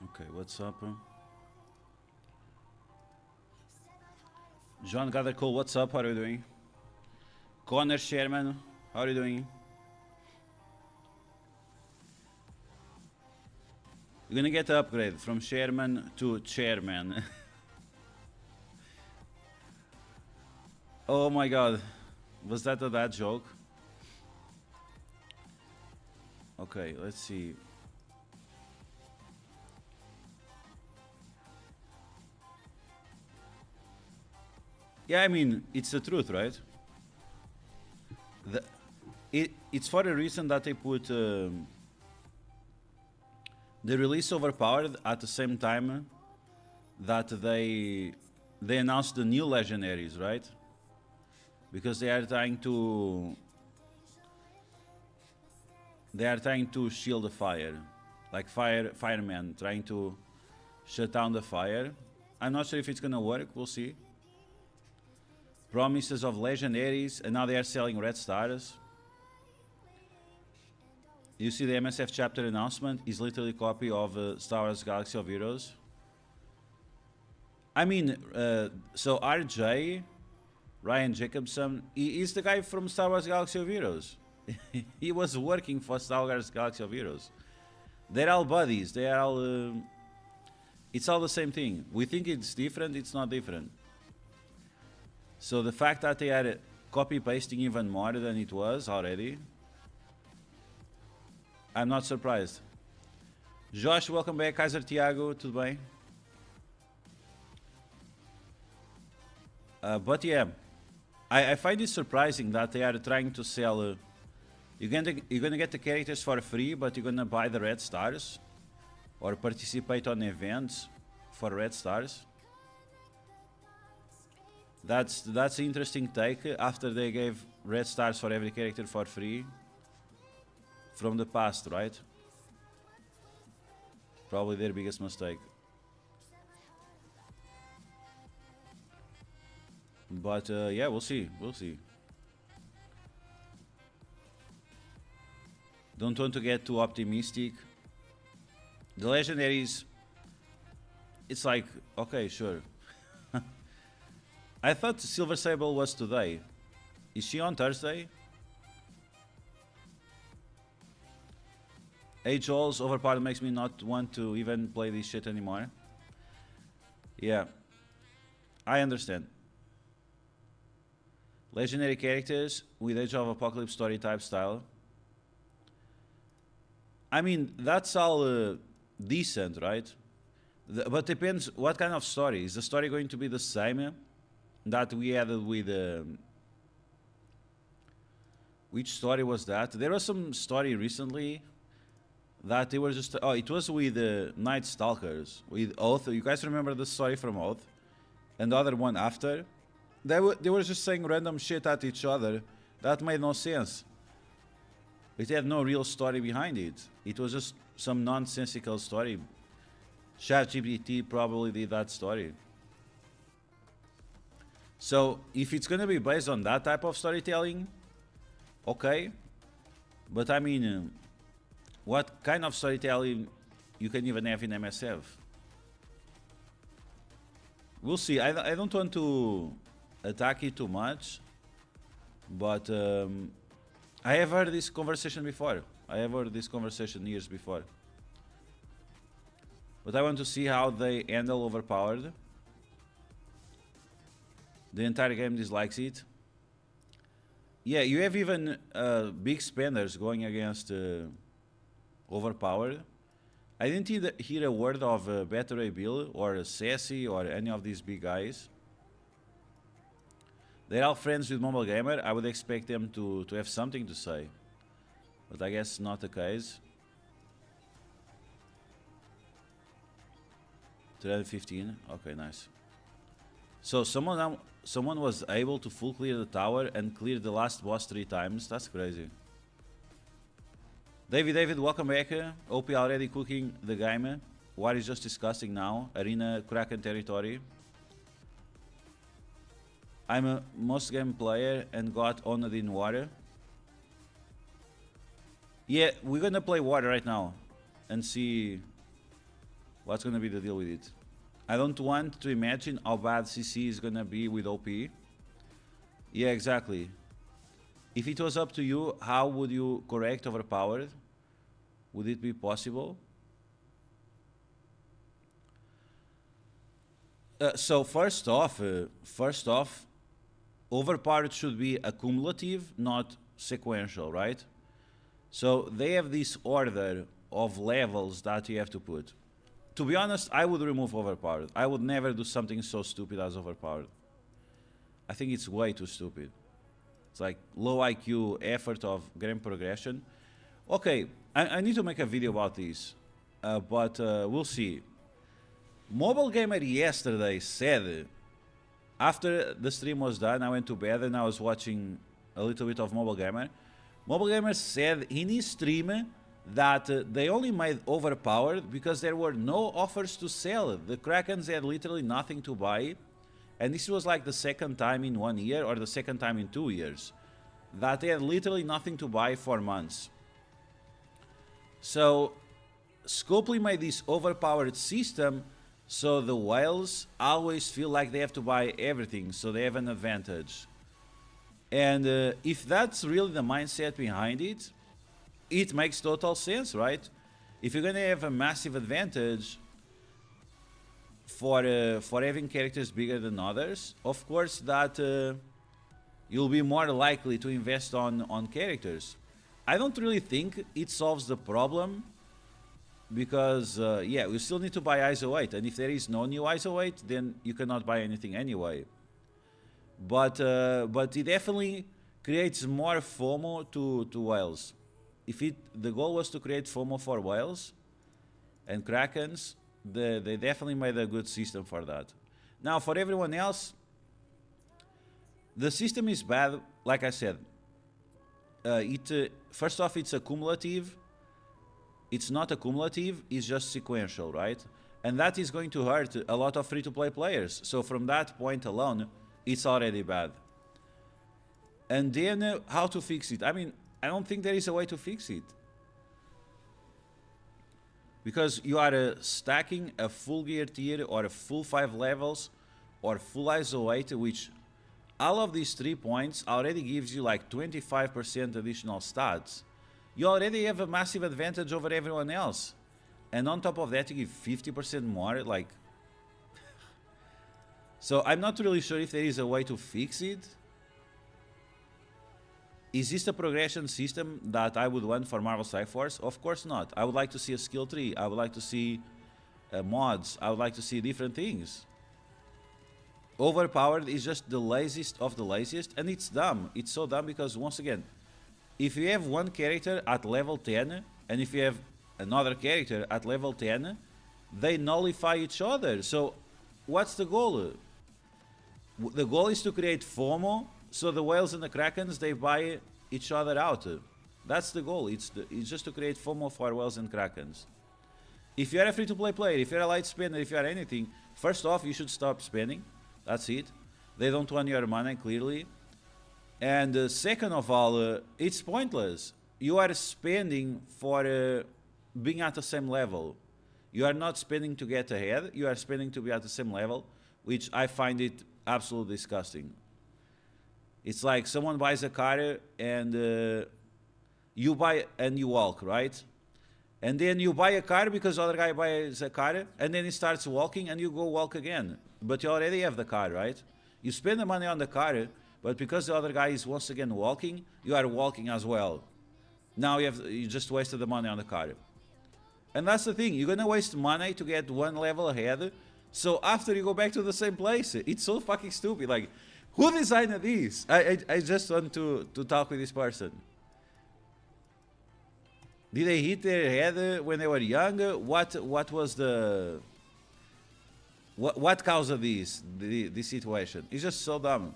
Okay, what's up? John Gathercole, what's up? How are you doing? Connor Sherman, how are you doing? You're gonna get the upgrade from Sherman to Chairman. Oh my god, was that a bad joke? Okay, let's see. Yeah, I mean, it's the truth, right? It's for a reason that they put the release Overpowered at the same time that they announced the new legendaries, right? Because they are trying to shield the fire, like firemen trying to shut down the fire. I'm not sure if it's gonna work. We'll see. Promises of legendaries, and now they are selling red stars. You see the MSF chapter announcement is literally a copy of Star Wars Galaxy of Heroes. I mean, so RJ, Ryan Jacobson, he is the guy from Star Wars Galaxy of Heroes. He was working for Star Wars Galaxy of Heroes. They're all buddies. They are all. It's all the same thing. We think it's different. It's not different. So the fact that they are copy pasting even more than it was already, I'm not surprised. Josh, welcome back. Kaiser Tiago, tudo bem? But yeah, I find it surprising that they are trying to sell. You're gonna get the characters for free, but you're gonna buy the red stars, or participate on events for red stars. That's an interesting take after they gave red stars for every character for free from the past, right? Probably their biggest mistake. But yeah, we'll see. We'll see. Don't want to get too optimistic. The legendaries, it's like, okay, sure. I thought Silver Sable was today. Is she on Thursday? Age Halls Overpowered makes me not want to even play this shit anymore. Yeah, I understand. Legendary characters with Age of Apocalypse story type style. I mean, that's all decent, right? But depends what kind of story. Is the story going to be the same that we added with which story was that? There was some story recently that they were just it was with Night Stalkers with Oath. You guys remember the story from Oath? And the other one after, they were just saying random shit at each other that made no sense. It had no real story behind it. It was just some nonsensical story. ChatGPT probably did that story. So if it's gonna be based on that type of storytelling, okay. But I mean, what kind of storytelling you can even have in MSF? We'll see. I don't want to attack it too much, but I have heard this conversation before. I have heard this conversation years before. But I want to see how they handle Overpowered. The entire game dislikes it. Yeah, you have even big spenders going against Overpowered. I didn't hear a word of Better Ray Bill or Sassy or any of these big guys. They're all friends with Mobile Gamer. I would expect them to have something to say. But I guess not the case. 315. Okay, nice. So someone was able to full clear the tower and clear the last boss 3 times. That's crazy. David, welcome back. OP already cooking the game. What is just discussing now? Arena Kraken territory. I'm a most game player and got honored in water. Yeah, we're gonna play water right now and see what's gonna be the deal with it. I don't want to imagine how bad CC is gonna be with OP. Yeah, exactly. If it was up to you, how would you correct Overpowered? Would it be possible? So first off, Overpowered should be accumulative, not sequential, right? So they have this order of levels that you have to put. To be honest, I would remove Overpowered. I would never do something so stupid as Overpowered. I think it's way too stupid. It's like low IQ effort of game progression. Okay, I need to make a video about this, but we'll see. Mobile Gamer yesterday said, after the stream was done, I went to bed and I was watching a little bit of Mobile Gamer. Mobile Gamer said in his stream that they only made Overpowered because there were no offers to sell. The Krakens had literally nothing to buy. And this was like the second time in 1 year or the second time in 2 years that they had literally nothing to buy for months. So Scopely made this Overpowered system so the whales always feel like they have to buy everything, so they have an advantage. And if that's really the mindset behind it, it makes total sense, right? If you're gonna have a massive advantage for having characters bigger than others, of course that you'll be more likely to invest on characters. I don't really think it solves the problem because yeah, we still need to buy ISO 8, and if there is no new ISO 8, then you cannot buy anything anyway. But it definitely creates more FOMO to whales. If the goal was to create FOMO for whales and Krakens, they definitely made a good system for that. Now for everyone else, the system is bad, like I said. First off, it's accumulative. It's not accumulative, it's just sequential, right? And that is going to hurt a lot of free-to-play players. So from that point alone, it's already bad. And then how to fix it? I mean, I don't think there is a way to fix it. Because you are stacking a full gear tier or a full 5 levels or full ISO 8, which all of these 3 points already gives you like 25% additional stats. You already have a massive advantage over everyone else. And on top of that, you give 50% more, like... So I'm not really sure if there is a way to fix it. Is this a progression system that I would want for Marvel Strike Force? Of course not. I would like to see a skill tree. I would like to see mods. I would like to see different things. Overpowered is just the laziest of the laziest, and it's dumb. It's so dumb because, once again, if you have one character at level 10, and if you have another character at level 10, they nullify each other. So, what's the goal? The goal is to create FOMO, so the whales and the Krakens, they buy each other out. That's the goal. It's just to create FOMO for whales and Krakens. If you're a free-to-play player, if you're a light spender, if you're anything, first off, you should stop spending. That's it. They don't want your money, clearly. And second of all, it's pointless. You are spending for being at the same level. You are not spending to get ahead. You are spending to be at the same level, which I find it absolutely disgusting. It's like someone buys a car and you buy and you walk, right? And then you buy a car because the other guy buys a car, and then he starts walking and you go walk again. But you already have the car, right? You spend the money on the car, but because the other guy is once again walking, you are walking as well. Now you just wasted the money on the car. And that's the thing, you're gonna waste money to get one level ahead, so after you go back to the same place. It's so fucking stupid. Like, who designed this? I just want to talk with this person. Did they hit their head when they were young? What was the... What caused this situation? It's just so dumb.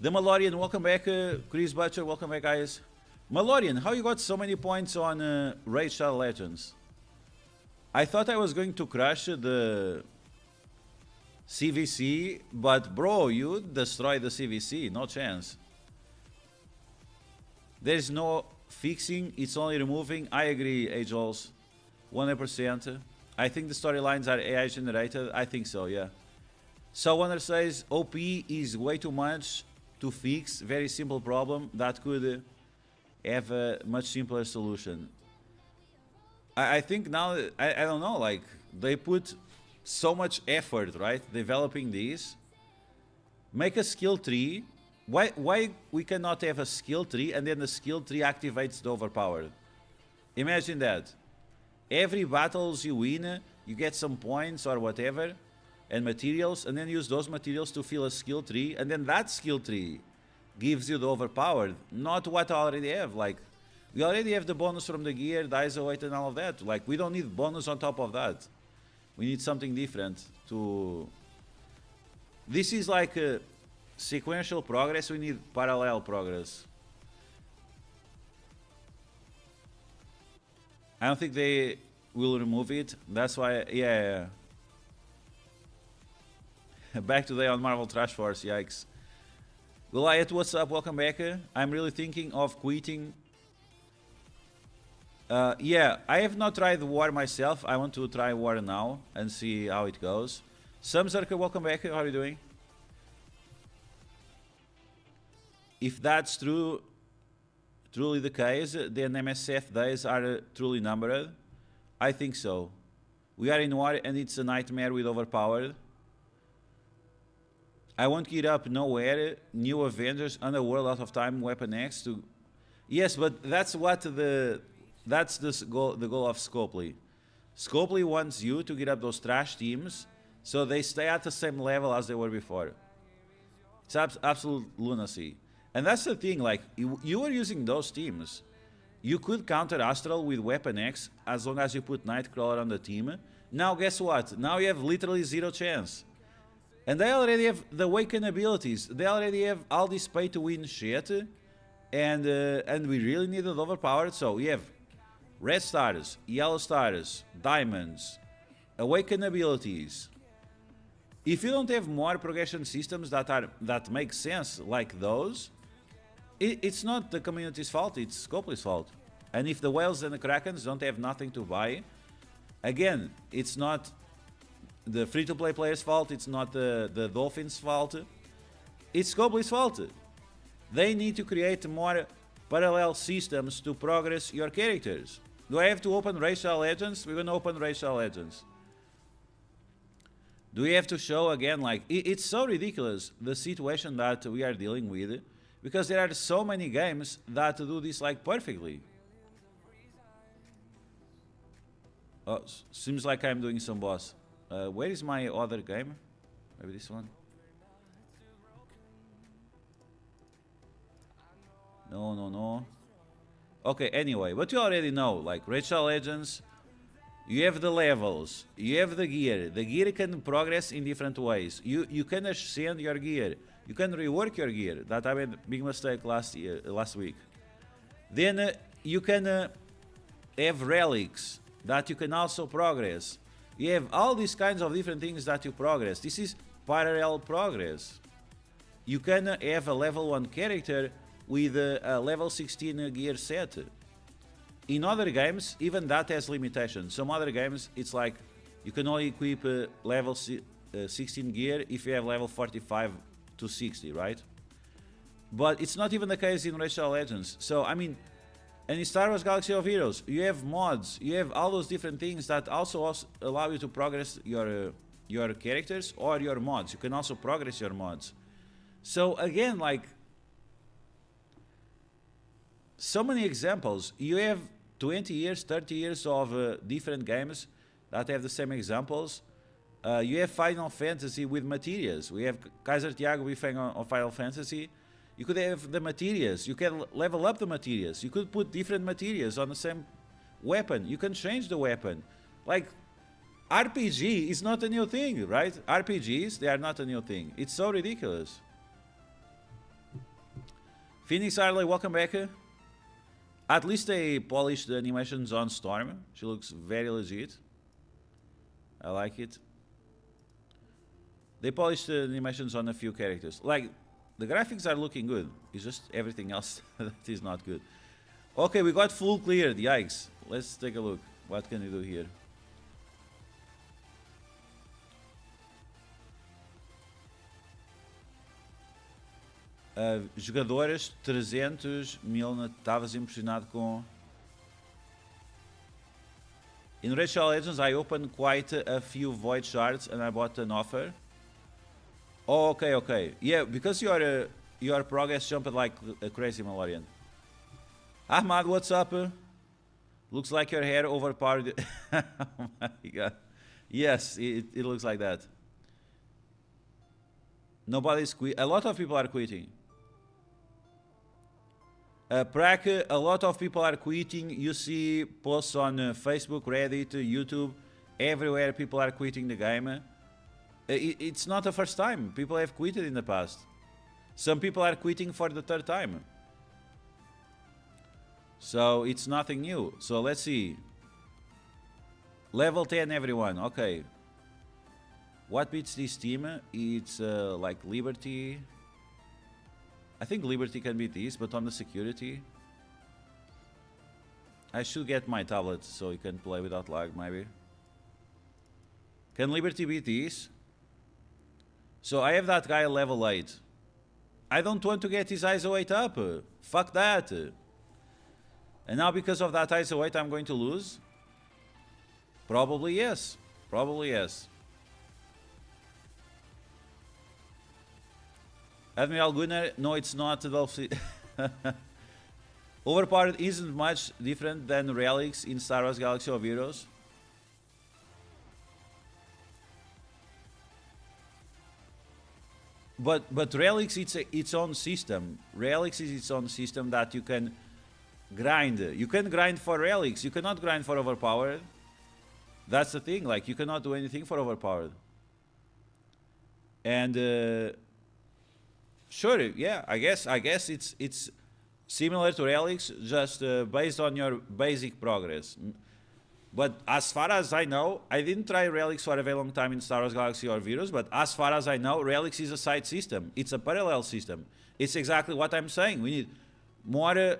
The Malorian, welcome back. Chris Butcher, welcome back, guys. Malorian, how you got so many points on Raid Shadow Legends? I thought I was going to crush the CVC, but bro, you destroy the CVC, no chance. There's no fixing, it's only removing. I agree, Ajols, 100%. I think the storylines are AI generated. I think so, yeah. So Wonder says OP is way too much to fix. Very simple problem that could have a much simpler solution. I think now, I don't know, like they put so much effort, right, developing these. Make a skill tree. Why we cannot have a skill tree and then the skill tree activates the overpowered? Imagine that. Every battles you win, you get some points or whatever and materials, and then use those materials to fill a skill tree, and then that skill tree gives you the overpowered, not what I already have. Like, we already have the bonus from the gear, the ISO weight and all of that. Like, we don't need bonus on top of that. We need something different to... This is like a sequential progress, we need parallel progress. I don't think they will remove it, that's why, yeah. Back today on Marvel Trash Force, yikes. Goliath, what's up? Welcome back. I'm really thinking of quitting. Yeah, I have not tried War myself. I want to try War now and see how it goes. Samzarka, welcome back. How are you doing? If that's truly the case, then MSF days are truly numbered. I think so. We are in war and it's a nightmare with Overpowered. I won't get up nowhere. New Avengers, Underworld, out of time, Weapon X to... Yes, but that's what the goal of Scopely. Scopely wants you to get up those trash teams so they stay at the same level as they were before. It's absolute lunacy. And that's the thing, like, you were using those teams. You could counter Astral with Weapon X as long as you put Nightcrawler on the team. Now guess what? Now you have literally zero chance. And they already have the Awaken abilities. They already have all this pay-to-win shit. And we really needed Overpowered. So we have Red Stars, Yellow Stars, Diamonds, Awaken abilities. If you don't have more progression systems that make sense like those, it's not the community's fault, it's Scopely's fault. And if the whales and the krakens don't have nothing to buy, again, it's not the free-to-play player's fault, it's not the Dolphins' fault, it's Scopely's fault. They need to create more parallel systems to progress your characters. Do I have to open Racial Legends? We're gonna open Racial Legends. Do we have to show again, like, it's so ridiculous, the situation that we are dealing with, because there are so many games that do this, like, perfectly. Oh, seems like I'm doing some boss. Where is my other game? Maybe this one? No. Okay, anyway, but you already know, like, Racial Legends, you have the levels, you have the gear. The gear can progress in different ways. You can ascend your gear. You can rework your gear. That I made a big mistake last week. Then you can have relics that you can also progress. You have all these kinds of different things that you progress. This is parallel progress. You can have a level 1 character with a level 16 gear set. In other games, even that has limitations. Some other games, it's like you can only equip level 16 gear if you have level 45 to 60, right? But it's not even the case in Racial Legends. So, I mean, and in Star Wars Galaxy of Heroes, you have mods, you have all those different things that also allow you to progress your characters or your mods. You can also progress your mods. So again, like, so many examples. You have 20 years, 30 years of different games that have the same examples. You have Final Fantasy with materials. We have Kaiser Tiago Bifeng on Final Fantasy. You could have the materials. You can level up the materials. You could put different materials on the same weapon. You can change the weapon. Like, RPG is not a new thing, right? RPGs, they are not a new thing. It's so ridiculous. Phoenix Harley, welcome back. At least they polished the animations on Storm. She looks very legit. I like it. They polished the animations on a few characters. Like, the graphics are looking good. It's just everything else that is not good. Okay, we got full cleared. Yikes. Let's take a look. What can we do here? Jogadores 300 mil. Estavas impressionado com... In Rachel Legends, I opened quite a few void shards and I bought an offer. Oh, okay, okay. Yeah, because your progress jumped like a crazy Malorian. Ahmad, what's up? Looks like your hair overpowered. Oh my god. Yes, it looks like that. Nobody's quit. A lot of people are quitting. Prac, a lot of people are quitting. You see posts on Facebook, Reddit, YouTube, everywhere people are quitting the game. It's not the first time. People have quitted in the past. Some people are quitting for the third time. So it's nothing new. So let's see. Level 10 everyone. Okay. What beats this team? It's like Liberty. I think Liberty can beat these, but on the security. I should get my tablet so you can play without lag maybe. Can Liberty beat these? So I have that guy level 8. I don't want to get his ISO 8 up. Fuck that. And now because of that ISO 8 I'm going to lose? Probably yes. Probably yes. Admiral Gunnar, no it's not. Overpowered isn't much different than relics in Star Wars Galaxy of Heroes. But relics it's its own system. Relics is its own system that you can grind. You can grind for relics. You cannot grind for overpowered. That's the thing. Like you cannot do anything for overpowered. And sure, yeah. I guess it's similar to relics, just based on your basic progress. But as far as I know, I didn't try relics for a very long time in Star Wars Galaxy or Heroes, but as far as I know, relics is a side system. It's a parallel system. It's exactly what I'm saying. We need more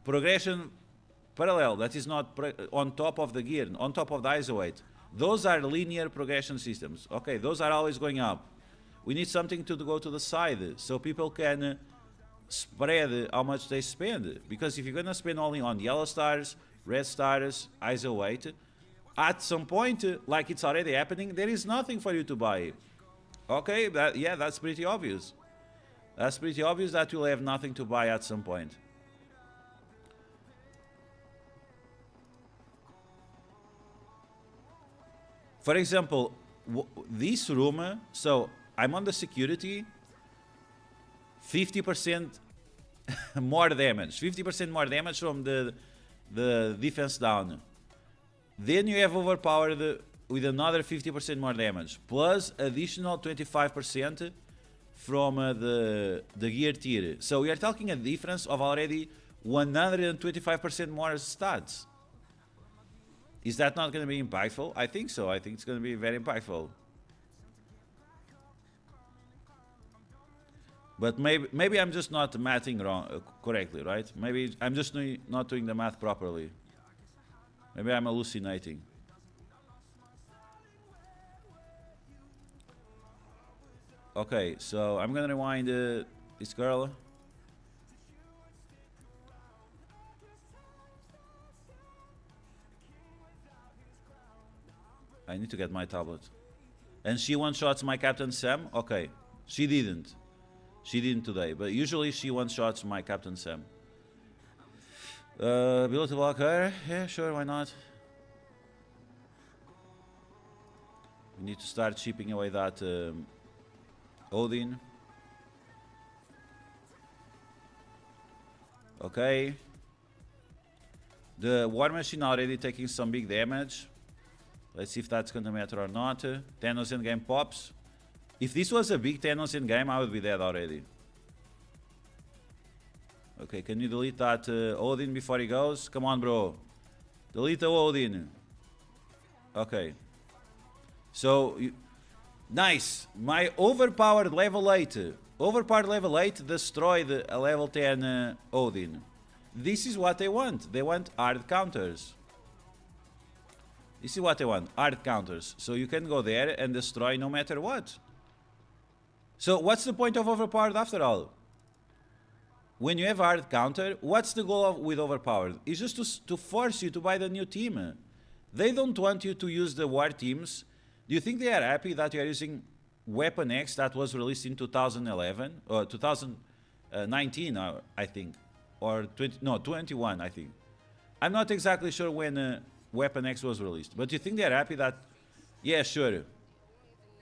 progression parallel that is not on top of the gear, on top of the ISO 8. Those are linear progression systems. Okay, those are always going up. We need something to go to the side so people can spread how much they spend. Because if you're going to spend only on yellow stars, red stars, ISO 8, at some point, like it's already happening, there is nothing for you to buy. Okay, yeah, that's pretty obvious. That's pretty obvious that you'll have nothing to buy at some point. For example, this room, so I'm on the security, 50% more damage. 50% more damage from the defense down. Then you have overpowered with another 50% more damage. Plus additional 25% from the gear tier. So we are talking a difference of already 125% more stats. Is that not going to be impactful? I think so. I think it's going to be very impactful. But maybe I'm just not mathing wrong correctly, right? Maybe I'm just not doing the math properly. Maybe I'm hallucinating. Okay, so I'm gonna rewind this girl. I need to get my tablet. And she one-shots my Captain Sam? Okay, she didn't. She didn't today, but usually she one-shots my Captain Sam. Ability block her? Yeah, sure, why not? We need to start chipping away that Odin. Okay. The War Machine already taking some big damage. Let's see if that's gonna matter or not. Thanos endgame pops. If this was a big Thanos endgame, I would be dead already. Okay, can you delete that Odin before he goes? Come on, bro. Delete the Odin. Okay. So, Nice. My overpowered level 8. Overpowered level 8 destroyed a level 10 Odin. This is what they want. They want hard counters. This is what they want. Hard counters. So you can go there and destroy no matter what. So what's the point of overpowered after all? When you have hard counter, what's the goal with overpowered? It's just to force you to buy the new team. They don't want you to use the war teams. Do you think they are happy that you are using Weapon X that was released in 2011 or 2019, I think, or 21, I think. I'm not exactly sure when Weapon X was released, but do you think they are happy that, yeah, sure,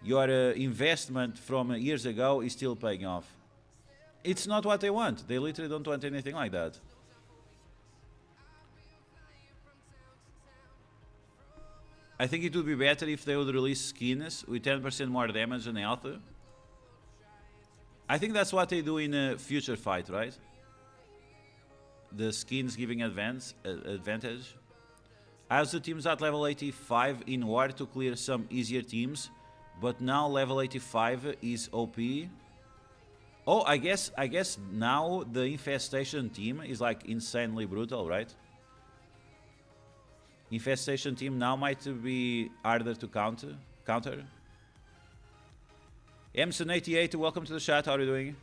your investment from years ago is still paying off? It's not what they want. They literally don't want anything like that. I think it would be better if they would release skins with 10% more damage and health. I think that's what they do in a future fight, right? The skins giving advantage. As the teams at level 85 in war to clear some easier teams, but now level 85 is OP. Oh, I guess now the Infestation team is like insanely brutal, right? Infestation team now might be harder to counter. Emson88, welcome to the chat. How are you doing?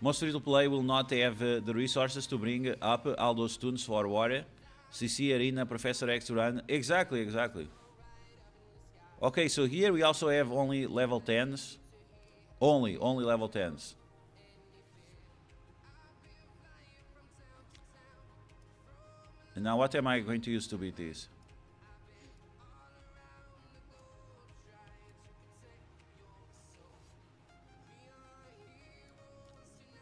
Most free-to-play will not have the resources to bring up all those tunes for war. CC Arena, Professor X run. Exactly. Okay, so here we also have only level 10s. Only level 10s. And now what am I going to use to beat this?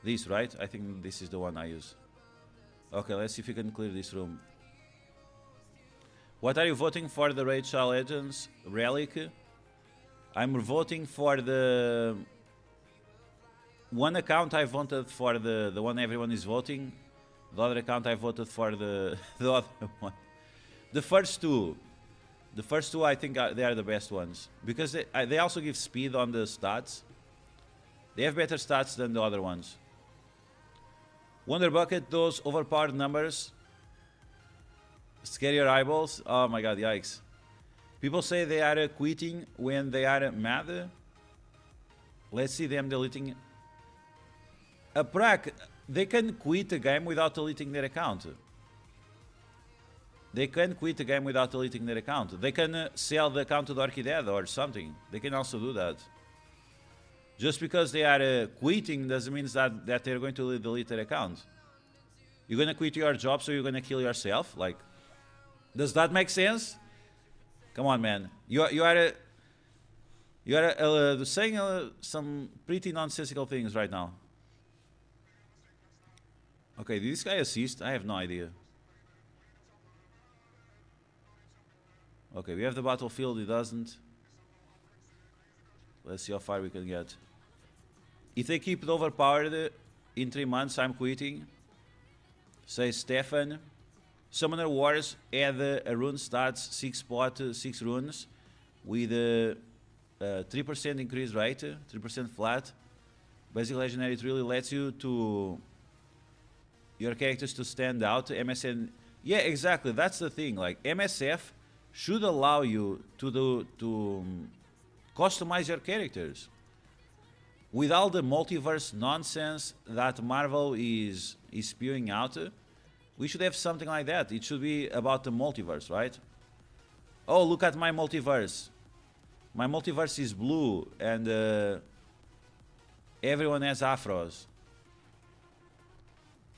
This, right? I think this is the one I use. Okay, let's see if we can clear this room. What are you voting for, the Raid Shadow Legends Relic? I'm voting for the one account I voted for the one everyone is voting. The other account I voted for the other one. The first two I think they are the best ones. Because they also give speed on the stats. They have better stats than the other ones. Wonder Bucket, those overpowered numbers scare your eyeballs. Oh my god, yikes. People say they are quitting when they are mad. Let's see them deleting. A Prak, they can quit a game without deleting their account. They can quit a game without deleting their account. They can sell the account to Dorky Dad or something. They can also do that. Just because they are quitting doesn't mean that they're going to delete their account. You're going to quit your job, so you're going to kill yourself? Like, does that make sense? Come on, man. You are saying some pretty nonsensical things right now. Okay, did this guy assist? I have no idea. Okay, we have the battlefield, he doesn't. Let's see how far we can get. If they keep it overpowered in 3 months, I'm quitting. Say Stefan. Summoner Wars add a rune stats 6 runes with a 3% increase rate, 3% flat. Basic Legendary, it really lets you to your characters to stand out. MSN, yeah, exactly. That's the thing. Like MSF should allow you to customize your characters. With all the multiverse nonsense that Marvel is spewing out, we should have something like that. It should be about the multiverse, right? Oh, look at my multiverse. My multiverse is blue and everyone has afros.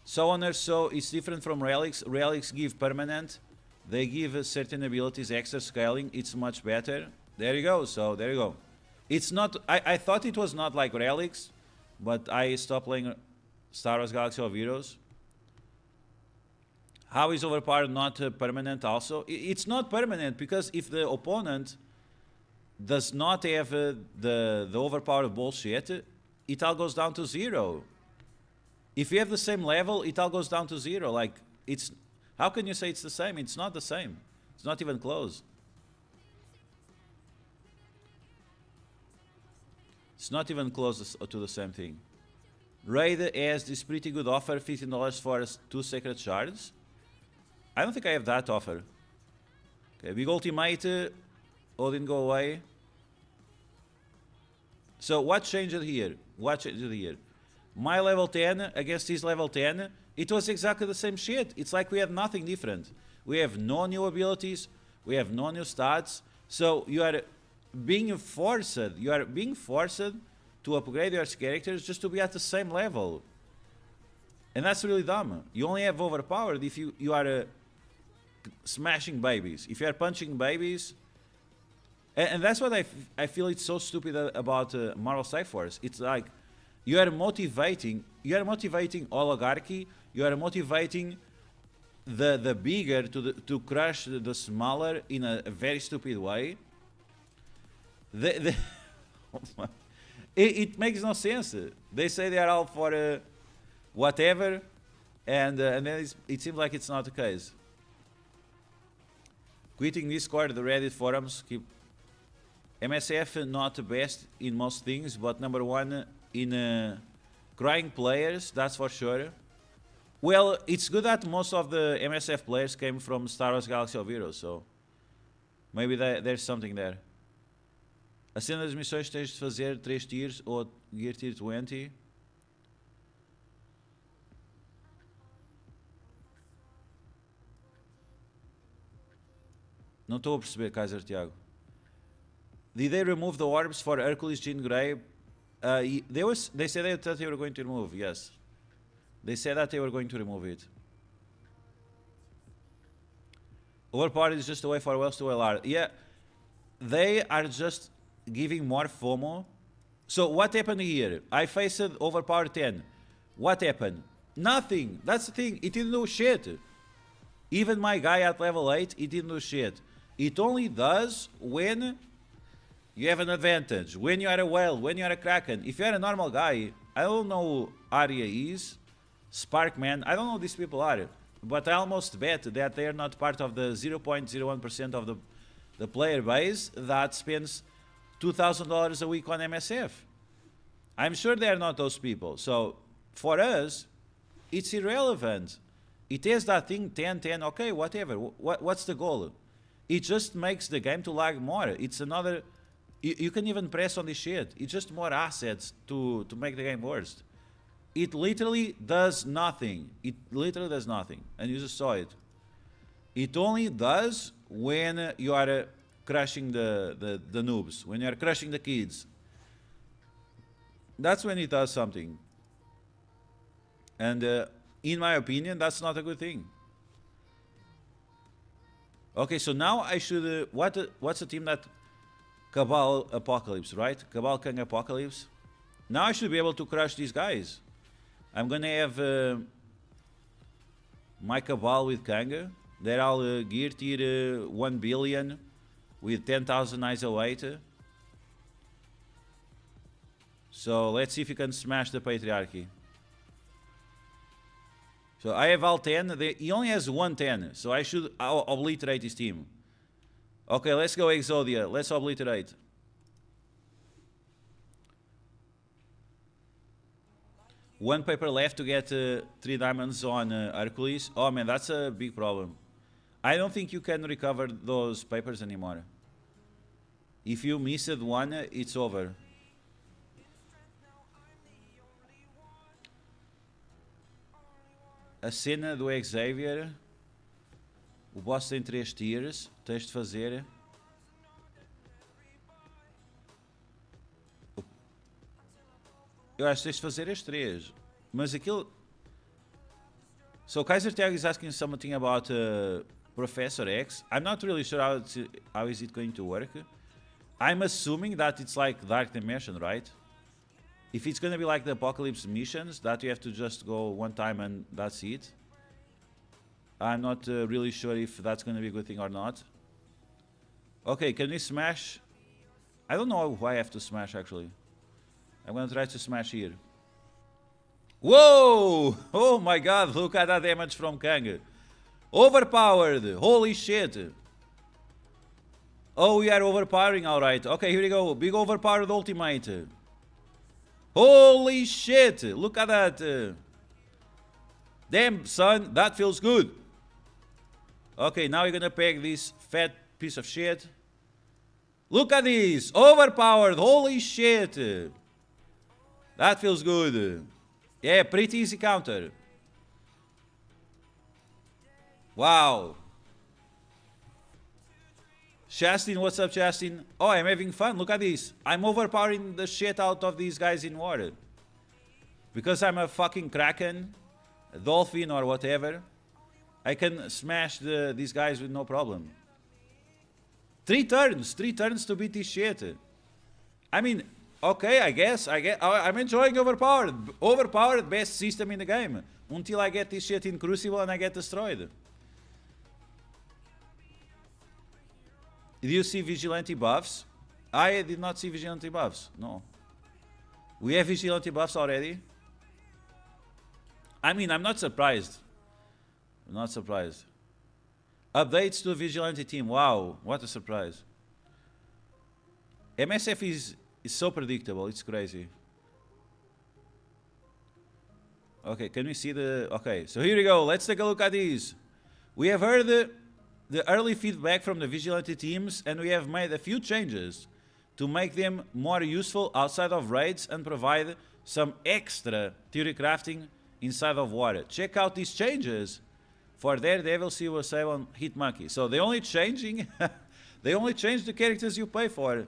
So it's different from relics. Relics give permanent. They give certain abilities extra scaling. It's much better. There you go. So there you go. It's not. I thought it was not like relics, but I stopped playing Star Wars Galaxy of Heroes. How is overpowered not permanent? Also, it's not permanent because if the opponent does not have the overpowered bullshit, it all goes down to 0. If you have the same level, it all goes down to 0. Like, it's, how can you say it's the same? It's not the same. It's not even close. It's not even close to the same thing. Raid has this pretty good offer, $15 for 2 Sacred Shards. I don't think I have that offer. Okay, big ultimate. Oh, didn't go away. So what changed here? What changed here? My level 10 against his level 10, it was exactly the same shit. It's like we have nothing different. We have no new abilities. We have no new stats. So you are being forced to upgrade your characters just to be at the same level. And that's really dumb. You only have overpowered if you are smashing babies. If you are punching babies. And that's what I feel it's so stupid about Marvel Strike Force. It's like you are motivating oligarchy. You are motivating the bigger to crush the smaller in a very stupid way. It makes no sense. They say they are all for whatever, and then it seems like it's not the case. Quitting Discord, the Reddit forums keep. MSF not the best in most things, but number one in crying players, that's for sure. Well, it's good that most of the MSF players came from Star Wars Galaxy of Heroes, so maybe there's something there. A cena das missões tens de fazer 3 tiers ou Gear Tier 20. Não estou a perceber, Kaiser Tiago. Did they remove the orbs for Hercules Jean Grey? They said that they were going to remove, yes. They said that they were going to remove it. Overpowered is just a way for Wells to LR. Yeah, they are just giving more FOMO. So what happened here? I faced Overpowered 10. What happened? Nothing. That's the thing. It didn't do shit. Even my guy at level 8, it didn't do shit. It only does when you have an advantage, when you are a whale, when you are a kraken. If you are a normal guy, I don't know who Arya is, Sparkman, I don't know who these people are, but I almost bet that they are not part of the 0.01% of the player base that spends $2,000 a week on MSF. I'm sure they are not those people. So for us, it's irrelevant. It has that thing 10-10, okay, whatever. What's the goal? It just makes the game to lag more. It's another. You can even press on this shit. It's just more assets to make the game worse. It literally does nothing. It literally does nothing. And you just saw it. It only does when you are crushing the noobs. When you are crushing the kids. That's when it does something. And in my opinion, that's not a good thing. Okay, so now I should... what's the team that... Cabal Apocalypse, right? Cabal Kang Apocalypse. Now I should be able to crush these guys. I'm gonna have my Cabal with Kanga. They're all gear tier 1 billion with 10,000 ISO 8. So let's see if you can smash the Patriarchy. So I have all 10. He only has 110, so I should obliterate his team. Okay, let's go Exodia. Let's obliterate. One paper left to get 3 diamonds on Hercules. Oh man, that's a big problem. I don't think you can recover those papers anymore. If you missed one, it's over. A cena do Xavier. O boss tem 3 tiers. Tens de fazer. Eu acho que tens de fazer as 3. Mas aquilo. So Kaiser Tiago is asking something about Professor X. I'm not really sure how is it going to work. I'm assuming that it's like Dark Dimension, right? If it's gonna be like the Apocalypse missions, that you have to just go one time and that's it. I'm not really sure if that's gonna be a good thing or not. Okay, can we smash? I don't know who I have to smash actually. I'm gonna try to smash here. Whoa! Oh my god, look at that damage from Kang. Overpowered! Holy shit! Oh, we are overpowering, alright. Okay, here we go. Big overpowered ultimate. Holy shit! Look at that. Damn, son, that feels good. Okay, now you're gonna peg this fat piece of shit. Look at this! Overpowered! Holy shit! That feels good. Yeah, pretty easy counter. Wow. Chastin, what's up, Chastin? Oh, I'm having fun. Look at this. I'm overpowering the shit out of these guys in water. Because I'm a fucking kraken, a dolphin or whatever, I can smash these guys with no problem. 3 turns to beat this shit. I mean, okay, I guess, I'm enjoying Overpowered. Overpowered, best system in the game. Until I get this shit in Crucible and I get destroyed. Did you see Vigilante buffs? I did not see Vigilante buffs, no. We have Vigilante buffs already? I mean, I'm not surprised. I'm not surprised. Updates to the Vigilante team. Wow, what a surprise. MSF is so predictable, it's crazy. Okay, can we see the... Okay, so here we go. Let's take a look at these. We have heard the early feedback from the Vigilante teams, and we have made a few changes to make them more useful outside of raids and provide some extra theory crafting inside of water. Check out these changes for Daredevil, Silver Sable, Hit Monkey. So they only changing they only change the characters you pay for.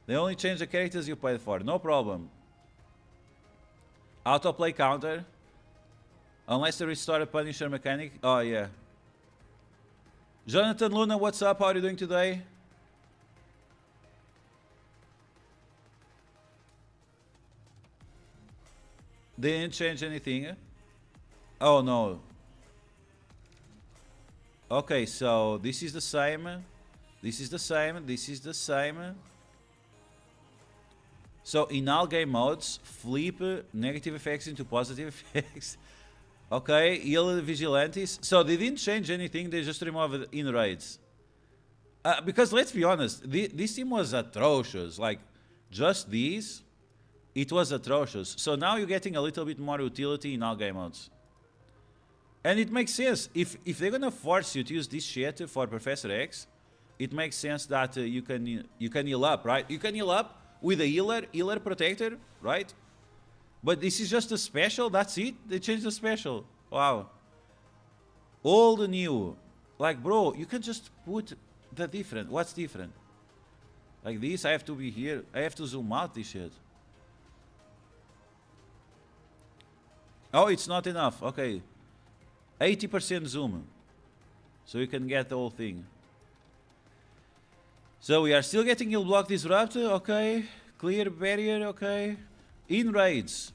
They only change the characters you paid for, no problem. Autoplay counter. Unless they restore a Punisher mechanic. Oh, yeah. Jonathan Luna, what's up? How are you doing today? They didn't change anything. Oh, no. Okay, so this is the same. This is the same. This is the same. So in all game modes, flip negative effects into positive effects. Okay, heal the Vigilantes. So they didn't change anything, they just removed in raids. Because let's be honest, this team was atrocious. Like, just these, it was atrocious. So now you're getting a little bit more utility in all game modes. And it makes sense. If they're gonna force you to use this shit for Professor X, it makes sense that you can heal up, right? You can heal up with a healer protector, right? But this is just a special, that's it? They changed the special. Wow. Old and new. Like, bro, you can just put the different. What's different? Like this, I have to be here. I have to zoom out this shit. Oh, it's not enough. Okay. 80% zoom. So you can get the whole thing. So we are still getting heal block disrupt. Okay. Clear barrier. Okay. In raids.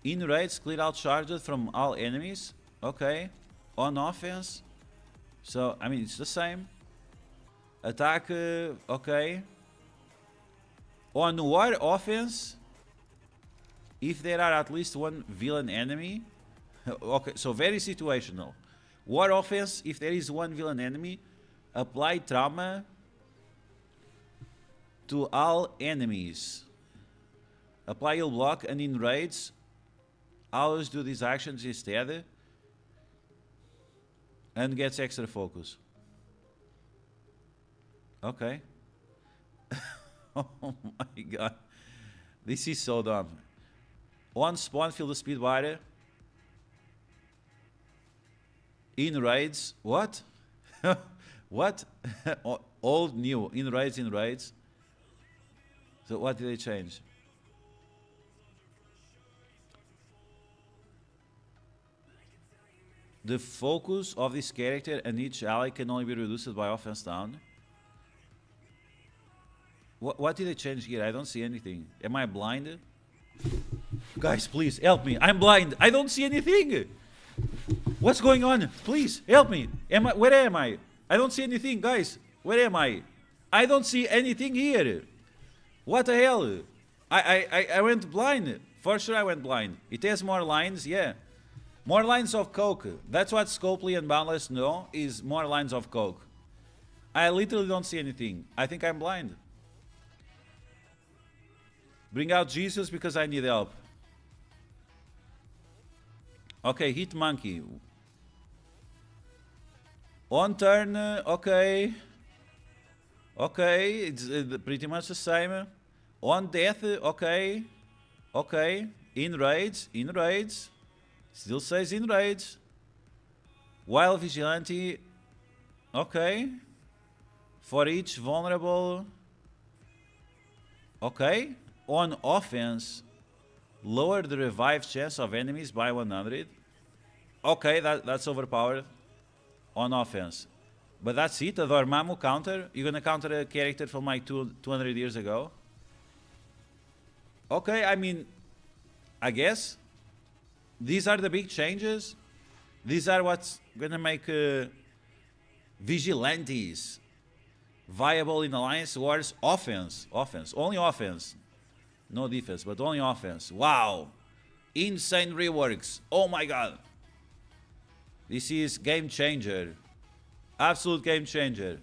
In raids, clear out charges from all enemies. Okay. On offense. So, I mean, it's the same. Attack, okay. On war offense, if there are at least one villain enemy. Okay, so very situational. War offense, if there is one villain enemy, apply trauma to all enemies. Apply heal block, and in raids, always do these actions instead. And gets extra focus. Okay. Oh my god. This is so dumb. On spawn, feel the speed wider. In raids. What? What? Old, new. In raids. So what did they change? The focus of this character and each ally can only be reduced by offense down. What did they change here? I don't see anything. Am I blind? Guys, please help me. I'm blind. I don't see anything. What's going on? Please help me. Where am I? I don't see anything, guys. Where am I? I don't see anything here. What the hell? I went blind. For sure I went blind. It has more lines, yeah. More lines of coke. That's what Scopely and Boundless know, is more lines of coke. I literally don't see anything. I think I'm blind. Bring out Jesus because I need help. Okay, hit monkey. On turn, okay. Okay, it's pretty much the same. On death, okay. Okay. In raids. Still says in raids. While Vigilante, okay. For each vulnerable, okay. On offense, lower the revive chance of enemies by 100. Okay, that's overpowered. On offense. But that's it, a Dormammu counter? You're gonna counter a character from like 200 years ago? Okay, I mean, I guess. These are the big changes. These are what's gonna make Vigilantes viable in Alliance Wars. Offense. Only offense. No defense, but only offense. Wow. Insane reworks. Oh my god. This is game changer. Absolute game changer.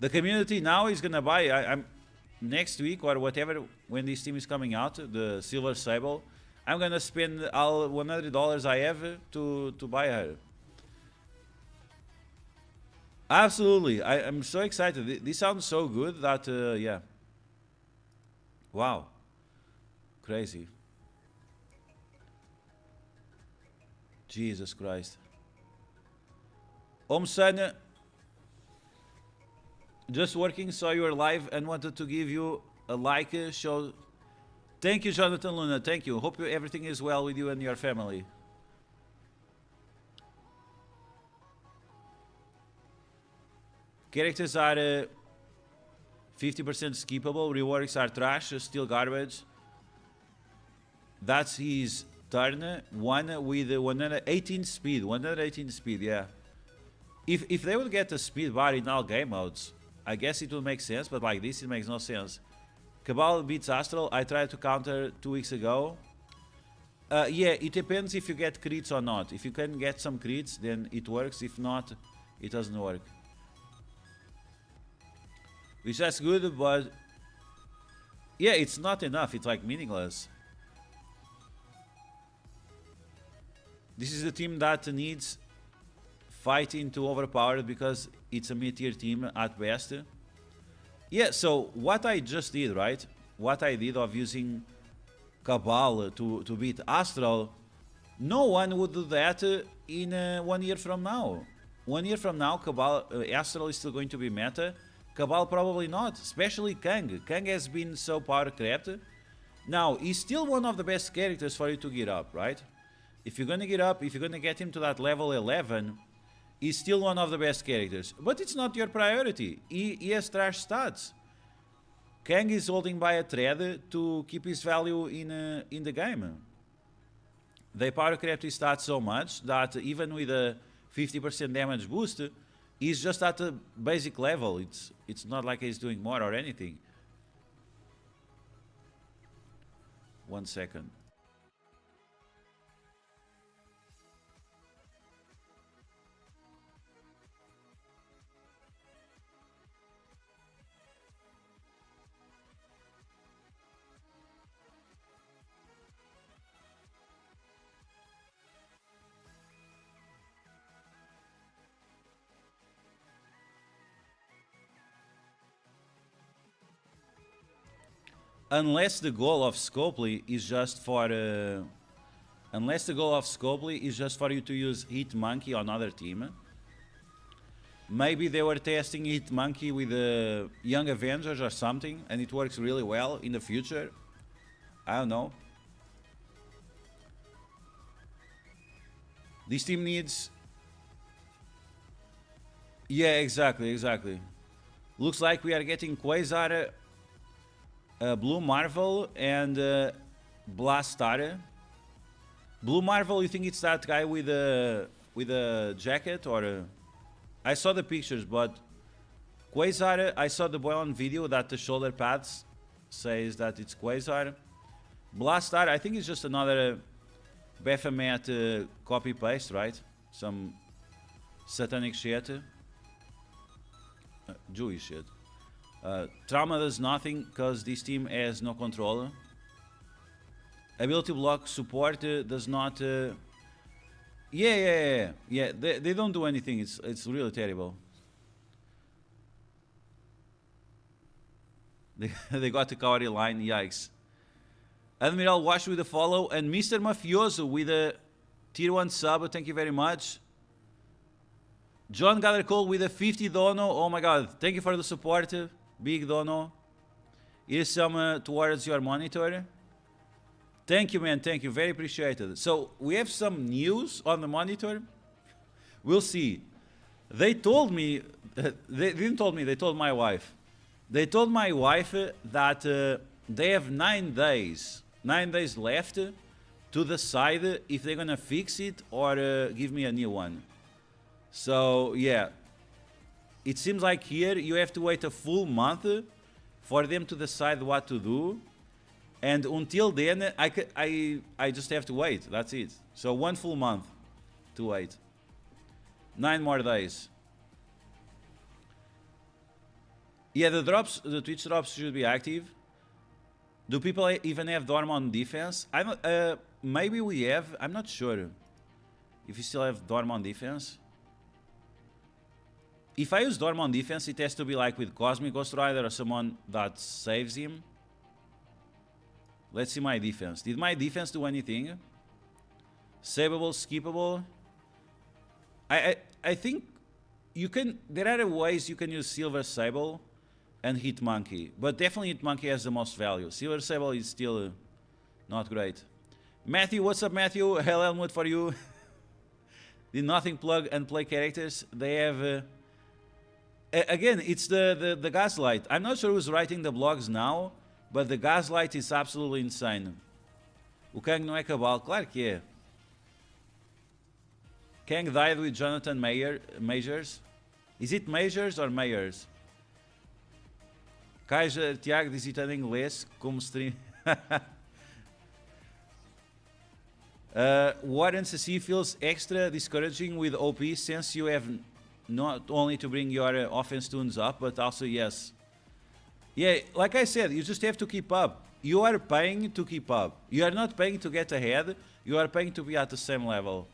The community now is gonna buy. I'm next week or whatever when this team is coming out, the Silver Sable. I'm gonna spend all $100 I have to buy her. Absolutely, I'm so excited. This sounds so good that yeah. Wow, crazy. Jesus Christ. Son, just working, saw you were live and wanted to give you a like. Show. Thank you, Jonathan Luna. Thank you. Hope everything is well with you and your family. Characters are 50% skippable. Reworks are trash, still garbage. That's his turn. One with 118 speed. 118 speed, yeah. If they would get a speed bar in all game modes, I guess it would make sense, but like this, it makes no sense. Cabal beats Astral. I tried to counter 2 weeks ago. Yeah, it depends if you get crits or not. If you can get some crits, then it works. If not, it doesn't work. Which that's good, but yeah, it's not enough. It's like meaningless. This is a team that needs fighting to Overpowered because it's a mid-tier team at best. Yeah, so what I just did, right? What I did of using Cabal to beat Astral, no one would do that in 1 year from now. 1 year from now, Cabal, Astral is still going to be meta. Cabal probably not, especially Kang. Kang has been so power crept. Now, he's still one of the best characters for you to get up, right? If you're gonna get up, if you're gonna get him to that level 11, he's still one of the best characters. But it's not your priority. He has trash stats. Kang is holding by a thread to keep his value in the game. They power crept his stats so much that even with a 50% damage boost, he's just at a basic level. It's not like he's doing more or anything. 1 second. Unless the goal of Scopely is just for you to use Hit Monkey on other team. Maybe they were testing Hit Monkey with Young Avengers or something, and it works really well in the future. I don't know. This team needs... Yeah, exactly. Looks like we are getting Quasar, Blue Marvel, and Blastar. Blue Marvel, you think it's that guy with a jacket, or I saw the pictures, but Quasar, I saw the boy on video that the shoulder pads says that it's Quasar. Blastar, I think it's just another Baphomet copy paste, right? Some satanic shit, Jewish shit. Trauma does nothing because this team has no control. Ability block support does not. Yeah. They don't do anything. It's really terrible. They got the Kaori line. Yikes. Admiral Wash with a follow and Mr. Mafioso with a tier 1 sub. Thank you very much. John Gathercole with a 50 dono. Oh my god. Thank you for the support. Big dono. Here's some towards your monitor. Thank you, man. Thank you. Very appreciated. So we have some news on the monitor. We'll see. They told me, they didn't told me, they told my wife. They told my wife that they have 9 days left to decide if they're gonna fix it or give me a new one. So yeah, it seems like here you have to wait a full month for them to decide what to do. And until then, I just have to wait. That's it. So 1 full month to wait. 9 more days. Yeah, the drops, the Twitch drops should be active. Do people even have Dorm on defense? Maybe we have. I'm not sure if you still have Dorm on defense. If I use Dorm on defense, it has to be like with Cosmic Ghost Rider or someone that saves him. Let's see my defense. Did my defense do anything? Saveable, skippable. I think you can. There are ways you can use Silver Sable and Hit Monkey, but definitely Hit Monkey has the most value. Silver Sable is still not great. Matthew, what's up, Matthew? Hell Helmut for you. Did nothing plug and play characters. They have. Again, it's the Gaslight. I'm not sure who's writing the blogs now. But the Gaslight is absolutely insane. O Kang não é cabal? Claro que é. Kang died with Jonathan Majors. Is it Majors or Mayors? Kaiser Tiago digitando em inglês como stream. Warren CC feels extra discouraging with OP since you have not only to bring your offense tunes up, but also yes. Yeah, like I said, you just have to keep up. You are paying to keep up. You are not paying to get ahead. You are paying to be at the same level.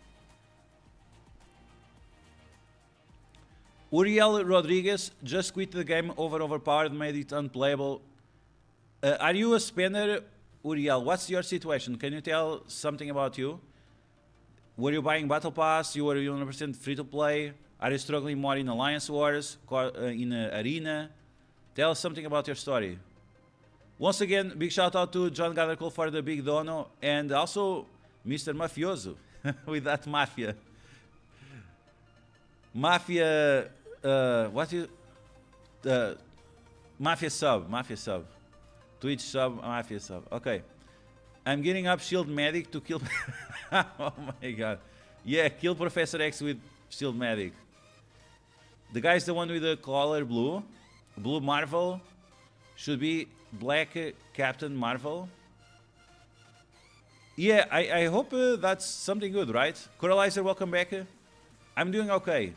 Uriel Rodriguez just quit the game over Overpowered, made it unplayable. Are you a spender, Uriel? What's your situation? Can you tell something about you? Were you buying Battle Pass? You were 100% free to play? Are you struggling more in Alliance Wars, in Arena? Tell us something about your story. Once again, big shout out to John Gathercole for the big dono, and also Mr. Mafioso with that mafia. Mafia, Mafia sub. Twitch sub, Mafia sub. Okay. I'm getting up Shield Medic to kill... Oh my god. Yeah, kill Professor X with Shield Medic. The guy's the one with the collar blue. Blue Marvel should be Black Captain Marvel. Yeah, I hope that's something good, right? Coralizer, welcome back. I'm doing okay.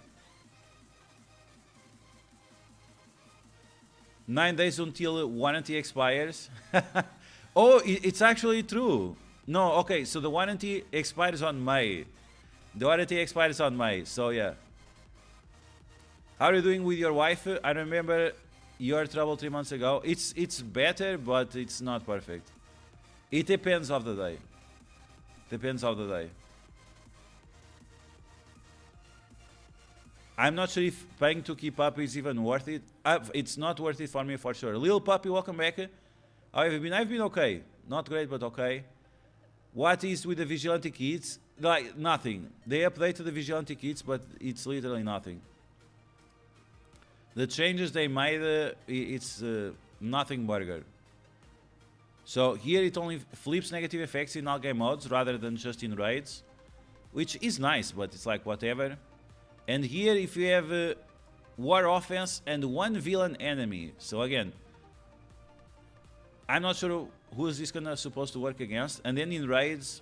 9 days until warranty expires. Oh, it's actually true. No, okay, so the warranty expires on May. The warranty expires on May, so yeah. How are you doing with your wife? I remember your trouble 3 months ago. It's better, but it's not perfect. It depends of the day. Depends of the day. I'm not sure if paying to keep up is even worth it. It's not worth it for me for sure. Lil Puppy, welcome back. How have you been? I've been okay. Not great, but okay. What is with the Vigilante kits? Like, nothing. They updated the Vigilante kits, but it's literally nothing. The changes they made, it's nothing burger. So here it only flips negative effects in all game modes rather than just in raids, which is nice, but it's like whatever. And here if you have war offense and 1 villain enemy, so again, I'm not sure who is this supposed to work against. And then in raids,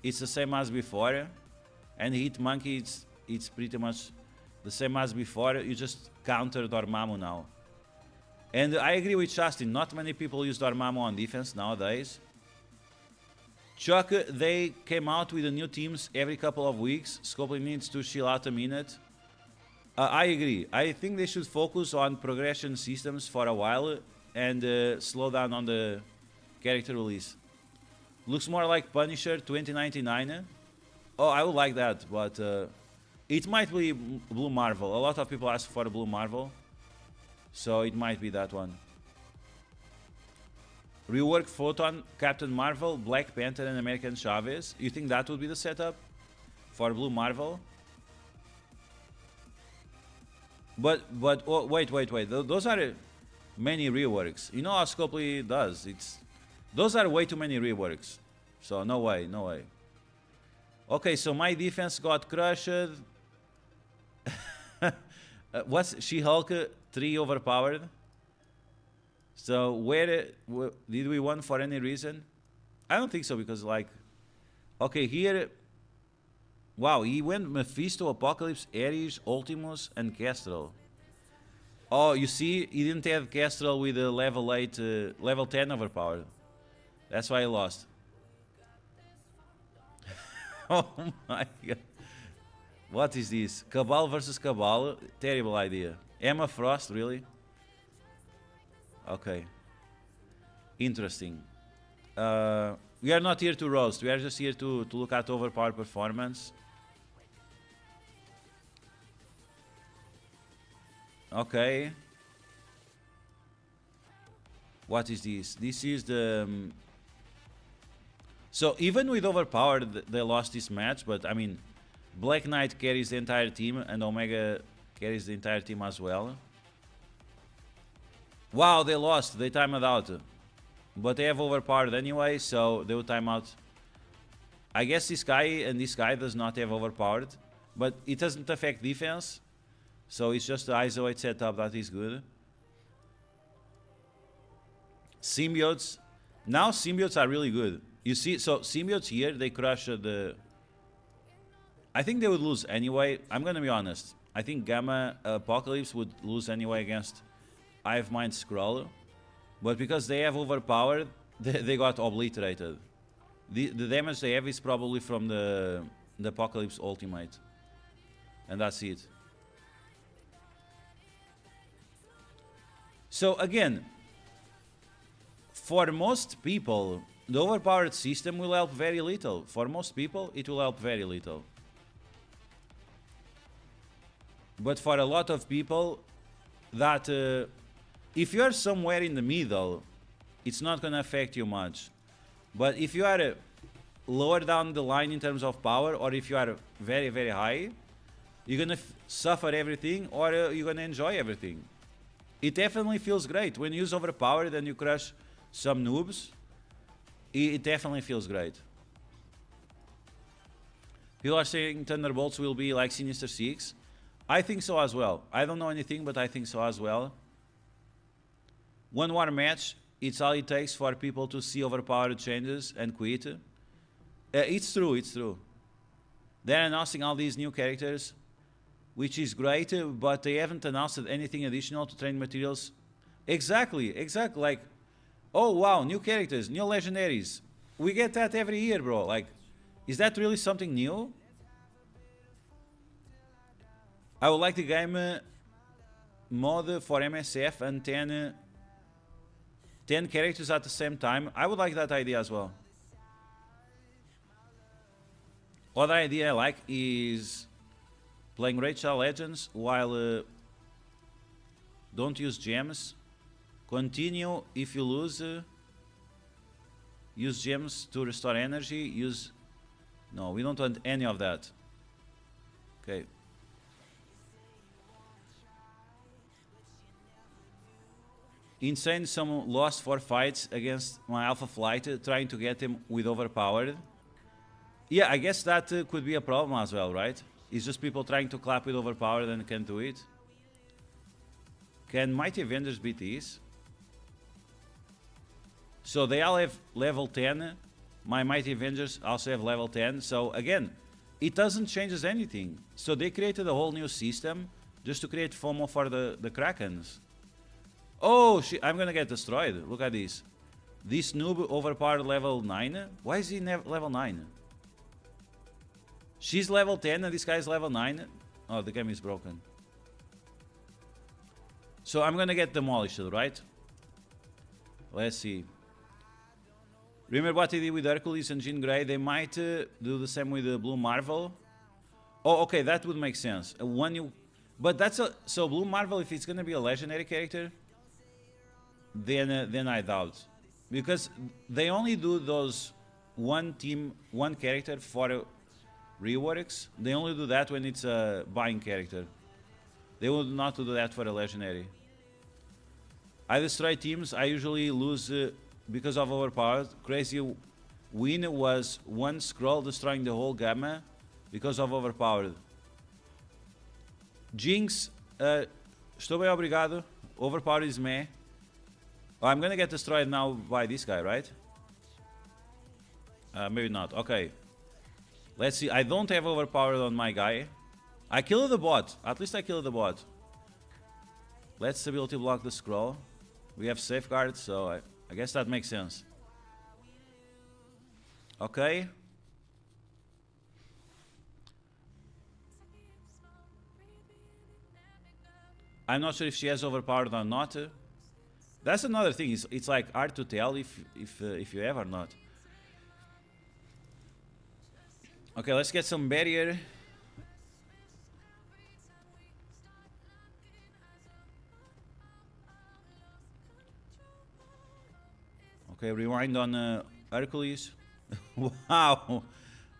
it's the same as before, and Hit Monkey, it's pretty much the same as before. You just counter Dormammu now. And I agree with Shastin, not many people use Dormammu on defense nowadays. Chuck, they came out with the new teams every couple of weeks. Scopely needs to chill out a minute. I agree. I think they should focus on progression systems for a while and slow down on the character release. Looks more like Punisher 2099. Oh, I would like that, but it might be Blue Marvel. A lot of people ask for a Blue Marvel, so it might be that one. Rework Photon, Captain Marvel, Black Panther, and American Chavez. You think that would be the setup for Blue Marvel? But oh, wait. Those are many reworks. You know how Scopely does. Those are way too many reworks. So no way. Okay, so my defense got crushed. What's She-Hulk 3 overpowered? So where did we win for any reason? I don't think so, because like, okay, here, wow, he went Mephisto, Apocalypse, Ares, Ultimus, and Kestrel. Oh, you see, he didn't have Kestrel with a level 8, level 10 overpowered. That's why he lost. Oh my god. What is this? Cabal versus Cabal? Terrible idea. Emma Frost, really? Okay. Interesting. We are not here to roast. We are just here to look at overpowered performance. Okay. What is this? This is the... So even with overpowered, they lost this match, but I mean, Black Knight carries the entire team and Omega carries the entire team as well. Wow, they lost. They timed out. But they have overpowered anyway, so they will time out. I guess this guy and this guy does not have overpowered, but it doesn't affect defense. So it's just the isolate setup that is good. Symbiotes. Now symbiotes are really good. You see, so symbiotes here, they crush the... I think they would lose anyway. I'm gonna be honest. I think Gamma Apocalypse would lose anyway against Hive Mind Skrull. But because they have overpowered, they got obliterated. The damage they have is probably from the Apocalypse ultimate. And that's it. So again, for most people, the overpowered system will help very little. For most people, it will help very little. But for a lot of people, that if you are somewhere in the middle, it's not going to affect you much. But if you are lower down the line in terms of power, or if you are very, very high, you're going to suffer everything, or you're going to enjoy everything. It definitely feels great. When you use overpowered and you crush some noobs, it definitely feels great. People are saying Thunderbolts will be like Sinister Six. I think so as well. I don't know anything, but I think so as well. One more match, it's all it takes for people to see overpowered changes and quit. It's true, it's true. They're announcing all these new characters, which is great, but they haven't announced anything additional to train materials. Exactly. Like, oh wow, new characters, new legendaries. We get that every year, bro. Like, is that really something new? I would like the game mode for MSF and 10 characters at the same time. I would like that idea as well. Other idea I like is playing Rachel Legends while don't use gems. Continue if you lose. Use gems to restore energy. No, we don't want any of that. Okay. Insane, some lost 4 fights against my Alpha Flight, trying to get him with overpowered. Yeah, I guess that could be a problem as well, right? It's just people trying to clap with overpowered and can't do it. Can Mighty Avengers beat these? So they all have level 10. My Mighty Avengers also have level 10. So again, it doesn't change anything. So they created a whole new system just to create FOMO for the Krakens. Oh shit! I'm gonna get destroyed. Look at this. This noob overpowered level 9. Why is he level 9? She's level 10 and this guy's level 9. Oh, the game is broken. So I'm gonna get demolished, right? Let's see. Remember what they did with Hercules and Jean Grey? They might do the same with the Blue Marvel. Oh, okay, that would make sense. But that's so Blue Marvel. If it's gonna be a legendary character, then I doubt, because they only do those one character for reworks. They only do that when it's a buying character. They would not do that for a legendary. I destroy teams. I usually lose because of overpowered. Crazy win was one scroll destroying the whole gamma because of overpowered. Jinx, estou bem, obrigado. Overpowered is meh. Oh, I'm gonna get destroyed now by this guy, right? Maybe not. Okay. Let's see. I don't have overpowered on my guy. I killed the bot. At least I killed the bot. Let's stability block the scroll. We have safeguards, so I guess that makes sense. Okay. I'm not sure if she has overpowered or not. That's another thing. It's like hard to tell if you have or not. Okay, let's get some barrier. Okay, rewind on Hercules. Wow,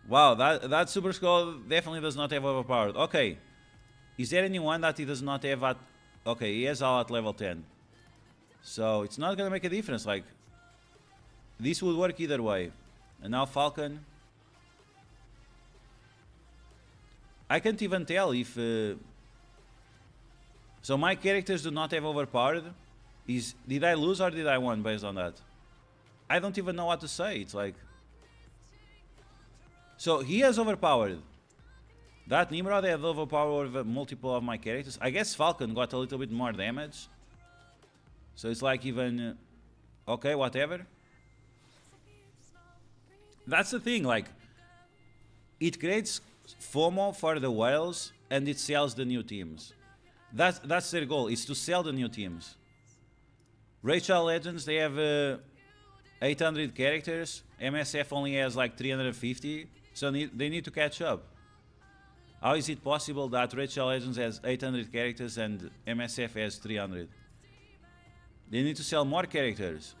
wow, that Super Skull definitely does not have overpowered. Okay, is there anyone that he does not have at? Okay, he has all at level 10. So it's not gonna make a difference. Like, this would work either way. And now Falcon. I can't even tell if. So my characters do not have overpowered. Did I lose or did I win based on that? I don't even know what to say. It's like. So he has overpowered. That Nimrod had overpowered over multiple of my characters. I guess Falcon got a little bit more damage. So it's like even. Okay, whatever. That's the thing, like. It creates FOMO for the whales and it sells the new teams. That's their goal, is to sell the new teams. Rachel Legends, they have 800 characters. MSF only has like 350. So they need to catch up. How is it possible that Rachel Legends has 800 characters and MSF has 300? They need to sell more characters.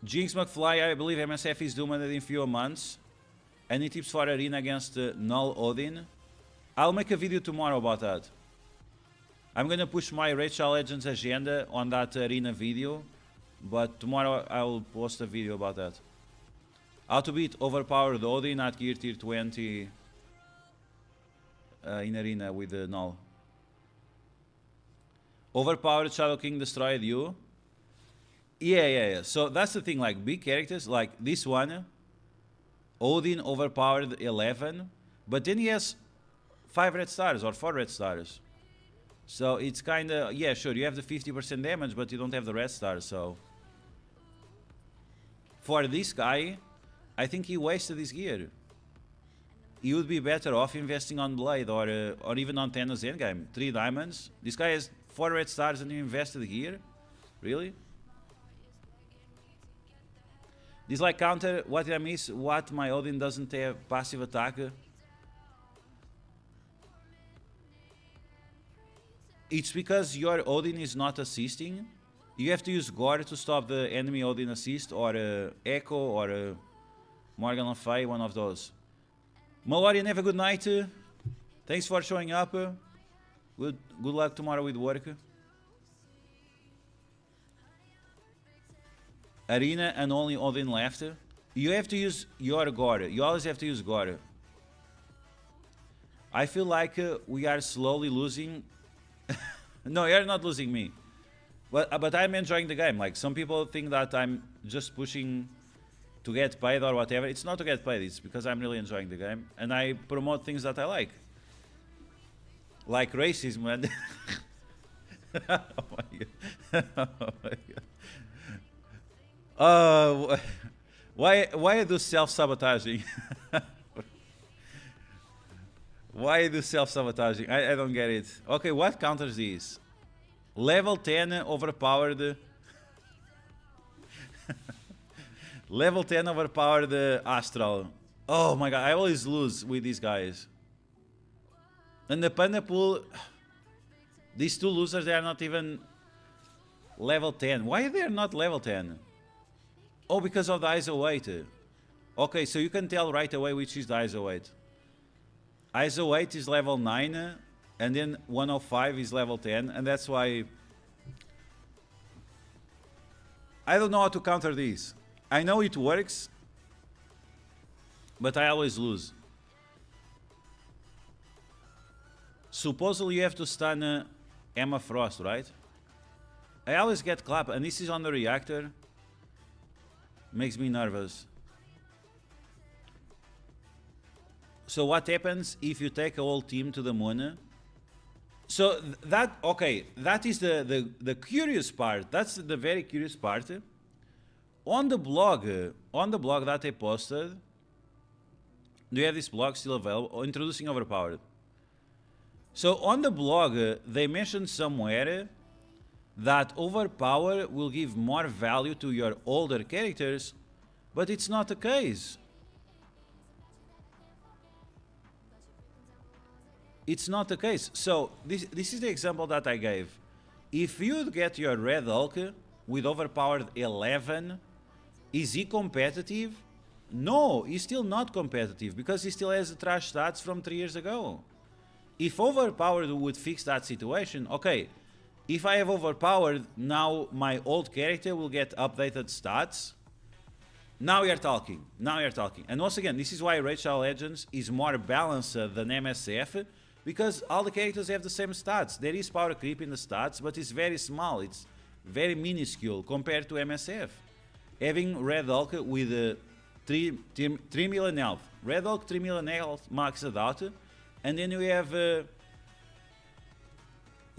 Jinx McFly, I believe MSF is doomed in few months. Any tips for Arena against Null Odin? I'll make a video tomorrow about that. I'm gonna push my Rachel Legends agenda on that Arena video, but tomorrow I'll post a video about that. How to beat overpowered Odin at gear tier 20 in Arena with Null. Overpowered Shadow King destroyed you. Yeah. So that's the thing, like big characters, like this one, Odin overpowered 11, but then he has 5 red stars or 4 red stars. So it's kind of, yeah, sure, you have the 50% damage, but you don't have the red stars, so. For this guy, I think he wasted his gear. He would be better off investing on Blade or even on Thanos Endgame. 3 diamonds. This guy has 4 red stars and you invested here? Really? This like counter, what did I miss? What, my Odin doesn't have passive attack? It's because your Odin is not assisting. You have to use Gore to stop the enemy Odin assist, or Echo, or Morgan Le Fay, one of those. Malorian, have a good night. Thanks for showing up. Good luck tomorrow with work. Arena and only Odin left. You have to use your Gore. You always have to use Gore. I feel like we are slowly losing. No, you're not losing me. But I'm enjoying the game. Like, some people think that I'm just pushing to get paid or whatever. It's not to get paid. It's because I'm really enjoying the game. And I promote things that I like. Like racism, man. Oh my god. Oh my god. Why do self-sabotaging? Why do self-sabotaging? I don't get it. Okay, what counters these? Level 10 overpowered. Level 10 overpowered Astral. Oh my god, I always lose with these guys. And the Panda Pool, these two losers, they are not even level 10. Why they are not level 10? Oh, because of the ISO weight. Okay, so you can tell right away which is the ISO weight. ISO weight is level 9, and then 105 is level 10, and that's why I don't know how to counter this. I know it works, but I always lose. Supposedly you have to stun Emma Frost, right? I always get clap, and this is on the reactor. Makes me nervous. So what happens if you take a whole team to the moon? So that, okay, that is the curious part. That's the very curious part. On the blog that I posted, do you have this blog still available? Introducing Overpowered. So on the blog, they mentioned somewhere that Overpower will give more value to your older characters, but it's not the case. It's not the case. So this is the example that I gave. If you get your Red Hulk with Overpowered 11, is he competitive? No, he's still not competitive because he still has the trash stats from 3 years ago. If Overpowered would fix that situation, okay, if I have Overpowered, now my old character will get updated stats. Now you're talking. Now you're talking. And once again, this is why Rachel Legends is more balanced than MSF, because all the characters have the same stats. There is power creep in the stats, but it's very small. It's very minuscule compared to MSF. Having Red Hulk with 3 million health. Red Hulk 3 million health maxed out. And then we have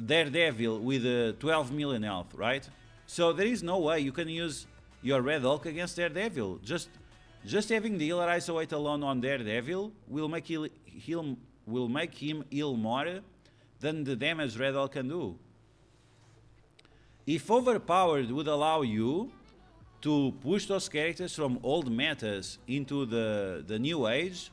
Daredevil with 12 million health, right? So there is no way you can use your Red Hulk against Daredevil. Just having the healer isolate alone on Daredevil will make him heal more than the damage Red Hulk can do. If Overpowered would allow you to push those characters from old metas into the new age,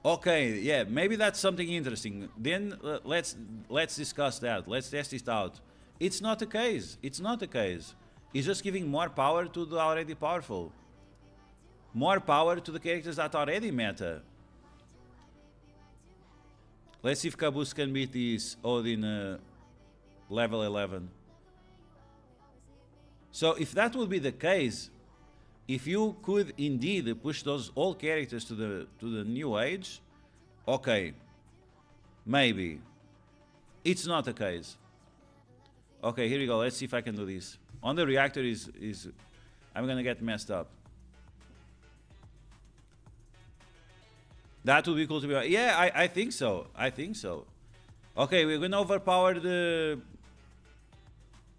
okay, yeah, maybe that's something interesting. Then let's discuss that. Let's test it out. It's not the case. It's not the case. It's just giving more power to the already powerful. More power to the characters that are already meta. Let's see if Caboose can beat this Odin level 11. So if that would be the case, if you could indeed push those old characters to the new age, okay, maybe. It's not the case. Okay, here we go. Let's see if I can do this. On the reactor is I'm gonna get messed up. That would be cool to be. Yeah, I think so. I think so. Okay, we're gonna overpower the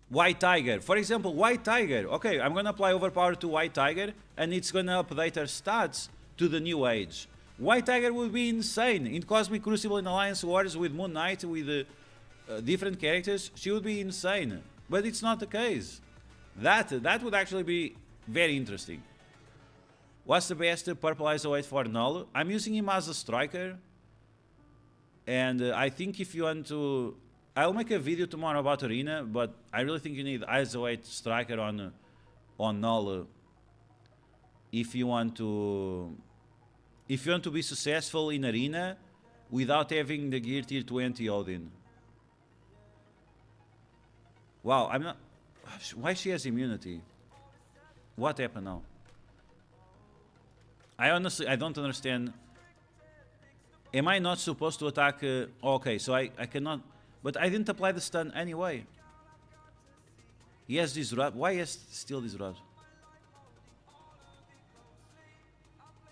White Tiger. For example, White Tiger. Okay, I'm gonna apply Overpower to White Tiger, and it's gonna update her stats to the new age. White Tiger would be insane. In Cosmic Crucible, in Alliance Wars, with Moon Knight, with different characters, she would be insane. But it's not the case. That would actually be very interesting. What's the best purple ISO 8 for Null? I'm using him as a striker. And I think if you want to... I'll make a video tomorrow about Arena, but I really think you need ISO 8 striker on Null if you want to be successful in Arena without having the gear tier 20 Odin. Wow, I'm not... Why she has immunity? What happened now? I don't understand. Am I not supposed to attack... okay, so I cannot... But I didn't apply the stun anyway. He has Disrupt. Why has still Disrupt?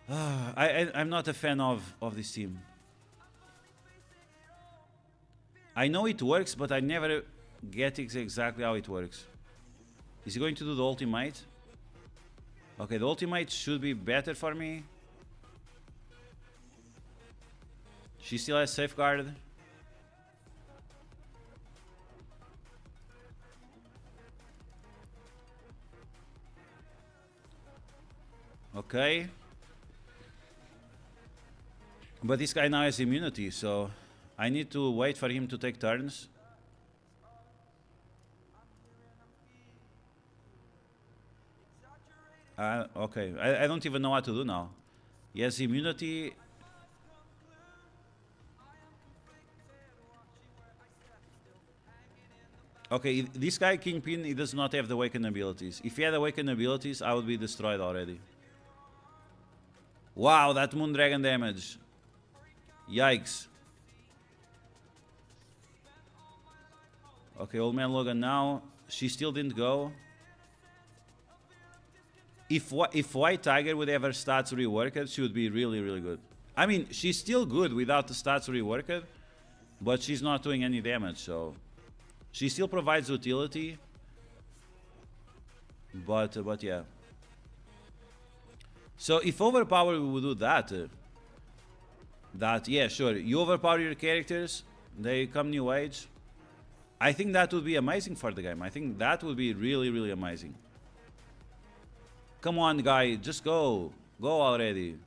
I'm not a fan of this team. I know it works, but I never get exactly how it works. Is he going to do the ultimate? Okay, the ultimate should be better for me. She still has safeguard. Okay. But this guy now has immunity, so I need to wait for him to take turns. Okay, I don't even know what to do now. He has immunity. Okay, this guy Kingpin, he does not have the Awaken abilities. If he had Awaken abilities, I would be destroyed already. Wow, that Moondragon damage. Yikes. Okay, Old Man Logan now. She still didn't go. If White Tiger would have her stats reworked, she would be really, really good. I mean, she's still good without the stats reworked, but she's not doing any damage, so... She still provides utility, but yeah. So if Overpowered would do that, yeah, sure, you overpower your characters, they come new age. I think that would be amazing for the game. I think that would be really, really amazing. Come on, guy, just go. Go already.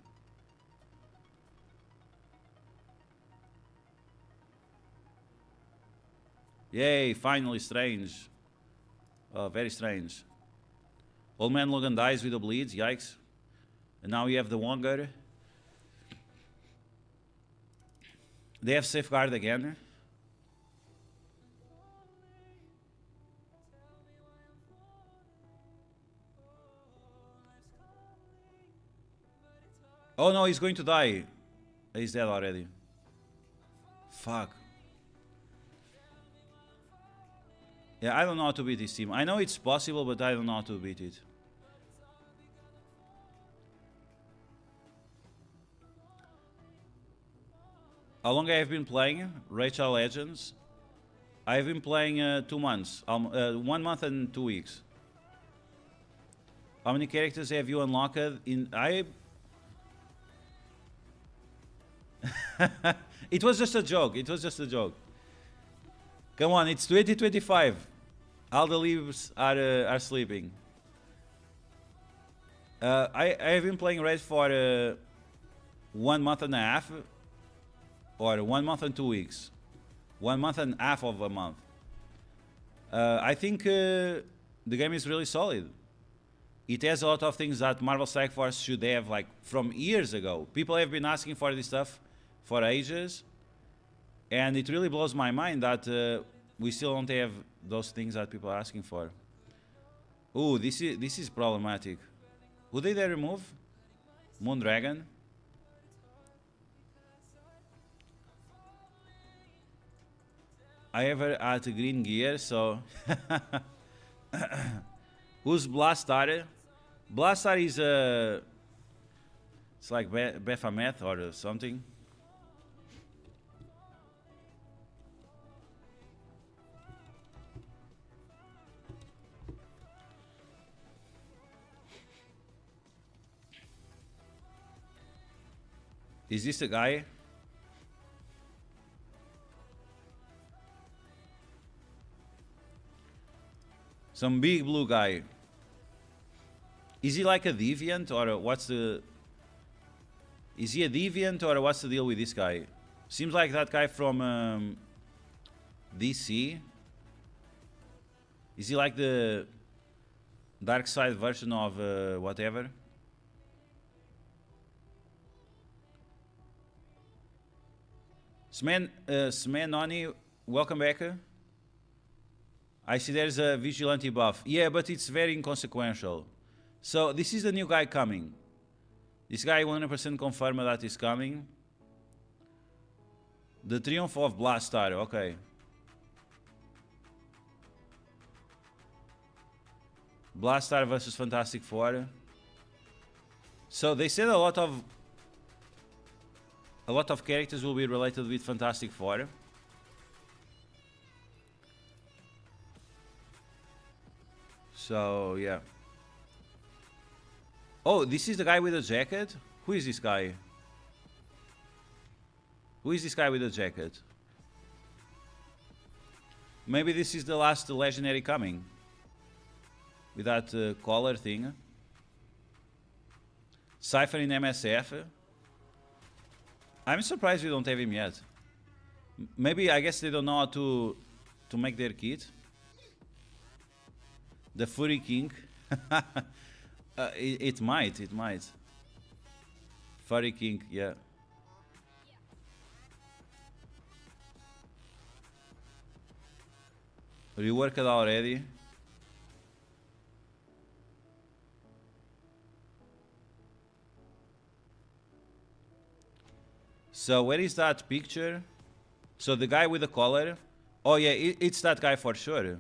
Yay, finally strange. Oh, very strange. Old Man Logan dies with the bleeds, yikes. And now you have the Wonger. They have safeguard again. Oh no, he's going to die. He's dead already. Fuck. Yeah, I don't know how to beat this team. I know it's possible, but I don't know how to beat it. How long I have been playing Rachel Legends? I've been playing 2 months. 1 month and 2 weeks. How many characters have you unlocked? It was just a joke. It was just a joke. Come on, it's 2025. All the leaves are sleeping. I have been playing Raid for 1 month and a half, or 1 month and 2 weeks, 1 month and a half of a month. I think the game is really solid. It has a lot of things that Marvel Strike Force should have, like from years ago. People have been asking for this stuff for ages. And it really blows my mind that we still don't have those things that people are asking for. Ooh, this is problematic. Who did they remove? Moondragon? I have her at green gear, so... Who's Blastar? Blastar is it's like Baphomet or something. Is this the guy? Some big blue guy. Is he like a deviant, or what's the... Is he a deviant, or what's the deal with this guy? Seems like that guy from DC. Is he like the dark side version of whatever? Smenoni, welcome back. I see there's a Vigilante buff. Yeah, but it's very inconsequential. So this is the new guy coming. This guy 100% confirmed that is coming. The Triumph of Blastar, okay. Blastar versus Fantastic Four. So they said a lot of characters will be related with Fantastic Four. So yeah. Oh, this is the guy with the jacket? Who is this guy? Who is this guy with the jacket? Maybe this is the last legendary coming. With that collar thing. Cypher in MSF. I'm surprised we don't have him yet. Maybe, I guess they don't know how to make their kit. The Fury King. It might. Fury King, yeah. Reworked already. So where is that picture? So the guy with the collar. Oh yeah, it's that guy for sure.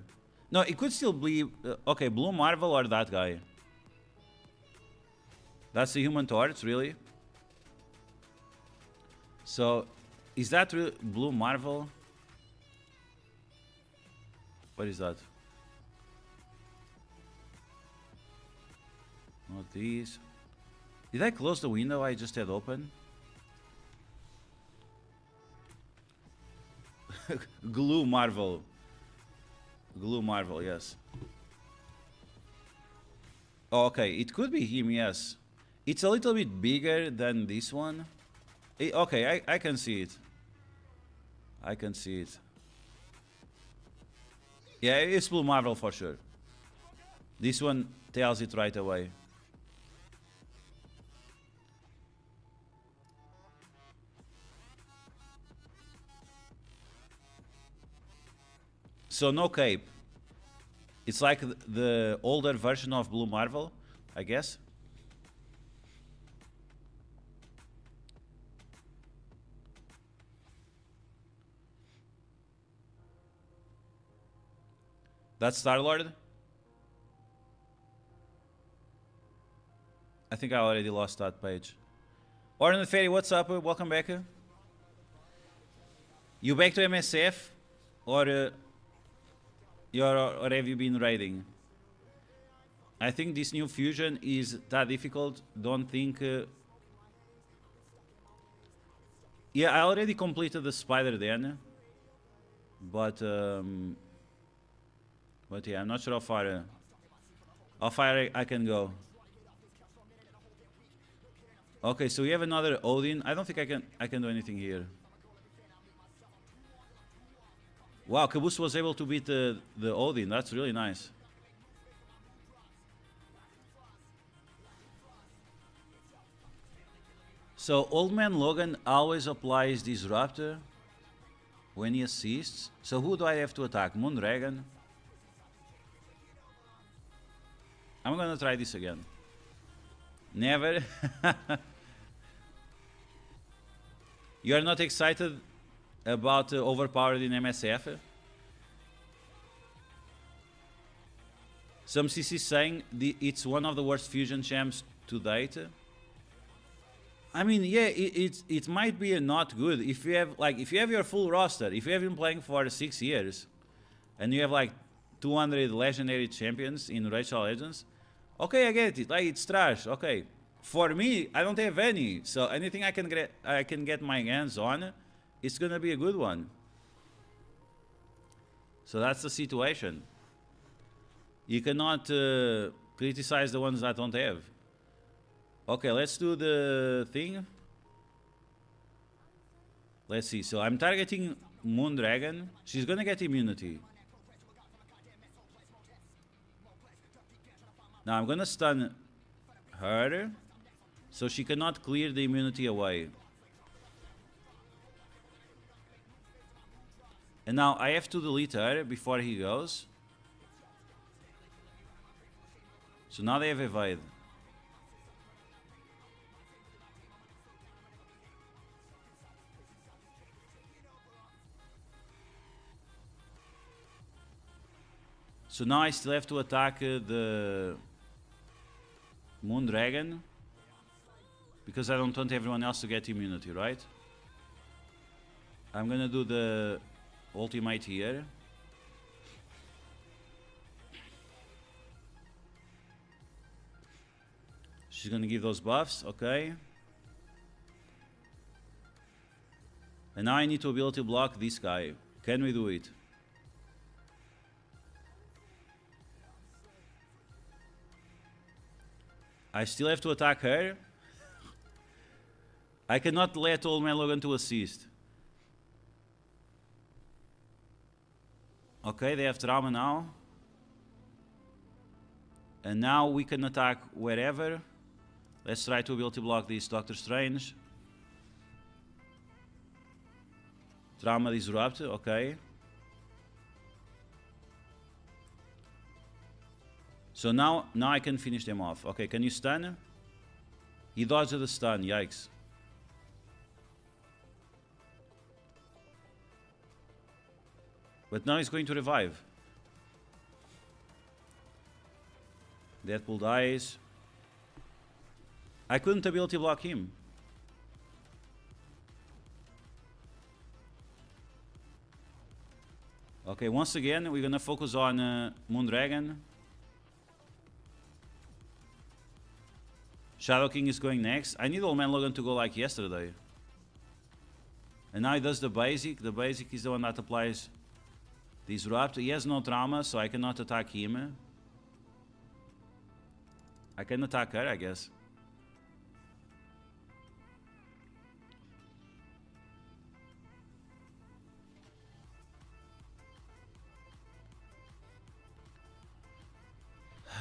No, it could still be okay, Blue Marvel or that guy. That's the Human Torch, really? So is that Blue Marvel? What is that? Not these. Did I close the window I just had open? Glue Marvel. Glue Marvel, yes. Oh, okay, it could be him, yes. It's a little bit bigger than this one. Okay, I can see it. I can see it. Yeah, it's Blue Marvel for sure. This one tells it right away. So no cape. It's like the older version of Blue Marvel, I guess. That's Star-Lord? I think I already lost that page. Oran the Fairy, what's up? Welcome back. You back to MSF? Or have you been raiding? I think this new fusion is that difficult. Don't think... Yeah, I already completed the spider then. But yeah, I'm not sure how far I can go. Okay, so we have another Odin. I don't think I can do anything here. Wow, Caboose was able to beat the Odin. That's really nice. So Old Man Logan always applies Disruptor when he assists. So who do I have to attack? Moondragon? I'm gonna try this again. Never. You are not excited about Overpowered in MSF? Some CC saying it's one of the worst fusion champs to date. I mean, yeah, it might be not good if you have your full roster. If you have been playing for 6 years, and you have like 200 legendary champions in Rachel Legends. Okay, I get it. Like, it's trash. Okay, for me, I don't have any. So anything I can get my hands on, it's gonna be a good one. So that's the situation. You cannot criticize the ones that don't have. Okay, let's do the thing. Let's see. So I'm targeting Moondragon. She's gonna get immunity. Now I'm gonna stun her, so she cannot clear the immunity away. And now I have to delete her before he goes. So now they have evade. So now I still have to attack the Moondragon, because I don't want everyone else to get immunity, right? I'm gonna do the ultimate here. She's gonna give those buffs, okay. And now I need to ability block this guy. Can we do it? I still have to attack her. I cannot let Old Man Logan to assist. Okay, they have trauma now. And now we can attack wherever. Let's try to ability block this Doctor Strange. Trauma disrupt, okay. So now I can finish them off. Okay, can you stun? He dodged the stun, yikes. But now he's going to revive. Deadpool dies. I couldn't ability block him. Okay, once again, we're gonna focus on Moondragon. Shadow King is going next. I need Old Man Logan to go like yesterday. And now he does the basic. The basic is the one that applies Disrupt. He has no trauma, so I cannot attack him. I can attack her, I guess.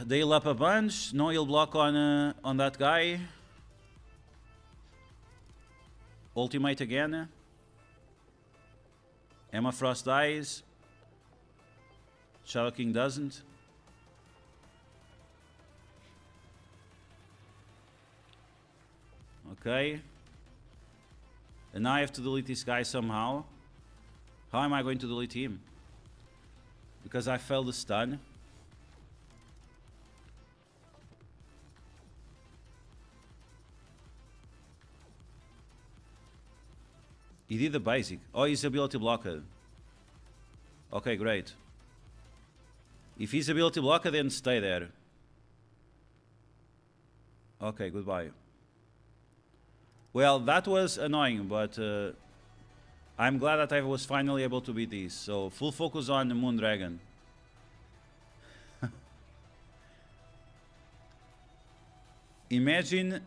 They heal up a bunch. No heal block on that guy. Ultimate again. Emma Frost dies. Shadow King doesn't. Okay. And now I have to delete this guy somehow. How am I going to delete him? Because I failed the stun. He did the basic. Oh, he's ability blocker. Okay, great. If he's ability blocker, then stay there. Okay, goodbye. Well, that was annoying, but I'm glad that I was finally able to beat this. So, full focus on the Moondragon. Imagine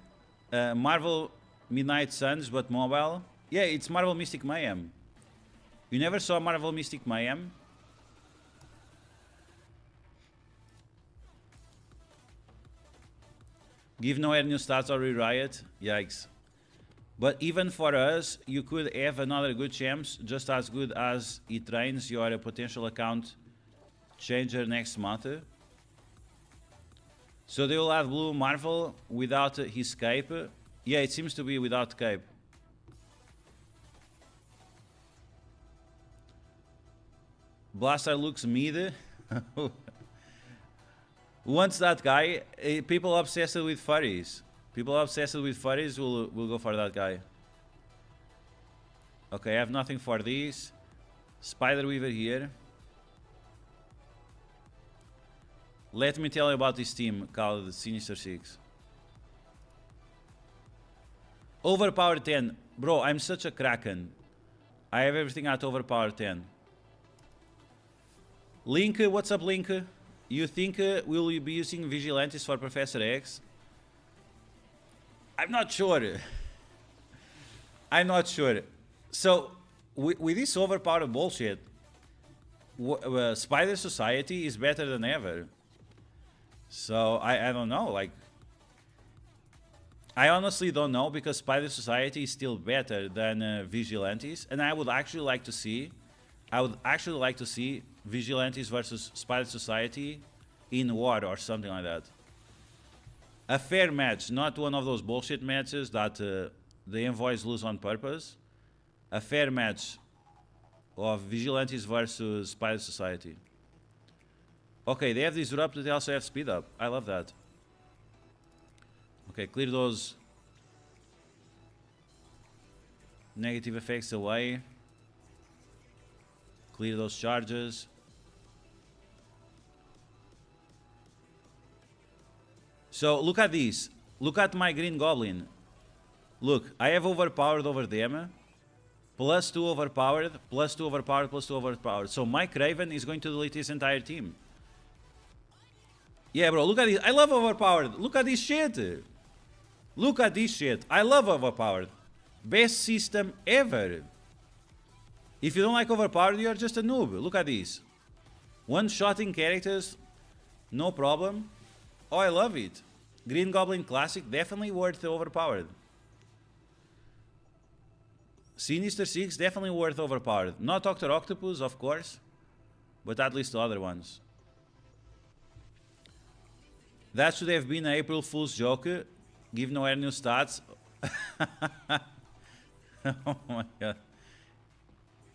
Marvel Midnight Suns, but mobile. Yeah, it's Marvel Mystic Mayhem. You never saw Marvel Mystic Mayhem? Give no air new stats or re-riot? Yikes. But even for us, you could have another good champs, just as good as it trains your potential account changer next month. So they will have Blue Marvel without his cape. Yeah, it seems to be without cape. Blaster looks mid. Who wants that guy? People obsessed with furries. People obsessed with furries will go for that guy. Okay, I have nothing for this. Spider Weaver here. Let me tell you about this team called Sinister Six. Overpowered 10. Bro, I'm such a kraken. I have everything at Overpowered 10. Link, what's up, Link? You think we'll be using Vigilantes for Professor X? I'm not sure. I'm not sure. So, with this overpowered bullshit, Spider Society is better than ever. So, I don't know, like... I honestly don't know, because Spider Society is still better than Vigilantes, and I would actually like to see... Vigilantes versus Spider Society in war or something like that. A fair match, not one of those bullshit matches that the envoys lose on purpose. A fair match of Vigilantes versus Spider Society. Okay, they have Disrupt, but they also have Speed Up. I love that. Okay, clear those negative effects away. Clear those charges. So look at this. Look at my green goblin. Look, I have overpowered over them. Plus 2 overpowered, plus 2 overpowered, plus 2 overpowered. So my Craven is going to delete his entire team. Yeah, bro, look at this. I love overpowered. Look at this shit. Look at this shit. I love overpowered. Best system ever. If you don't like overpowered, you're just a noob. Look at this. One-shotting characters, no problem. Oh, I love it. Green Goblin Classic, definitely worth the overpowered. Sinister 6, definitely worth overpowered. Not Dr. Octopus, of course, but at least the other ones. That should have been an April Fool's joke. Give nowhere new stats. Oh my god.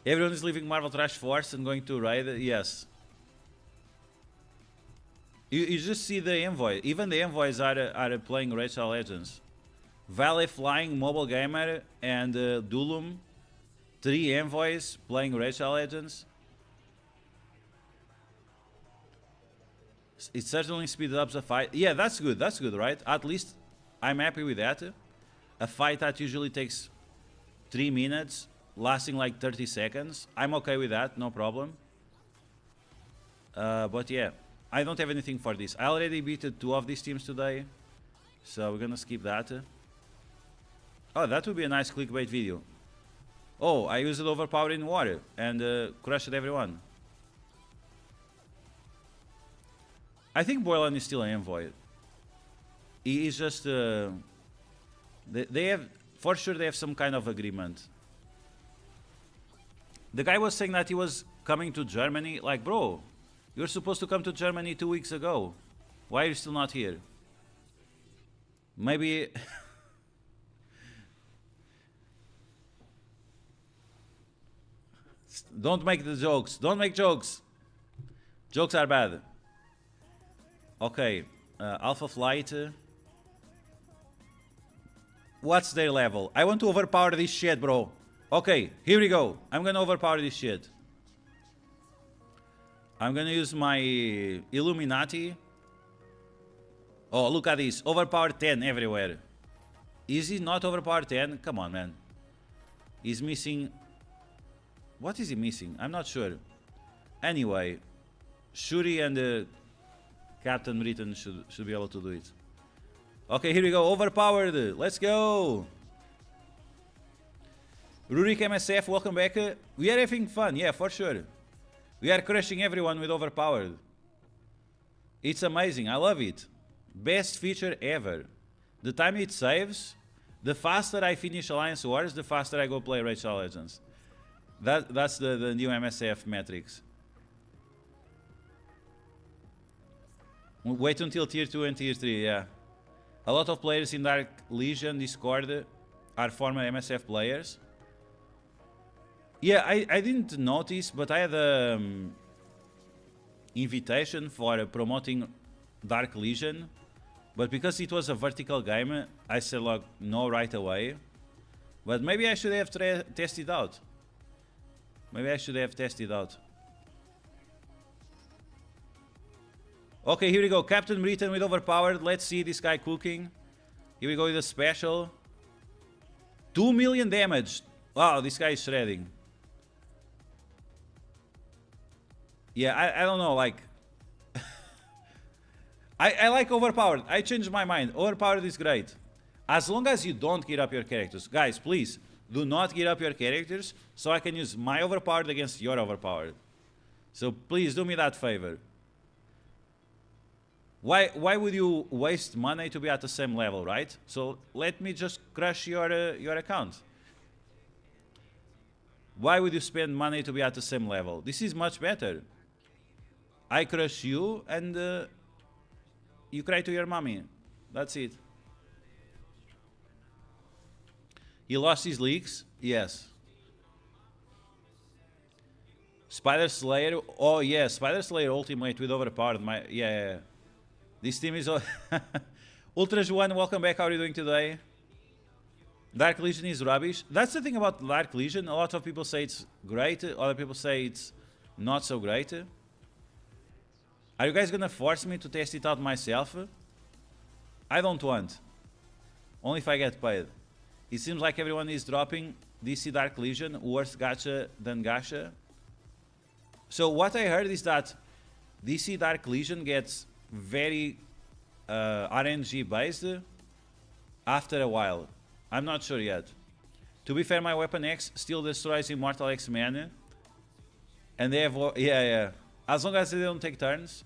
Everyone is leaving Marvel Trash Force and going to raid. Yes. You just see the envoy. Even the envoys are playing Rachel Legends. Valley Flying, Mobile Gamer, and Dulum. 3 envoys playing Rachel Legends. It certainly speeds up the fight. Yeah, that's good. That's good, right? At least I'm happy with that. A fight that usually takes 3 minutes, lasting like 30 seconds. I'm okay with that, no problem. But yeah, I don't have anything for this. I already beat 2 of these teams today, so we're gonna skip that. Oh, that would be a nice clickbait video. Oh, I used it overpowered in water and crushed everyone. I think Boilan is still an envoy. He is just... they have... For sure they have some kind of agreement. The guy was saying that he was coming to Germany. Like, bro, you're supposed to come to Germany 2 weeks ago. Why are you still not here? Maybe... Don't make the jokes. Don't make jokes. Jokes are bad. Okay. Alpha Flight. What's their level? I want to overpower this shit, bro. Okay, here we go. I'm gonna overpower this shit. I'm gonna use my Illuminati. Oh, look at this. Overpowered 10 everywhere. Is he not overpowered 10? Come on, man. He's missing... What is he missing? I'm not sure. Anyway, Shuri and Captain Britain should be able to do it. Okay, here we go. Overpowered. Let's go. Rurik MSF, welcome back. We are having fun. Yeah, for sure. We are crushing everyone with Overpowered. It's amazing. I love it. Best feature ever. The time it saves, the faster I finish Alliance Wars, the faster I go play Rachel Legends. That's the new MSF metrics. Wait until tier 2 and tier 3, yeah. A lot of players in Dark Legion Discord are former MSF players. Yeah, I didn't notice, but I had an invitation for promoting Dark Legion. But because it was a vertical game, I said like no right away. But maybe I should have tested out. Maybe I should have tested out. Okay, here we go. Captain Britain with Overpowered. Let's see this guy cooking. Here we go with a special. 2 million damage. Wow, this guy is shredding. Yeah, I don't know, like... I like Overpowered. I changed my mind. Overpowered is great. As long as you don't gear up your characters. Guys, please, do not gear up your characters so I can use my Overpowered against your Overpowered. So please do me that favor. Why would you waste money to be at the same level, right? So let me just crush your account. Why would you spend money to be at the same level? This is much better. I crush you and you cry to your mommy. That's it. He lost his leaks? Yes. Spider Slayer? Oh yeah, Spider Slayer Ultimate with Overpowered. Yeah. This team is... Ultra Juan, welcome back. How are you doing today? Dark Legion is rubbish. That's the thing about Dark Legion. A lot of people say it's great. Other people say it's not so great. Are you guys gonna force me to test it out myself? I don't want. Only if I get paid. It seems like everyone is dropping DC Dark Legion, worse gacha than gacha. So what I heard is that DC Dark Legion gets very RNG based after a while. I'm not sure yet. To be fair, my Weapon X still destroys Immortal X-Men. And they have... Yeah. As long as they don't take turns.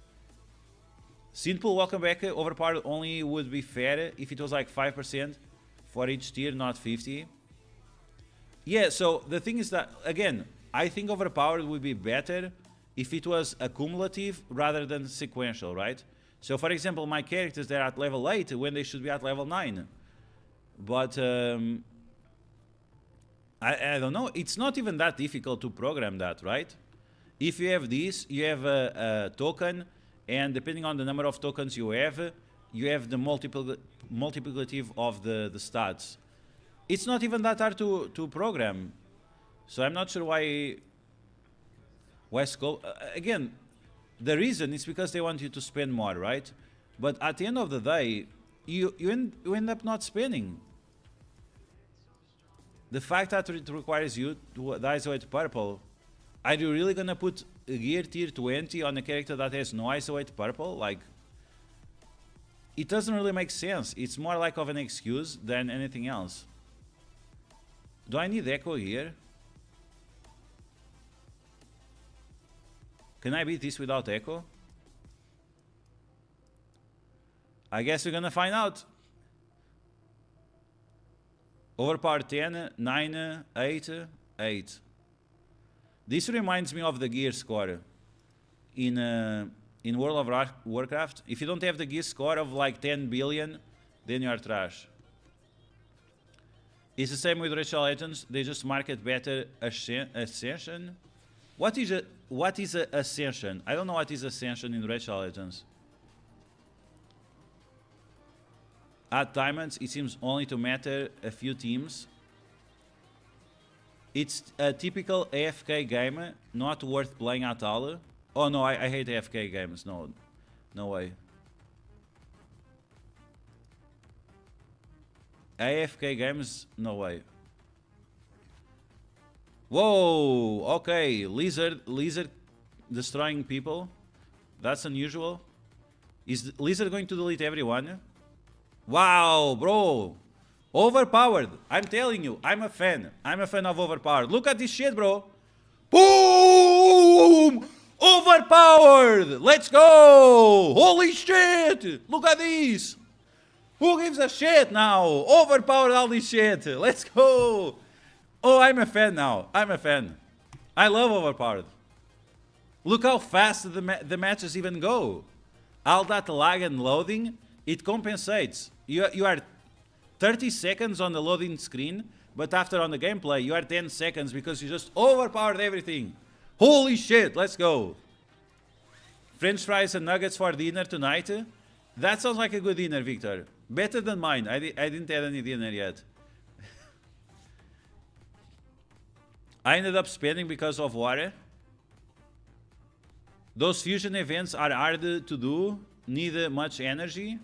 Simple, welcome back. Overpowered only would be fair if it was like 5% for each tier, not 50. Yeah, so the thing is that, again, I think Overpowered would be better if it was accumulative rather than sequential, right? So, for example, my characters, they're at level 8 when they should be at level 9. But... I don't know, it's not even that difficult to program that, right? If you have this, you have a token, and depending on the number of tokens you have the multiplicative of the stats. It's not even that hard to program. So I'm not sure why scope... again, the reason is because they want you to spend more, right? But at the end of the day, you end up not spending. The fact that it requires you to isolate purple, are you really gonna put a gear tier 20 on a character that has no isolate purple? Like, it doesn't really make sense. It's more like of an excuse than anything else. Do I need echo here? Can I beat this without echo? I guess we're gonna find out. Overpowered 10, 9, 8, 8. This reminds me of the gear score in World of Warcraft. If you don't have the gear score of like 10 billion, then you are trash. It's the same with Rachel Legends. They just market better Ascension. What is a Ascension? I don't know what is Ascension in Rachel Legends. At Diamonds, it seems only to matter a few teams. It's a typical AFK game, not worth playing at all. Oh no, I hate AFK games. No way. AFK games, no way. Whoa, okay, lizard destroying people. That's unusual. Is Lizard going to delete everyone? Wow, bro. Overpowered. I'm telling you, I'm a fan. I'm a fan of Overpowered. Look at this shit, bro. Boom! Overpowered! Let's go! Holy shit! Look at this! Who gives a shit now? Overpowered all this shit. Let's go! Oh, I'm a fan now. I'm a fan. I love Overpowered. Look how fast the matches even go. All that lag and loading, it compensates. You are 30 seconds on the loading screen, but after on the gameplay, you are 10 seconds because you just overpowered everything. Holy shit, let's go. French fries and nuggets for dinner tonight. That sounds like a good dinner, Victor. Better than mine. I didn't have any dinner yet. I ended up spending because of water. Those fusion events are hard to do, need much energy.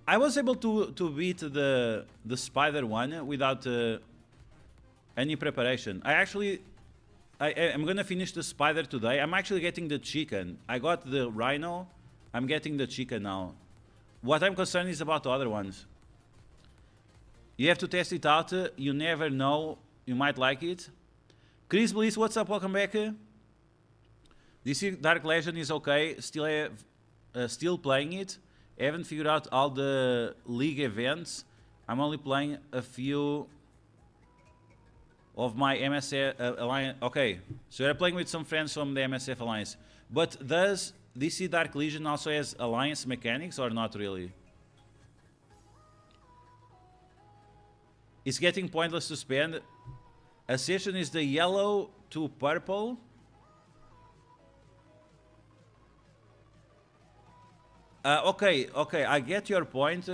I was able to beat the spider one without any preparation. I'm gonna finish the spider today. I'm actually getting the chicken. I got the rhino. I'm getting the chicken now. What I'm concerned is about the other ones. You have to test it out. You never know. You might like it. Chris Bliss, what's up? Welcome back. This Dark Legion is okay. Still playing it. Haven't figured out all the league events. I'm only playing a few of my MSF Alliance. Okay, so you're playing with some friends from the MSF Alliance. But does DC Dark Legion also has Alliance mechanics or not really? It's getting pointless to spend. Ascension is the yellow to purple. Okay, I get your point.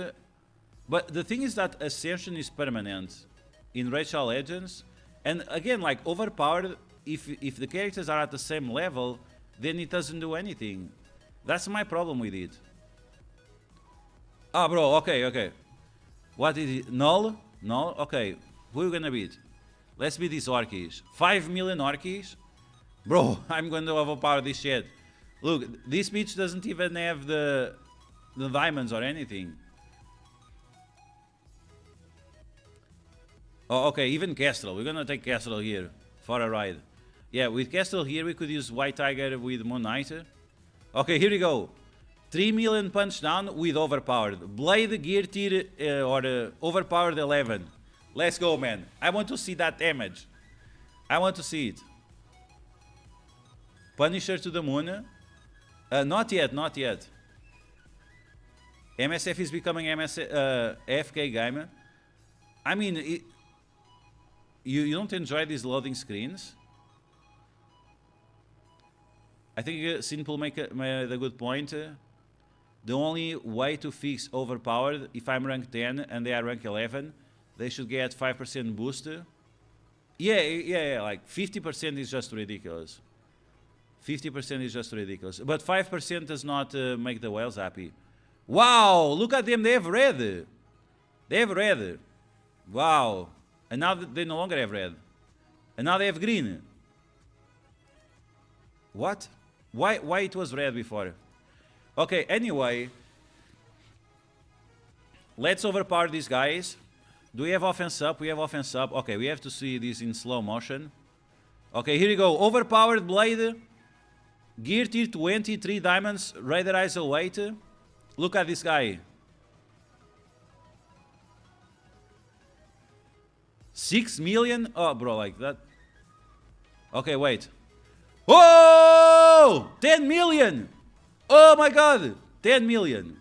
But the thing is that Ascension is permanent in Rachel Legends. And again, like Overpowered, if the characters are at the same level, then it doesn't do anything. That's my problem with it. Ah, bro, okay. What is it? Null? Null? Okay. Who are you gonna beat? Let's beat these Orkies. 5 million Orkies? Bro, I'm going to overpower this shit. Look, this bitch doesn't even have the diamonds or anything. Oh, okay, even Kestrel. We're gonna take Kestrel here for a ride. Yeah, with Kestrel here, we could use White Tiger with Moon Knight. Okay, here we go. 3 million punch down with Overpowered. Blade Gear Tier Overpowered 11. Let's go, man. I want to see that damage. I want to see it. Punisher to the moon. Not yet, not yet. MSF is becoming FK game. I mean, you don't enjoy these loading screens? I think Simple made a good point. The only way to fix Overpowered, if I'm rank 10 and they are rank 11, they should get 5% boost. Yeah, like 50% is just ridiculous. 50% is just ridiculous. But 5% does not make the whales happy. Wow, look at them, they have red. They have red. Wow. And now they no longer have red. And now they have green. What? Why it was red before? Okay, anyway. Let's overpower these guys. Do we have offense up? We have offense up. Okay, we have to see this in slow motion. Okay, here we go. Overpowered blade. Gear tier 20, 3 diamonds. Raider ISO weight. Look at this guy. 6 million? Oh, bro, like that. Okay, wait. Oh! 10 million! Oh my god! 10 million.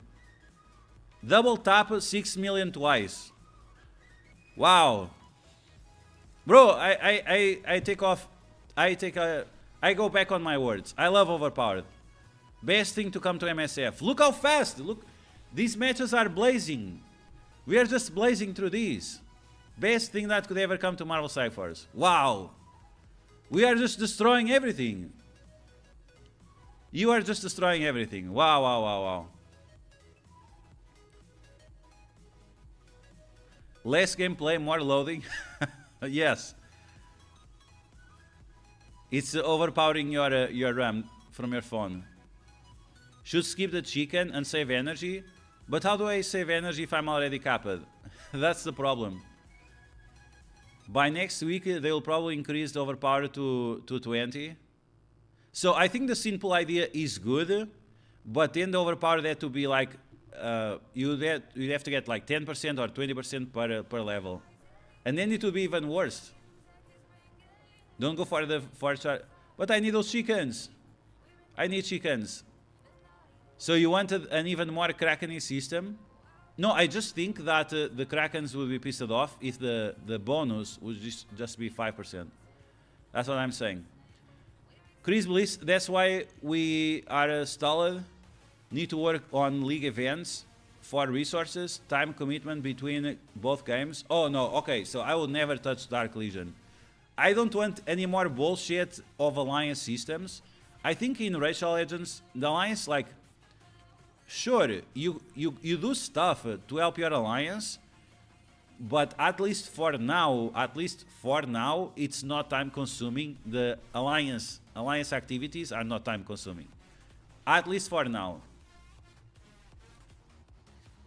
Double tap 6 million twice. Wow. Bro, I take off. I go back on my words. I love Overpowered. Best thing to come to MSF. Look how fast. Look. These matches are blazing. We are just blazing through these. Best thing that could ever come to Marvel Cyphers. Wow. We are just destroying everything. You are just destroying everything. Wow, wow, wow, wow. Less gameplay, more loading. Yes. It's overpowering your RAM from your phone. Should skip the chicken and save energy. But how do I save energy if I'm already capped? That's the problem. By next week, they will probably increase the overpower to 20. So I think the simple idea is good, but then the overpower had to be like, you'd have to get like 10% or 20% per level. And then it would be even worse. Don't go for the 4-star. But I need those chickens. I need chickens. So you wanted an even more Kraken-y system? No, I just think that the Krakens would be pissed off if the bonus would just be 5%. That's what I'm saying. Chris Bliss, that's why we are stalled. Need to work on league events for resources, time commitment between both games. Oh no, okay, so I will never touch Dark Legion. I don't want any more bullshit of alliance systems. I think in Racial Legends, the alliance, like, sure, you do stuff to help your alliance, but at least for now, it's not time consuming. The alliance activities are not time consuming. At least for now.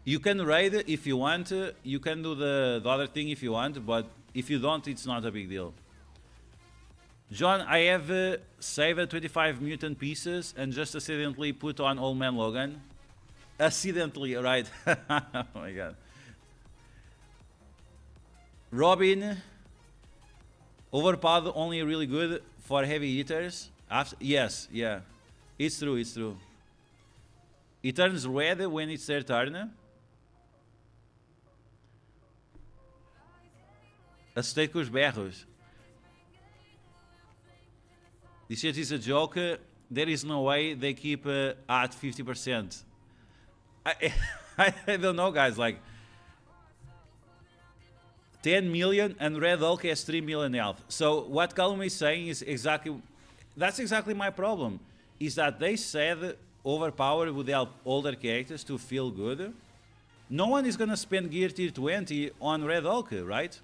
You can raid if you want, you can do the other thing if you want, but if you don't, it's not a big deal. John, I have saved 25 mutant pieces and just accidentally put on Old Man Logan. Accidentally, right? Oh my god. Robin, Overpowered only really good for heavy hitters. Yes, yeah. It's true, it's true. It turns red when it's their turn. Assustei com os berros. This shit is a joke. There is no way they keep at 50%. I don't know, guys. Like 10 million and Red Hulk has 3 million health. So what Callum is saying is that's exactly my problem. Is that they said Overpowered would help older characters to feel good, No one is gonna spend gear tier 20 on Red Hulk, right?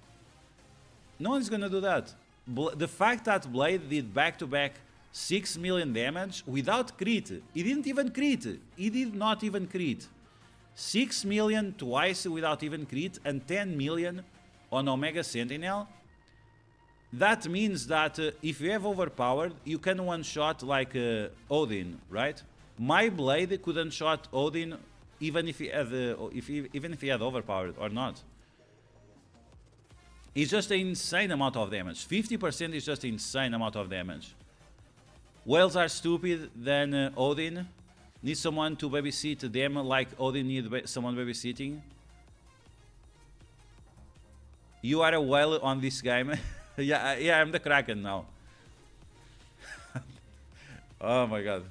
No one's gonna do that. The fact that Blade did back-to-back 6 million damage without crit. He didn't even crit. He did not even crit. 6 million twice without even crit and 10 million on Omega Sentinel. That means that if you have Overpowered, you can one-shot like Odin, right? My Blade couldn't shot Odin even if he had even if he had Overpowered or not. It's just an insane amount of damage. 50% is just an insane amount of damage. Whales are stupid than Odin. Need someone to babysit them like Odin need someone babysitting. You are a whale on this game. yeah, I'm the Kraken now. Oh my god.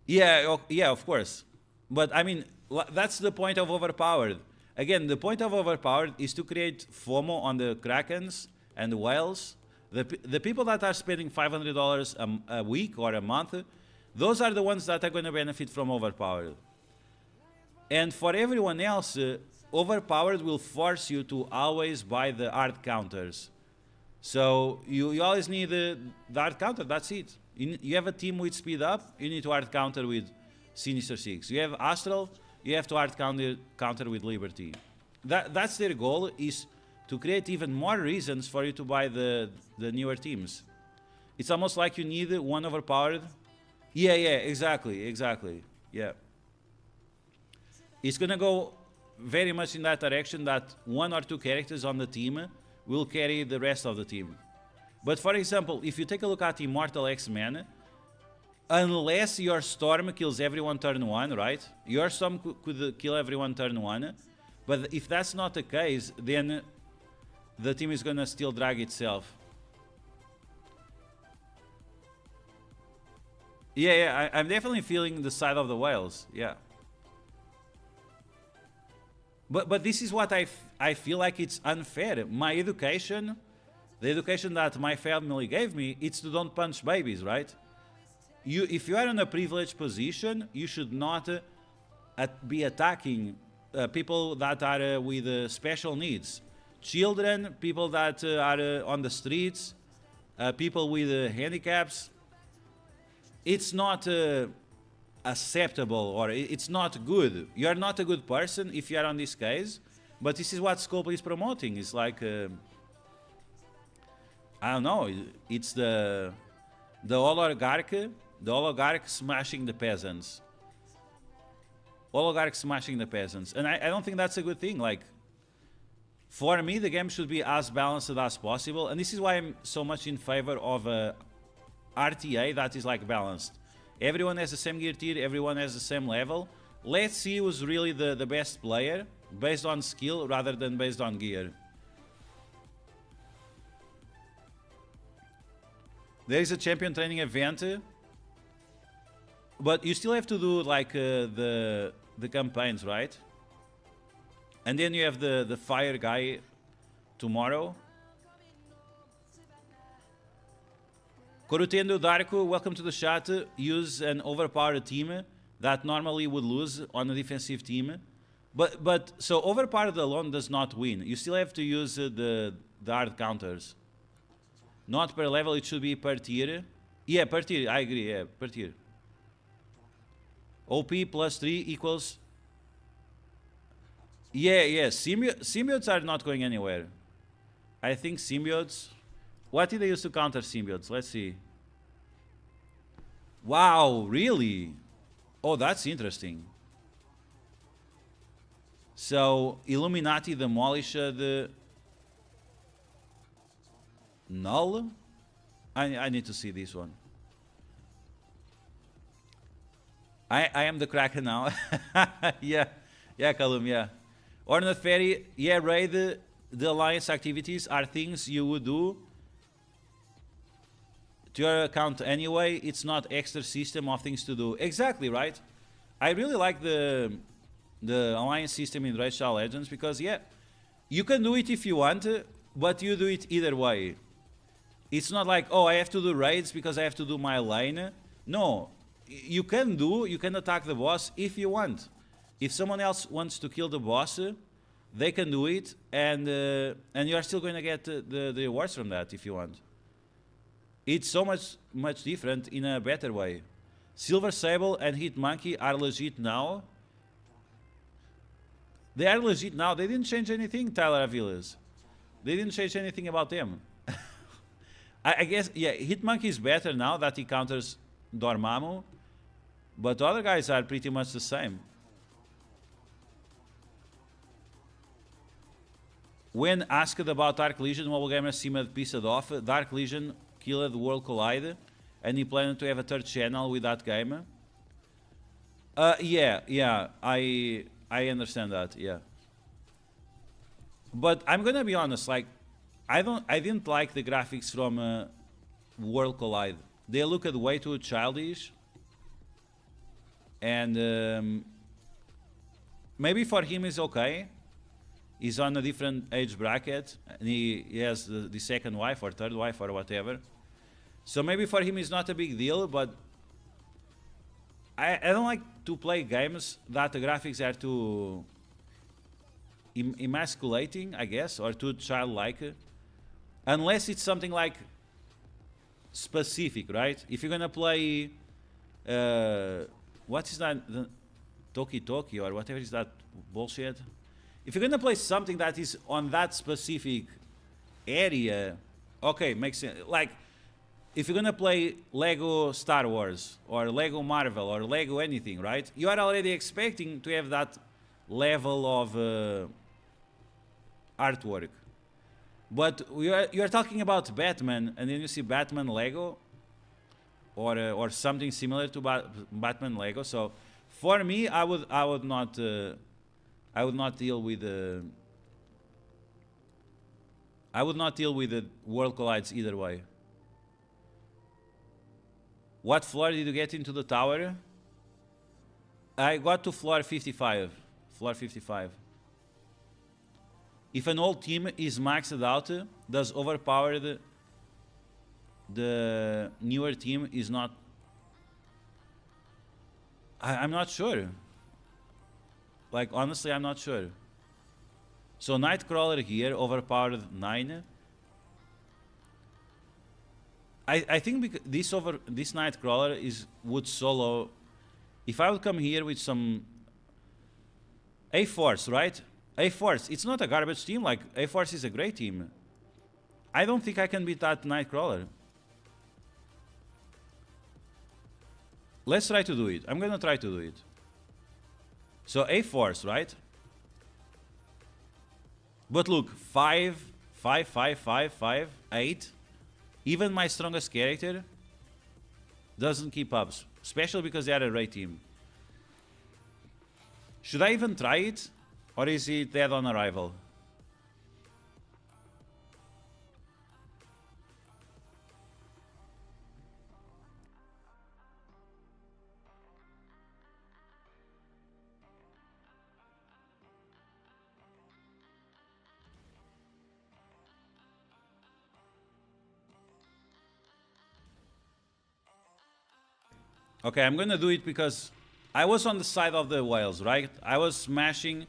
Yeah, of course. But I mean, that's the point of Overpowered. Again, the point of Overpowered is to create FOMO on the Krakens and the whales. The people that are spending $500 a week or a month, those are the ones that are going to benefit from Overpowered. And for everyone else, Overpowered will force you to always buy the hard counters. So you always need the hard counter, that's it. You have a team with speed up, you need to hard counter with Sinister Six. You have Astral, you have to hard counter with Liberty. That's their goal, is to create even more reasons for you to buy the newer teams. It's almost like you need one Overpowered. Yeah, exactly. Yeah. It's gonna go very much in that direction, that one or two characters on the team will carry the rest of the team. But for example, if you take a look at Immortal X-Men, unless your Storm kills everyone turn 1, right? Your Storm could kill everyone turn 1. But if that's not the case, then the team is gonna still drag itself. Yeah, I'm definitely feeling the side of the whales, yeah. But this is what I feel like it's unfair. My education, the education that my family gave me, it's to don't punch babies, right? If you are in a privileged position, you should not be attacking people that are with special needs. Children, people that are on the streets, people with handicaps. It's not acceptable, or it's not good. You are not a good person if you are on this case, but this is what Scope is promoting. It's like, I don't know, it's the oligarch smashing the peasants. Oligarch smashing the peasants. And I don't think that's a good thing. Like, for me, the game should be as balanced as possible, and this is why I'm so much in favor of a RTA that is like balanced. Everyone has the same gear tier, everyone has the same level. Let's see who's really the best player, based on skill rather than based on gear. There is a champion training event, but you still have to do like the campaigns, right? And then you have the fire guy tomorrow. Corutendo Darko, welcome to the chat. Use an overpowered team that normally would lose on a defensive team. But so overpowered alone does not win. You still have to use the hard counters. Not per level, it should be per tier. Yeah, per tier, I agree, yeah, per tier. OP plus 3 equals... Yeah, symbiotes are not going anywhere. I think symbiotes... What did they use to counter symbiotes? Let's see. Wow, really? Oh, that's interesting. So, Illuminati demolish the... Null? I need to see this one. I am the Kraken now. yeah, Calum, yeah. Ornate Fairy, yeah, raid, the alliance activities are things you would do to your account anyway. It's not extra system of things to do. Exactly, right? I really like the alliance system in Raid Shadow Legends because, yeah, you can do it if you want, but you do it either way. It's not like, oh, I have to do raids because I have to do my lane. No, you can attack the boss if you want. If someone else wants to kill the boss, they can do it, and you are still going to get the rewards from that if you want. It's so much different in a better way. Silver Sable and Hit Monkey are legit now. They are legit now. They didn't change anything, Tyler Aviles. They didn't change anything about them. I guess, yeah, Hit Monkey is better now that he counters Dormammu, but the other guys are pretty much the same. When asked about Dark Legion, Mobile Gamer seemed pissed off. Dark Legion killed World Collide, and he planned to have a third channel with that game. Yeah, I understand that, yeah. But I'm gonna be honest, like, I didn't like the graphics from World Collide. They looked way too childish, and maybe for him it's okay. He's on a different age bracket, and he has the second wife or third wife or whatever. So maybe for him it's not a big deal, but I don't like to play games that the graphics are too emasculating, I guess, or too childlike. Unless it's something like specific, right? If you're gonna play, what is that, Toki Toki or whatever is that bullshit? If you're gonna play something that is on that specific area, okay, makes sense. Like, if you're gonna play Lego Star Wars or Lego Marvel or Lego anything, right? You are already expecting to have that level of artwork. But you are talking about Batman, and then you see Batman Lego, or something similar to Batman Lego. So, for me, I would not deal with the World Collides either way. What floor did you get into the tower? I got to floor 55. Floor 55. If an old team is maxed out, does Overpowered the newer team is not? I'm not sure. Like, honestly, I'm not sure. So Nightcrawler here, Overpowered 9. I think this Nightcrawler would solo. If I would come here with some A-Force, right? A-Force, it's not a garbage team. Like, A-Force is a great team. I don't think I can beat that Nightcrawler. Let's try to do it. I'm gonna try to do it. So A-Force, right? But look, 5, 5, 5, 5, 5, 8. Even my strongest character doesn't keep up, especially because they are a raid team. Should I even try it? Or is it dead on arrival? Okay, I'm gonna do it because I was on the side of the whales, right? I was smashing.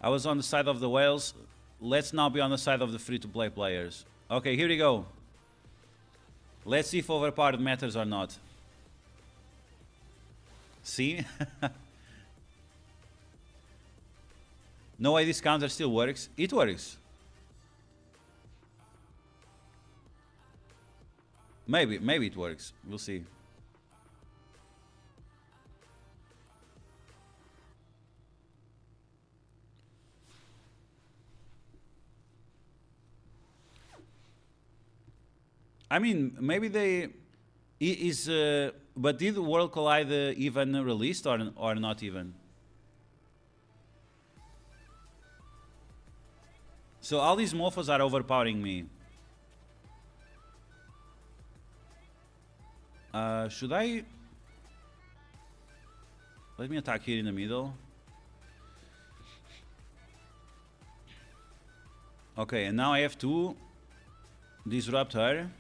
I was on the side of the whales. Let's now be on the side of the free-to-play players. Okay, here we go. Let's see if Overpowered matters or not. See? No way this counter still works. It works. Maybe it works. We'll see. I mean, maybe they but did World Collide even released or not even? So all these mofos are overpowering me. Should I? Let me attack here in the middle. Okay, and now I have to disrupt her.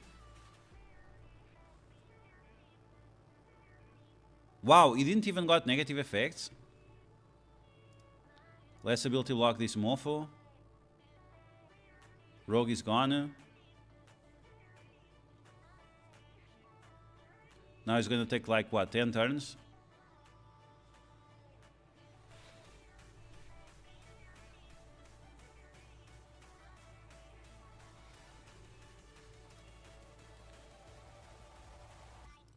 Wow, he didn't even got negative effects. Let's ability block this mofo. Rogue is gone. Now he's gonna take like what, 10 turns?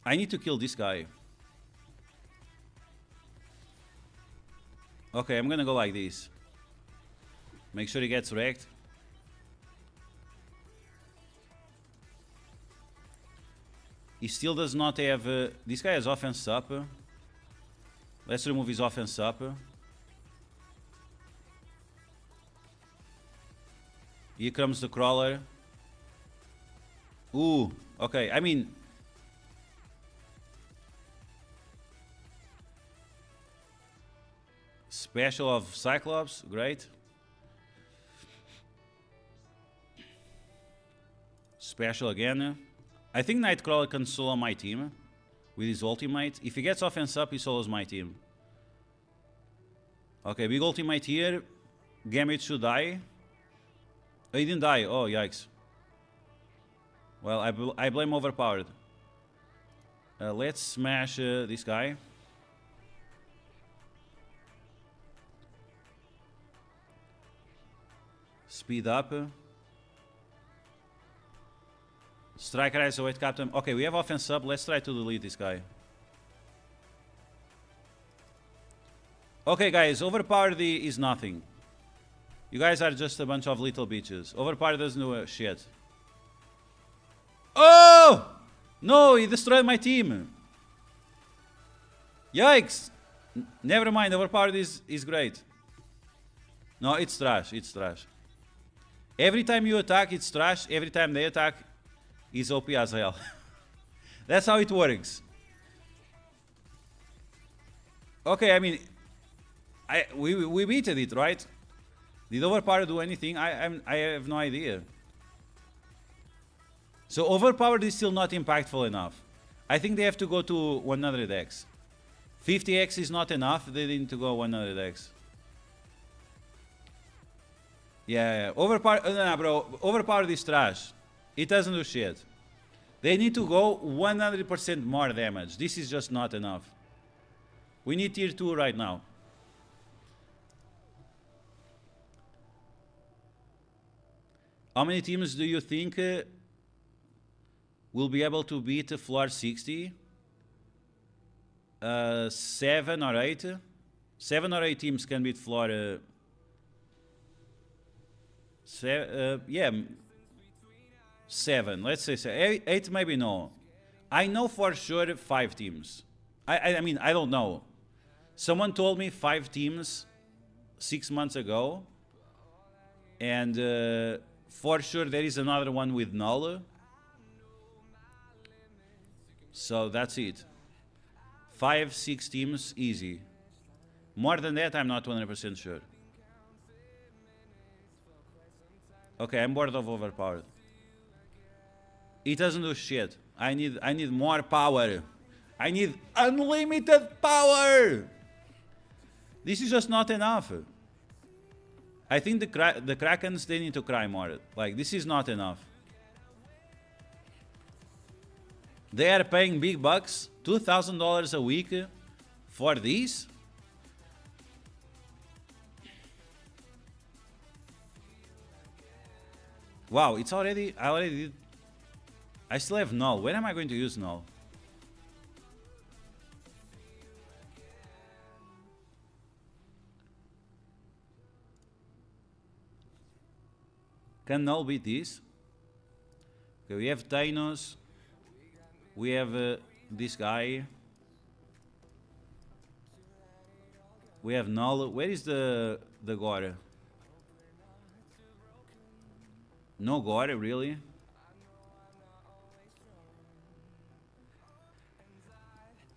I need to kill this guy. Okay, I'm gonna go like this. Make sure he gets wrecked. He still does not have... this guy has offense up. Let's remove his offense up. Here comes the crawler. Ooh, okay, I mean... Special of Cyclops, great. Special again. I think Nightcrawler can solo my team with his ultimate. If he gets offense up, he solos my team. Okay, big ultimate here. Gambit should die. Oh, he didn't die. Oh, yikes. Well, I blame Overpowered. Let's smash this guy. Speed up. Striker eyes await captain. Okay, we have offense up. Let's try to delete this guy. Okay, guys, Overpowered is nothing. You guys are just a bunch of little bitches. Overpowered doesn't do shit. Oh! No, he destroyed my team. Yikes! Never mind, Overpowered is great. No, it's trash. It's trash. Every time you attack, it's trash. Every time they attack, it's OP as hell. That's how it works. Okay, I mean, we beat it, right? Did Overpowered do anything? I have no idea. So Overpowered is still not impactful enough. I think they have to go to 100x. 50x is not enough. They need to go 100x. Yeah. Overpowered, no, bro. Overpowered is trash. It doesn't do shit. They need to go 100% more damage. This is just not enough. We need tier 2 right now. How many teams do you think will be able to beat floor 60? 7 or 8? 7 or 8 teams can beat floor... yeah, 7. Let's say 7. 8 maybe no. I know for sure 5 teams. I mean, I don't know. Someone told me 5 teams 6 months ago. And for sure there is another one with null. So that's it. 5, 6 teams, easy. More than that, I'm not 100% sure. Okay, I'm bored of Overpowered. It doesn't do shit. I need more power. I need unlimited power. This is just not enough. I think the Krakens, they need to cry more. Like, this is not enough. They are paying big bucks, $2,000 a week for this. Wow, it's already... I still have null. When am I going to use null? Can null beat this? Okay, we have Thanos. We have this guy. We have null. Where is the gore? No gore, really?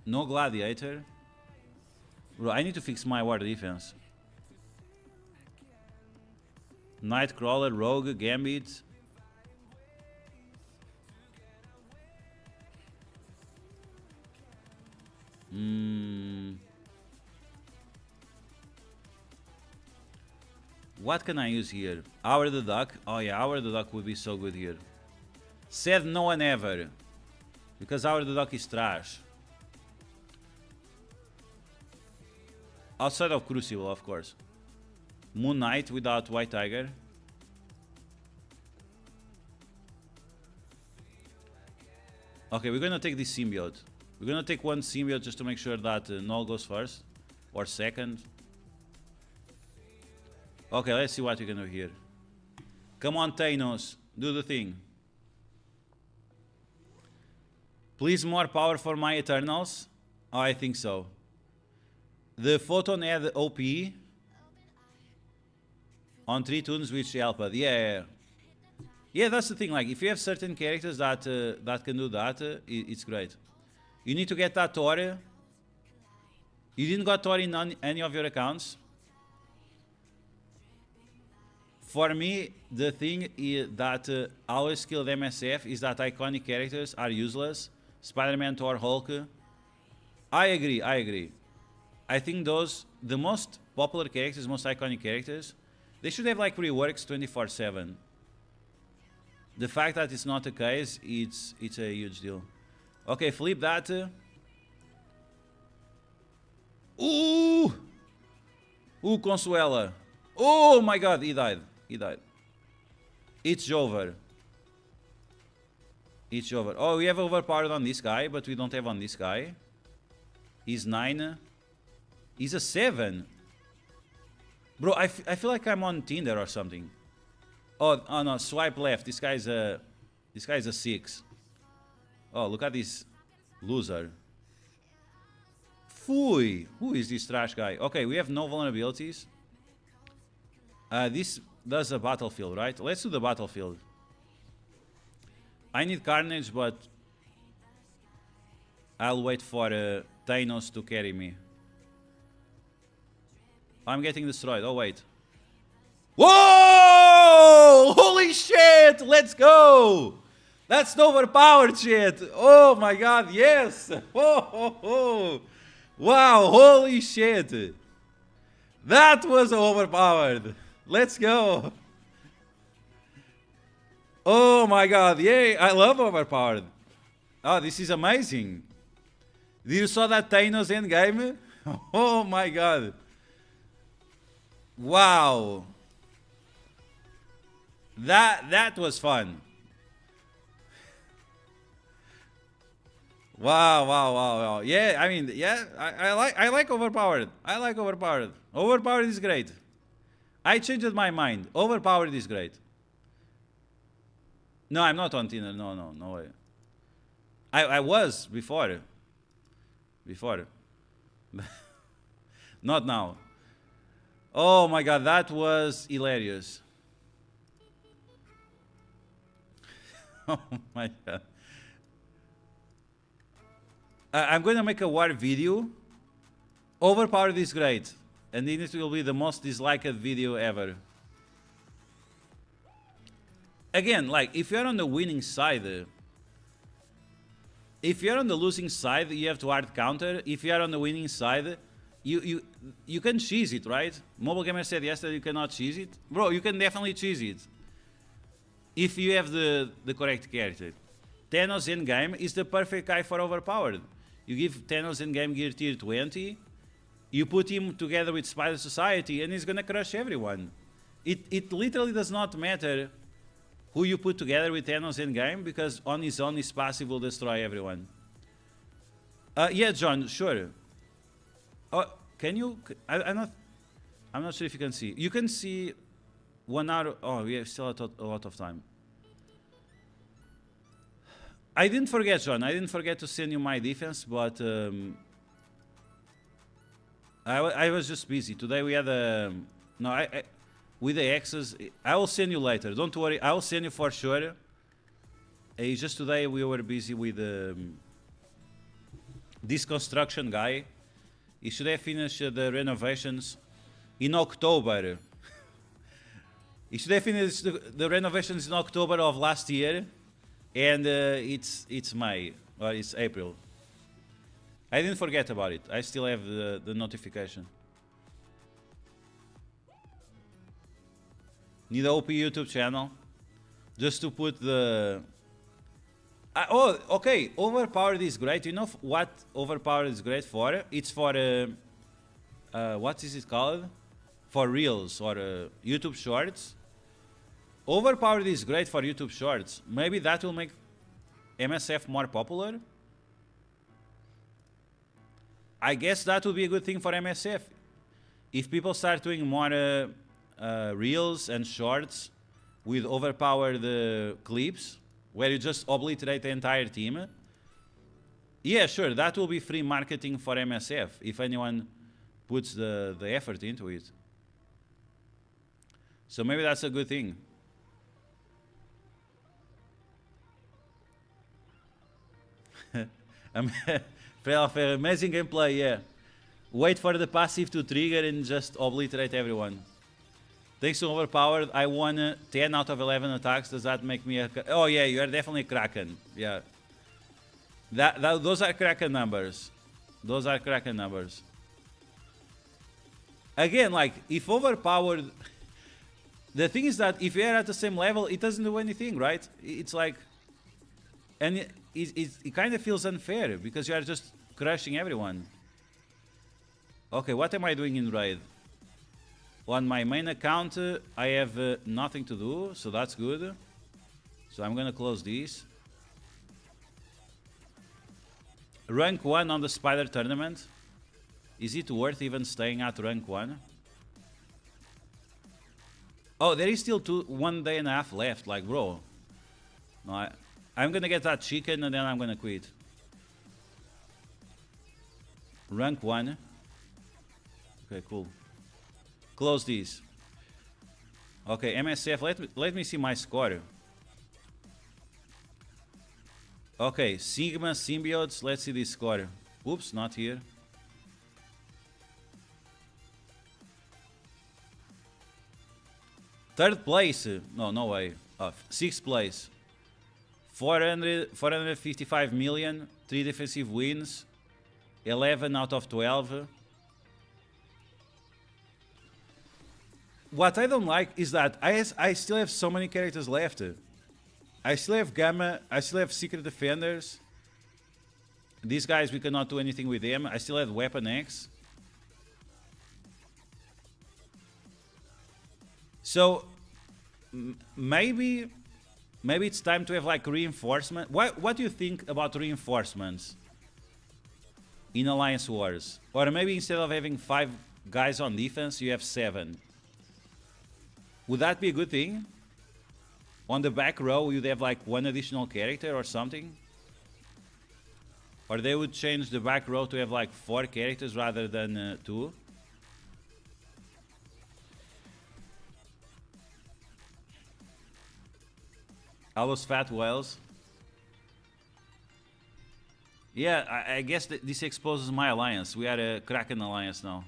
No gladiator? Bro, I need to fix my war defense. Nightcrawler, Rogue, Gambit. What can I use here? Howard the Duck. Oh yeah, Howard the Duck would be so good here. Said no one ever. Because Howard the Duck is trash. Outside of Crucible, of course. Moon Knight without White Tiger. Okay, we're gonna take this symbiote. We're gonna take one symbiote just to make sure that Null goes first. Or second. Okay, let's see what we can do here. Come on, Thanos. Do the thing. Please more power for my Eternals. Oh, I think so. The Photon had OP on 3 tunes which helped. Yeah. Yeah, that's the thing. Like, if you have certain characters that that can do that, it's great. You need to get that Thor. You didn't got Thor in any of your accounts. For me, the thing is that always killed MSF is that iconic characters are useless. Spider-Man, Thor, Hulk. I agree. I think those, the most popular characters, most iconic characters, they should have like reworks 24/7. The fact that it's not the case, it's a huge deal. Okay, flip that. Ooh, Consuela. Oh my God, he died. It's over. Oh, we have overpowered on this guy, but we don't have on this guy. He's 9. He's a 7. Bro, I feel like I'm on Tinder or something. Oh no, swipe left. This guy's a 6. Oh, look at this loser. Fui. Who is this trash guy? Okay, we have no vulnerabilities. This does a battlefield, right? Let's do the battlefield. I need Carnage, but I'll wait for Thanos to carry me. I'm getting destroyed. Oh, wait. Whoa! Holy shit! Let's go! That's the overpowered shit! Oh my God, yes! Oh. Wow, holy shit! That was overpowered! Let's go! Oh my God, yay! I love overpowered. Oh, this is amazing. Did you saw that Thanos endgame? Oh my God. Wow. That was fun. Wow. Yeah, I mean, yeah, I like overpowered. Overpowered is great. I changed my mind. Overpowered is great. No, I'm not on Tinder. No way. I was before. Not now. Oh my God, that was hilarious. Oh my God. I'm going to make a war video. Overpowered is great. And it will be the most disliked video ever. Again, like, if you're on the winning side, if you're on the losing side, you have to hard counter. If you're on the winning side, you can cheese it, right? Mobile Gamer said yesterday you cannot cheese it. Bro, you can definitely cheese it. If you have the correct character. Thanos endgame is the perfect guy for overpowered. You give Thanos endgame gear tier 20, you put him together with Spider Society, and he's gonna crush everyone. It literally does not matter who you put together with Thanos endgame, because on his own his passive will destroy everyone. Yeah, John, sure. Can you? I'm not sure if you can see. You can see 1 hour. Oh, we have still a lot of time. I didn't forget, John. I didn't forget to send you my defense, but I was just busy. Today we had a... No, with the X's, I will send you later. Don't worry. I will send you for sure. It's just today we were busy with this construction guy. He should have finished the renovations in October. He should have finished the renovations in October of last year. And it's May, or it's April. I didn't forget about it. I still have the notification. Need a OP YouTube channel just to put the. Oh, okay. Overpowered is great. You know what Overpowered is great for? It's for what is it called? For Reels or YouTube Shorts. Overpowered is great for YouTube Shorts. Maybe that will make MSF more popular. I guess that would be a good thing for MSF. If people start doing more Reels and Shorts with overpowered clips, where you just obliterate the entire team. Yeah, sure, that will be free marketing for MSF if anyone puts the effort into it. So maybe that's a good thing. Amazing gameplay, yeah. Wait for the passive to trigger and just obliterate everyone. Thanks to Overpowered, I won 10 out of 11 attacks. Does that make me a... Oh yeah, you are definitely Kraken. Yeah. Those are Kraken numbers. Those are Kraken numbers. Again, like, if Overpowered... The thing is that if you're at the same level, it doesn't do anything, right? It's like... And it kind of feels unfair, because you are just crushing everyone. Okay, what am I doing in raid? On my main account, I have nothing to do, so that's good. So I'm gonna close this. Rank 1 on the Spider Tournament. Is it worth even staying at rank 1? Oh, there is still 1 day and a half left, like, bro. No, I'm gonna get that chicken and then I'm gonna quit. Rank 1. Okay, cool. Close these. Okay, MSF, let me see my score. Okay, Sigma Symbiotes, let's see this score. Oops, not here. Third place. No way. 6th place. 455 million, 3 defensive wins, 11 out of 12. What I don't like is that I still have so many characters left. I still have Gamma, I still have Secret Defenders. These guys, we cannot do anything with them. I still have Weapon X. So, maybe it's time to have like reinforcement. What do you think about reinforcements in Alliance Wars? Or maybe instead of having 5 guys on defense, you have 7. Would that be a good thing? On the back row, you'd have like 1 additional character or something? Or they would change the back row to have like 4 characters rather than 2? All those fat whales. Yeah, I guess this exposes my alliance. We are a Kraken alliance now.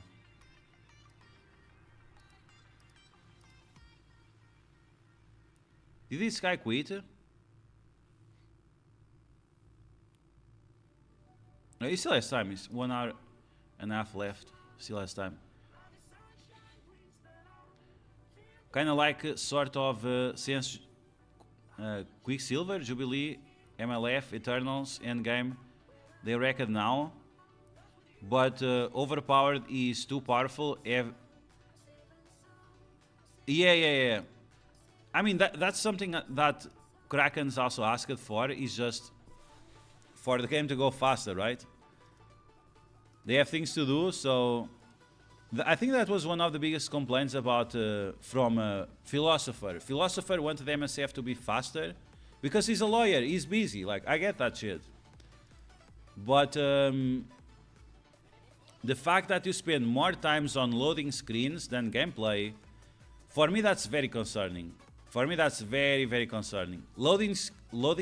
Did this guy quit? No, he still has time. It's 1 hour and a half left. Still has time. Kind of like sort of since Quicksilver, Jubilee, MLF, Eternals, Endgame, they reckon now. But Overpowered is too powerful. Yeah. I mean, that's something that Krakens also asked for, is just for the game to go faster, right? They have things to do, so... I think that was one of the biggest complaints about from Philosopher. Philosopher wanted MSF to be faster because he's a lawyer, he's busy, like, I get that shit. But the fact that you spend more times on loading screens than gameplay, for me that's very concerning. For me that's very, very concerning. Loading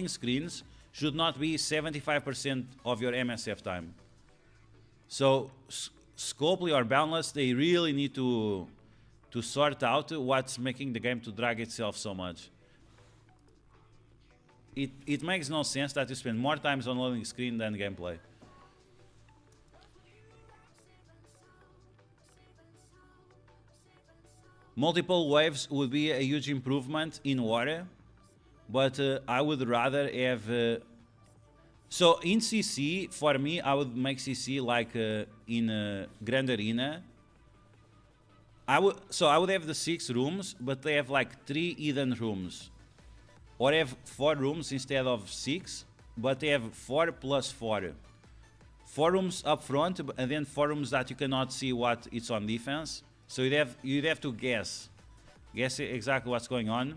screens should not be 75% of your MSF time. So Scopely or Boundless, they really need to sort out what's making the game to drag itself so much. It makes no sense that you spend more times on loading screen than gameplay. multiple waves would be a huge improvement in water, but I would rather have. So in CC, for me, I would make CC like in Grand Arena. I would have the 6 rooms, but they have like 3 hidden rooms, or have 4 rooms instead of 6, but they have 4 plus 4. 4 rooms up front, and then 4 rooms that you cannot see what it's on defense. So you'd have to guess exactly what's going on.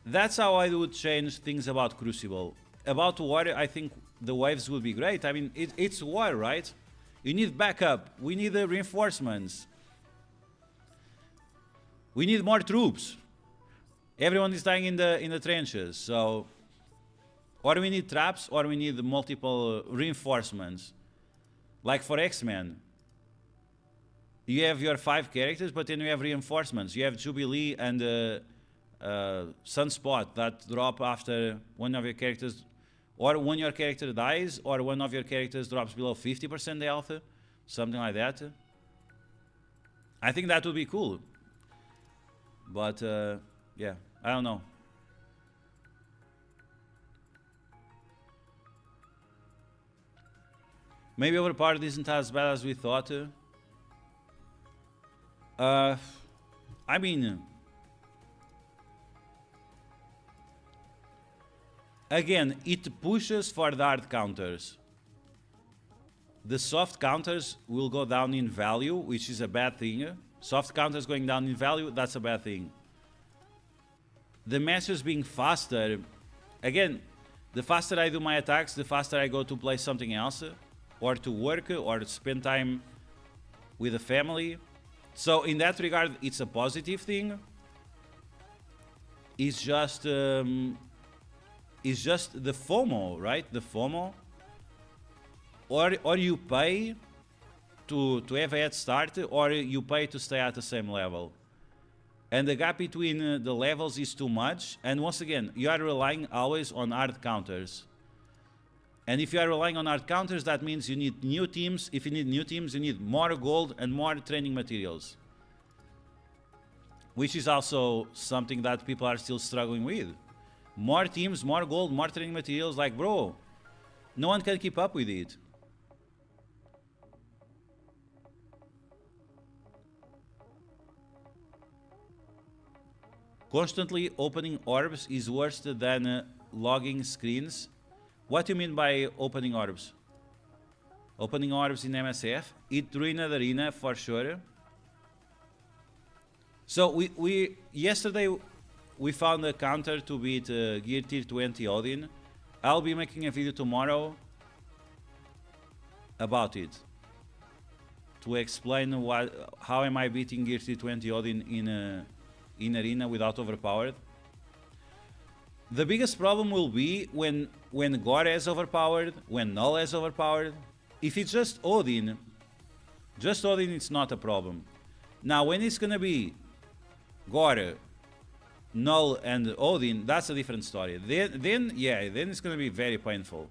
That's how I would change things about Crucible. About water, I think the waves would be great. I mean, it's war, right? You need backup. We need reinforcements. We need more troops. Everyone is dying in the trenches. So, or we need traps, or we need multiple reinforcements. Like for X-Men, you have your 5 characters, but then you have reinforcements. You have Jubilee and Sunspot that drop after one of your characters, or when your character dies, or one of your characters drops below 50% health, something like that. I think that would be cool. But yeah, I don't know. Maybe Overpowered isn't as bad as we thought. I mean, again, it pushes for the hard counters. The soft counters will go down in value, which is a bad thing. Soft counters going down in value, that's a bad thing. The matches being faster, again, the faster I do my attacks, the faster I go to play something else, or to work, or to spend time with the family. So in that regard, it's a positive thing. It's just the FOMO, right? The FOMO. Or you pay to have a head start, or you pay to stay at the same level. And the gap between the levels is too much. And once again, you are relying always on hard counters. And if you are relying on hard counters, that means you need new teams. If you need new teams, you need more gold and more training materials. Which is also something that people are still struggling with. More teams, more gold, more training materials. Like, bro, no one can keep up with it. Constantly opening orbs is worse than logging screens. What do you mean by opening orbs? Opening orbs in MSF? It ruined the arena for sure. So we yesterday we found a counter to beat Gear Tier 20 Odin. I'll be making a video tomorrow about it, to explain how am I beating Gear Tier 20 Odin in arena without Overpowered. The biggest problem will be when Gore is overpowered, when Null is overpowered. If it's just Odin, it's not a problem. Now when it's gonna be Gore, Null and Odin, that's a different story. Then it's gonna be very painful.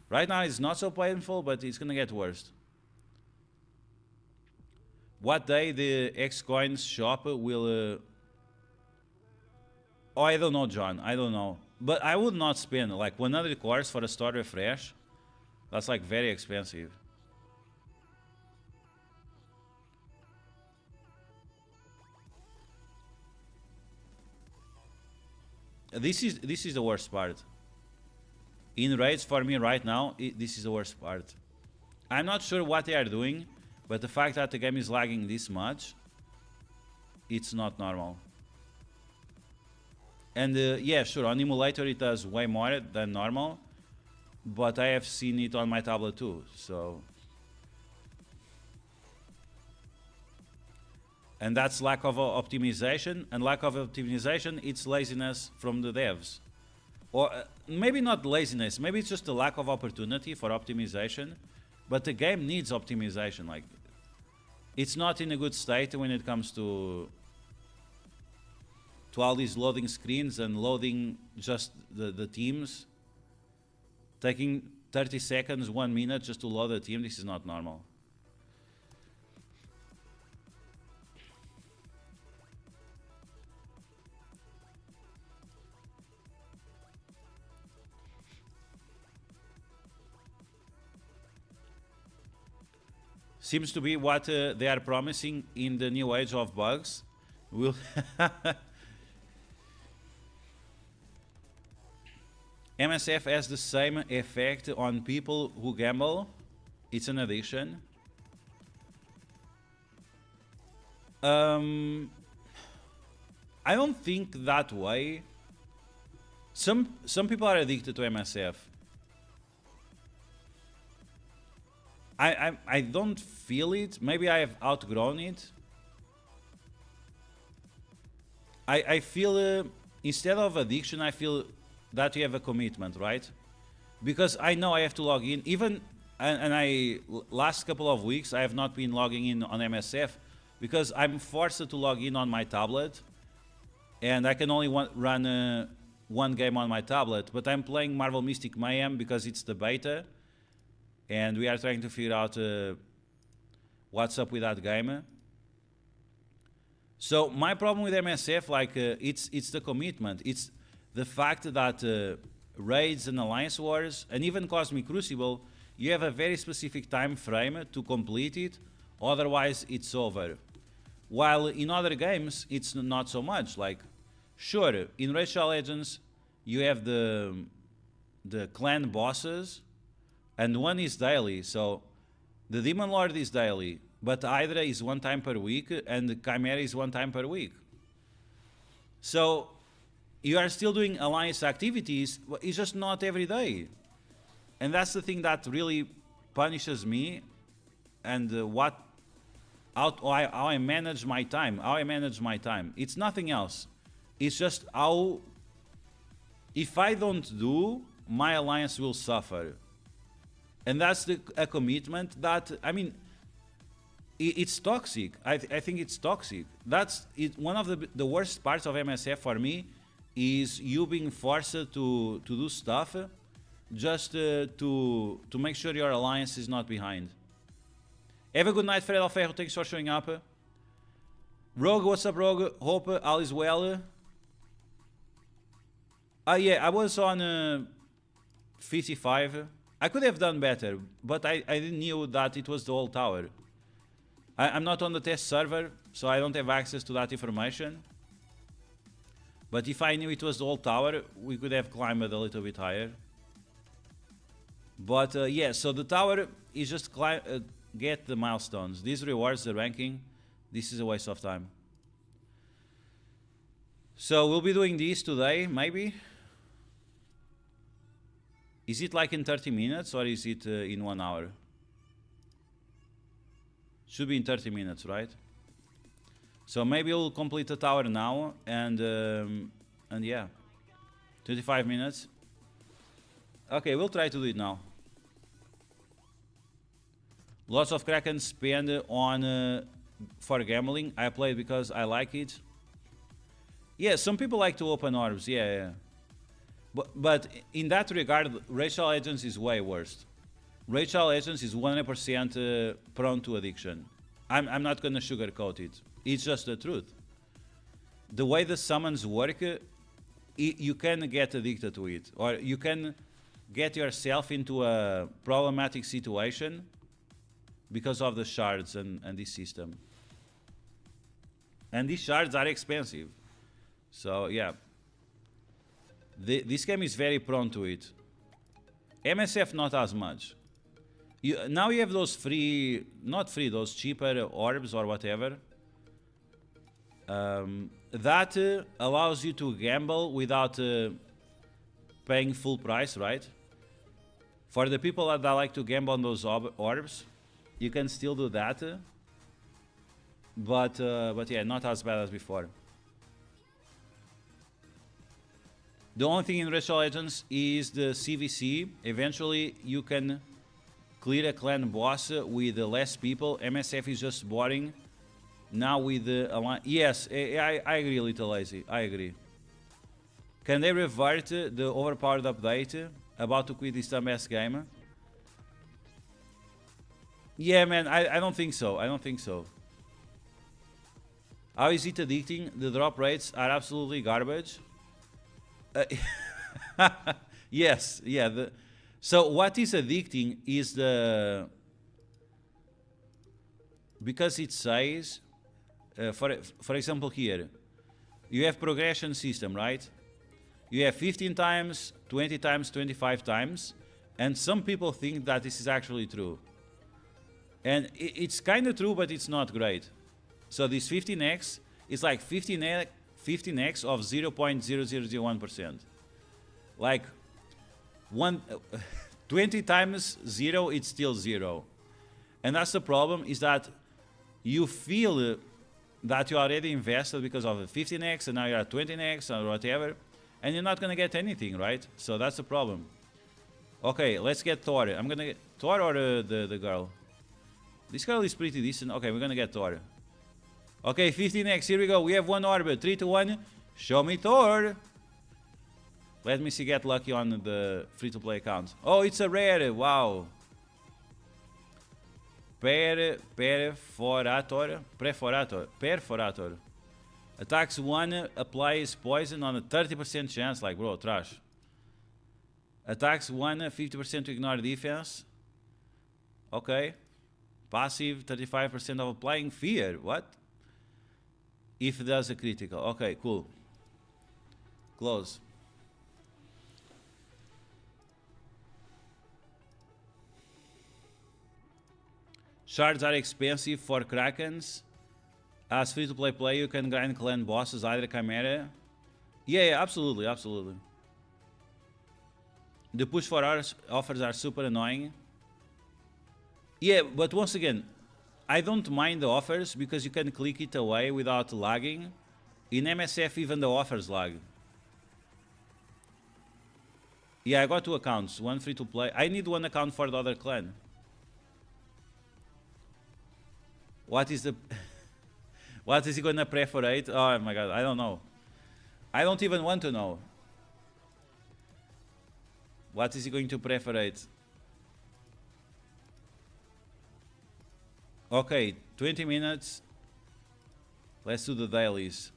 Right now it's not so painful, but it's gonna get worse. What day the X-Coins shop will... Oh, I don't know, John. I don't know. But I would not spend like 100 cores for a store refresh. That's like very expensive. This is the worst part. In raids for me right now, this is the worst part. I'm not sure what they are doing, but the fact that the game is lagging this much, it's not normal. And yeah, sure, on emulator it does way more than normal, but I have seen it on my tablet too, so... And that's lack of optimization, and lack of optimization, it's laziness from the devs. Or maybe not laziness, maybe it's just a lack of opportunity for optimization, but the game needs optimization. Like, it's not in a good state when it comes to all these loading screens and loading just the teams. Taking 30 seconds, 1 minute just to load a team, this is not normal. seems to be what they are promising in the new age of bugs. Will MSF has the same effect on people who gamble. It's an addiction. I don't think that way. Some people are addicted to MSF. I don't feel it. Maybe I have outgrown it. I feel instead of addiction, I feel that you have a commitment, right? Because I know I have to log in. Even and last couple of weeks I have not been logging in on MSF because I'm forced to log in on my tablet, and I can only run one game on my tablet. But I'm playing Marvel Mystic Mayhem because it's the beta, and we are trying to figure out what's up with that game. So my problem with MSF, like, it's the commitment. It's the fact that raids and alliance wars and even Cosmic Crucible, you have a very specific time frame to complete it, otherwise it's over. While in other games, it's not so much. Like, sure, in Racial Legends, you have the clan bosses, and one is daily. So the Demon Lord is daily, but Hydra is 1 time per week, and the Chimera is 1 time per week. So you are still doing alliance activities, but it's just not every day. And that's the thing that really punishes me, and how I manage my time. It's nothing else. It's just how, if I don't do, my alliance will suffer. And that's a commitment that, I mean, it's toxic. I think it's toxic. That's it. One of the worst parts of MSF for me is you being forced to do stuff just to make sure your alliance is not behind. Have a good night, Fred Alferro. Thanks for showing up. Rogue, what's up, Rogue? Hope all is well. Yeah, I was on 55. I could have done better, but I didn't knew that it was the whole tower. I'm not on the test server, so I don't have access to that information. But if I knew it was the whole tower, we could have climbed a little bit higher. But yeah, so the tower is just get the milestones. These rewards, the ranking, this is a waste of time. So we'll be doing this today, maybe. Is it like in 30 minutes or is it in 1 hour? Should be in 30 minutes, right? So maybe we'll complete the tower now, and yeah, 25 minutes. Okay, we'll try to do it now. Lots of Kraken spend on for gambling. I play it because I like it. Yeah, some people like to open orbs. Yeah. But in that regard, Racial Legends is way worse. Racial Legends is 100% prone to addiction. I'm not gonna sugarcoat it. It's just the truth. The way the summons work, you can get addicted to it, or you can get yourself into a problematic situation because of the shards and this system. And these shards are expensive. So yeah. This game is very prone to it. MSF not as much. Now you have those those cheaper orbs or whatever. That allows you to gamble without paying full price, right? For the people that like to gamble on those orbs, you can still do that. But yeah, not as bad as before. The only thing in Racial Legends is the CVC. Eventually, you can clear a clan boss with less people. MSF is just boring. Now with the alliance, yes, I agree, Little Lazy. I agree. Can they revert the Overpowered update? About to quit this dumbass game? Yeah, man, I don't think so. I don't think so. How is it addicting? The drop rates are absolutely garbage. Yes, yeah. So what is addicting is because it says, for example here, you have progression system, right? You have 15 times, 20 times, 25 times, and some people think that this is actually true. And it's kind of true, but it's not great. So this 15x is like 15x of 0.0001%. Like 20 times 0, it's still 0. And that's the problem, is that you feel that you already invested because of the 15x, and now you're at 20x or whatever, and you're not going to get anything, right? So that's the problem. Okay, let's get Thor. I'm going to get Thor or the girl. This girl is pretty decent. Okay, we're going to get Thor. Okay, 15x, here we go. We have one orbit. 3 to 1. Show me Thor. Let me see, get lucky on the free-to-play account. Oh, it's a rare. Wow. Perforator. Attacks 1, applies poison on a 30% chance. Like, bro, trash. Attacks 1, 50% to ignore defense. Okay. Passive, 35% of applying fear. What? If it does a critical. Okay, cool. Close. Shards are expensive for Krakens. As free-to-play player, you can grind clan bosses, either Chimera. Yeah, absolutely, absolutely. The push for offers are super annoying. Yeah, but once again, I don't mind the offers because you can click it away without lagging. In MSF, even the offers lag. Yeah, I got 2 accounts. One free-to-play. I need 1 account for the other clan. What is the... What is he gonna perforate? Oh my god, I don't know. I don't even want to know. What is he going to perforate? Okay, 20 minutes. Let's do the dailies.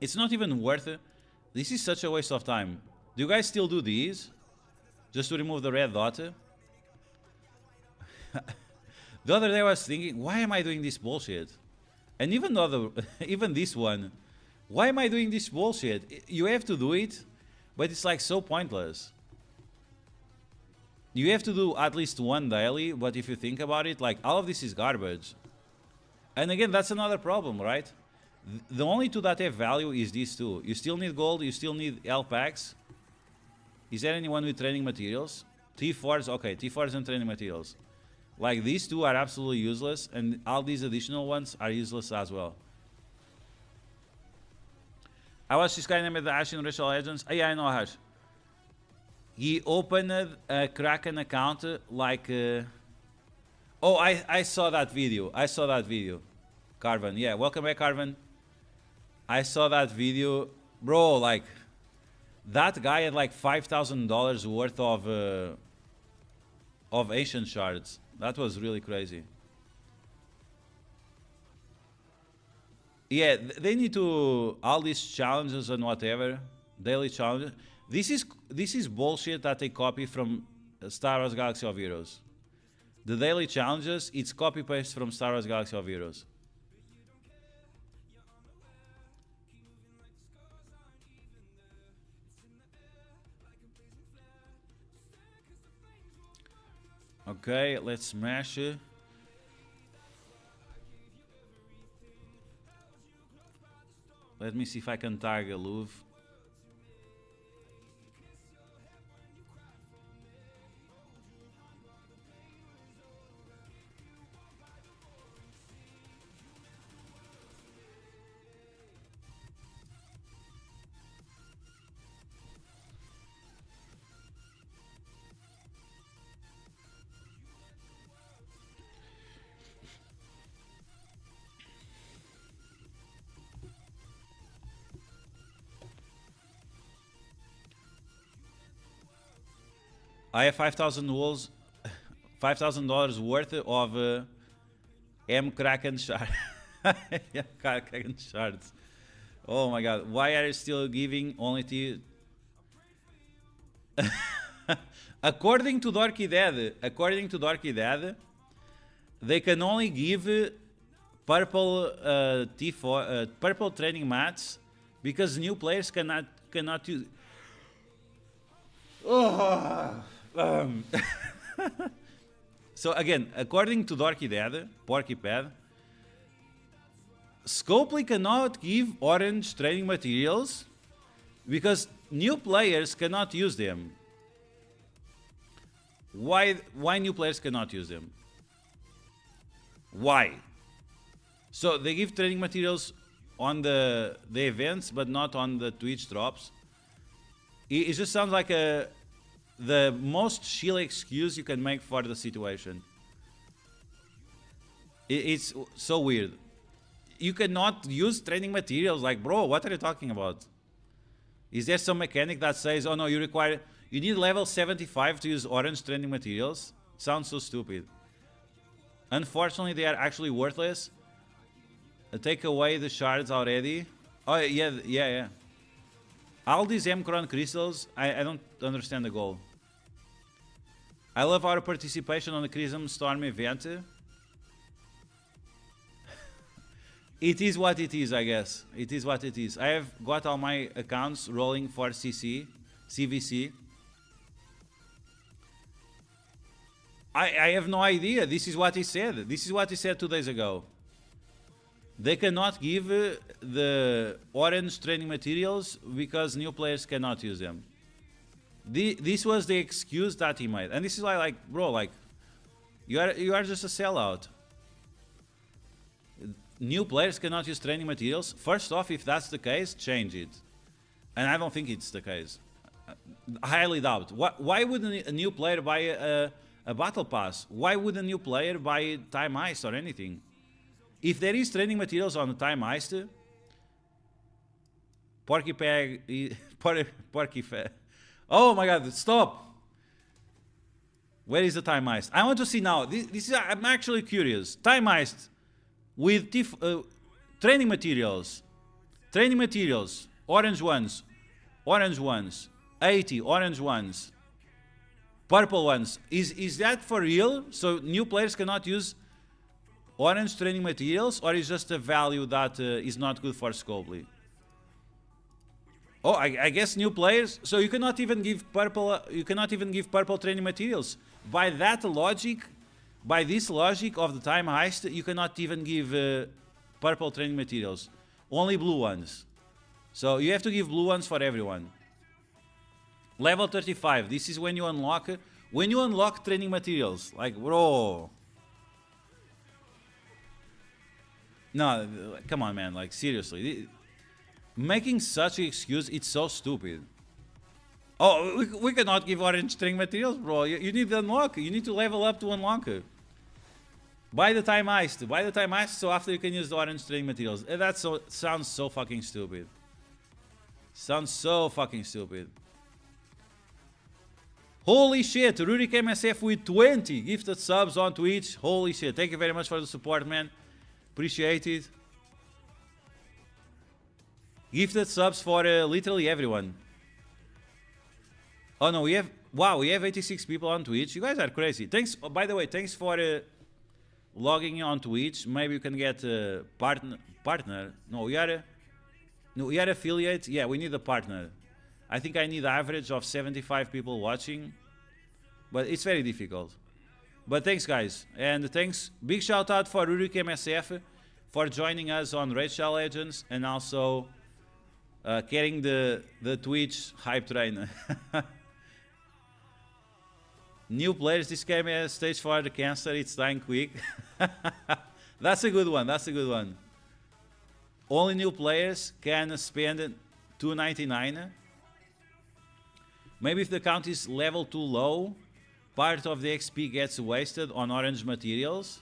It's not even worth it. This is such a waste of time. Do you guys still do these? Just to remove the red dot? The other day I was thinking, why am I doing this bullshit? And even the other, even this one, why am I doing this bullshit? You have to do it, but it's like so pointless. You have to do at least 1 daily, but if you think about it, like all of this is garbage. And again, that's another problem, right? The only 2 that have value is these 2. You still need gold, you still need L packs. Is there anyone with training materials? T4s, okay, T4s and training materials. Like these 2 are absolutely useless, and all these additional ones are useless as well. I watched this guy named Ash in Racial Legends. Oh, yeah, I know Ash. He opened a Kraken account like... Oh, I saw that video. I saw that video. Carven, yeah, welcome back, Carven. I saw that video. Bro, like... That guy had like $5,000 worth of ancient shards. That was really crazy. Yeah, they need to... All these challenges and whatever. Daily challenges. This is bullshit that they copy from Star Wars Galaxy of Heroes. The daily challenges, it's copy-paste from Star Wars Galaxy of Heroes. Okay, let's smash it. Let me see if I can tag a Louvre. I have $5,000 worth of M Kraken shards. Yeah, Kraken shards. Oh my god, why are you still giving only to... According to Dorky Dad, they can only give purple T4 purple training mats because new players cannot use. So again, according to Dorky Dad, Porky Pad, Scopely cannot give orange training materials because new players cannot use them. Why new players cannot use them? Why? So they give training materials on the events, but not on the Twitch drops. It just sounds like the most chill excuse you can make for the situation. It's so weird. You cannot use training materials. Like, bro, what are you talking about? Is there some mechanic that says, oh no, you need level 75 to use orange training materials? Sounds so stupid. Unfortunately, they are actually worthless. Take away the shards already. Oh, yeah. All these M-Cron crystals, I don't understand the goal. I love our participation on the Chrism Storm event. It is what it is, I guess. It is what it is. I have got all my accounts rolling for CVC. I have no idea. This is what he said. This is what he said 2 days ago. They cannot give the orange training materials because new players cannot use them. This was the excuse that he made. And this is why, like, bro, like, you are just a sellout. New players cannot use training materials. First off, if that's the case, change it. And I don't think it's the case. I highly doubt. Why would a new player buy a battle pass? Why would a new player buy time heist or anything? If there is training materials on the time heist, Porky Peg, oh my god, stop! Where is the time heist? I want to see now. I'm actually curious. Time heist with training materials, orange ones, 80 orange ones, purple ones. Is that for real? So new players cannot use orange training materials, or is just a value that is not good for Scopely? Oh, I guess new players. So you cannot even give purple. You cannot even give purple training materials. By that logic, by this logic of the time heist, you cannot even give purple training materials. Only blue ones. So you have to give blue ones for everyone. Level 35. This is when you unlock training materials. Like, bro. No, come on, man. Like, seriously. Making such an excuse, it's so stupid. Oh, we cannot give orange string materials, bro. You need to unlock. You need to level up to unlock it. Buy the time heist. Buy the time heist so after you can use the orange string materials. That sounds so fucking stupid. Sounds so fucking stupid. Holy shit, Rurik MSF with 20 gifted subs on Twitch. Holy shit. Thank you very much for the support, man. Appreciate it. Gifted subs for literally everyone. Oh no, we have 86 people on Twitch. You guys are crazy. Thanks. Oh, by the way, thanks for logging in on Twitch. Maybe you can get a partner. No, we are affiliate. Yeah, we need a partner. I think I need an average of 75 people watching, but it's very difficult. But thanks, guys, and thanks. Big shout out for Rurik MSF for joining us on Raid Shadow Legends and also carrying the Twitch hype train. New players, this game has stage 4 the cancer, it's dying quick. That's a good one, that's a good one. Only new players can spend $2.99. Maybe if the account is level too low, part of the XP gets wasted on orange materials.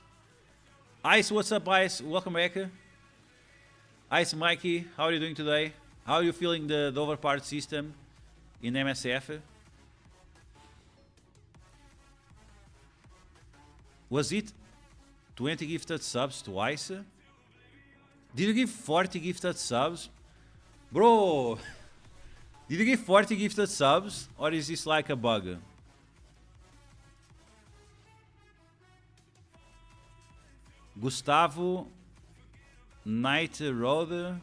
Ice, what's up, Ice? Welcome back. Ice Mikey, how are you doing today? How are you feeling the overpowered system in MSF? Was it 20 gifted subs twice? Did you give 40 gifted subs? Bro, did you give 40 gifted subs? Or is this like a bug? Gustavo Night Road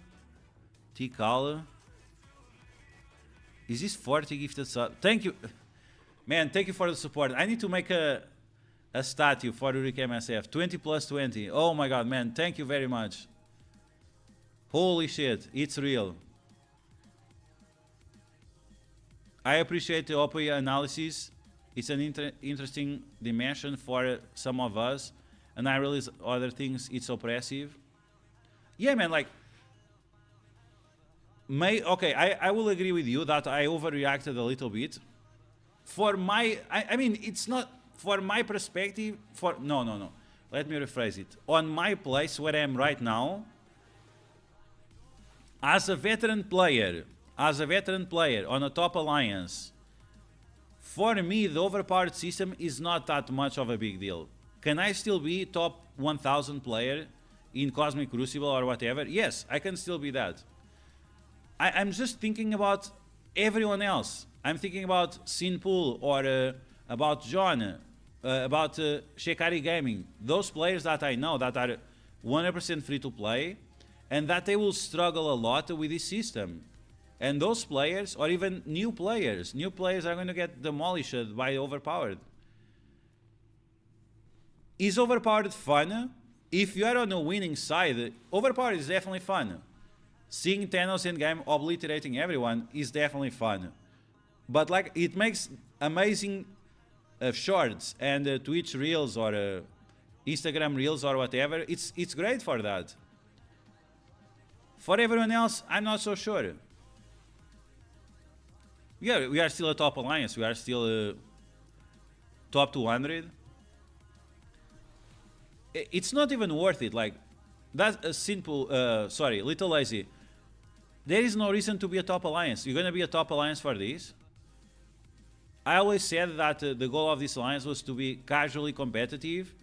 Tikal. Is this 40 gifted sub? Thank you. Man, thank you for the support. I need to make a statue for Hurricane SF. 20 plus 20. Oh my god, man. Thank you very much. Holy shit. It's real. I appreciate the OP analysis. It's an interesting dimension for some of us. And I realize other things, it's oppressive. Yeah, man, like... Okay, I will agree with you that I overreacted a little bit. For my... I mean, it's not... For my perspective... No. Let me rephrase it. On my place where I am right now, as a veteran player on a top alliance, for me, the overpowered system is not that much of a big deal. Can I still be top 1000 player in Cosmic Crucible or whatever? Yes, I can still be that. I'm just thinking about everyone else. I'm thinking about Sinpool or about John, about Shekari Gaming. Those players that I know that are 100% free to play and that they will struggle a lot with this system. And those players, or even new players are going to get demolished by Overpowered. Is Overpowered fun? If you are on the winning side, Overpowered is definitely fun. Seeing Thanos in game obliterating everyone is definitely fun. But like, it makes amazing shorts and Twitch Reels or Instagram Reels or whatever. It's great for that. For everyone else, I'm not so sure. Yeah, we are still a top alliance. We are still top 200. It's not even worth it. Like, that's a simple. Sorry, little lazy. There is no reason to be a top alliance. You're gonna be a top alliance for this. I always said that the goal of this alliance was to be casually competitive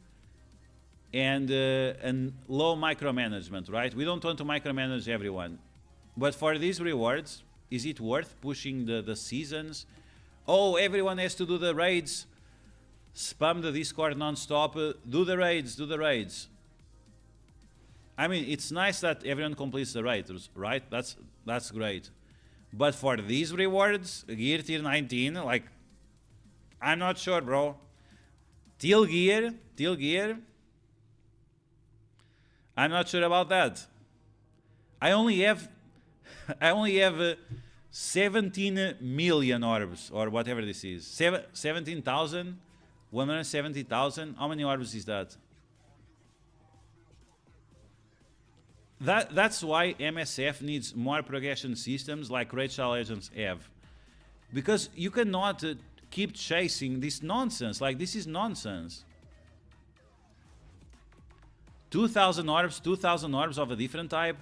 and low micromanagement, right? We don't want to micromanage everyone. But for these rewards, is it worth pushing the seasons? Oh, everyone has to do the raids. Spam the Discord non-stop. Do the raids. I mean, it's nice that everyone completes the raids, right? That's great. But for these rewards, gear tier 19, like, I'm not sure, bro. Teal gear. I'm not sure about that. I only have 17 million orbs, or whatever this is. 17,000, 170,000. How many orbs is that? That's why MSF needs more progression systems like Rachel Legends have. Because you cannot keep chasing this nonsense. Like, this is nonsense. 2,000 orbs of a different type.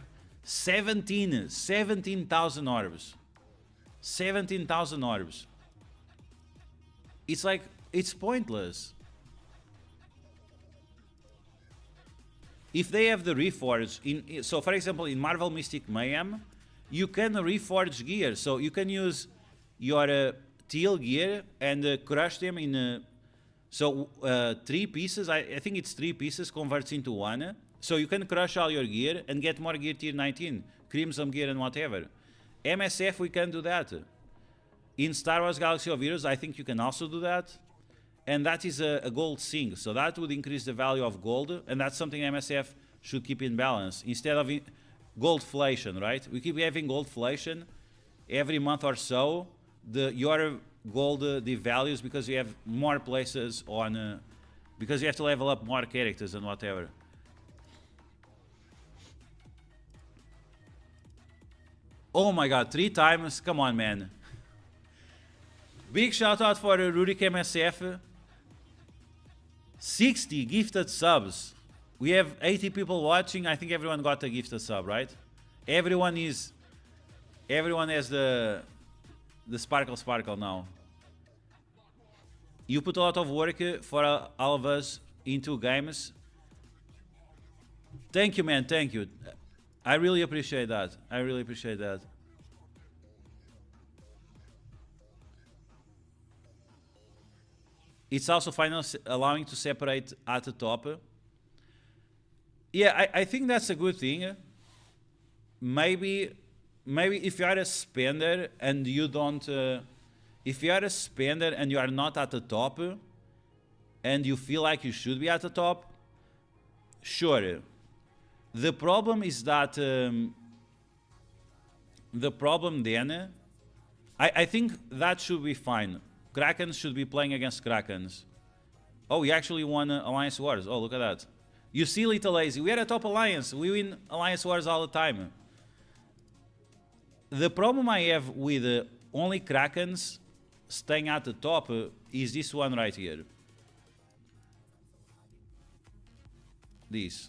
17,000 orbs. 17,000 orbs. It's like, it's pointless. If they have the reforge, so for example, in Marvel Mystic Mayhem, you can reforge gear. So you can use your teal gear and crush them in... 3 pieces, I think it's 3 pieces converts into 1. So you can crush all your gear and get more gear tier 19, Crimson gear and whatever. MSF, we can do that. In Star Wars Galaxy of Heroes, I think you can also do that. And that is a gold sink, so that would increase the value of gold, and that's something MSF should keep in balance. Instead of goldflation, right? We keep having goldflation every month or so. Your gold devalues because you have more places on... because you have to level up more characters and whatever. Oh my god, 3 times? Come on, man. Big shout out for Rurik MSF. 60 gifted subs. We have 80 people watching. I think everyone got a gifted sub, right? Everyone has the sparkle now. You put a lot of work for all of us into games. Thank you, man. Thank you. I really appreciate that. It's also finally allowing to separate at the top. Yeah, I think that's a good thing. Maybe if you are a spender and you don't, if you are a spender and you are not at the top, and you feel like you should be at the top, sure. The problem is that the problem then, I think that should be fine. Krakens should be playing against Krakens. Oh, we actually won Alliance Wars. Oh, look at that. You see, Little Lazy, we are a top alliance. We win Alliance Wars all the time. The problem I have with only Krakens staying at the top is this one right here. This.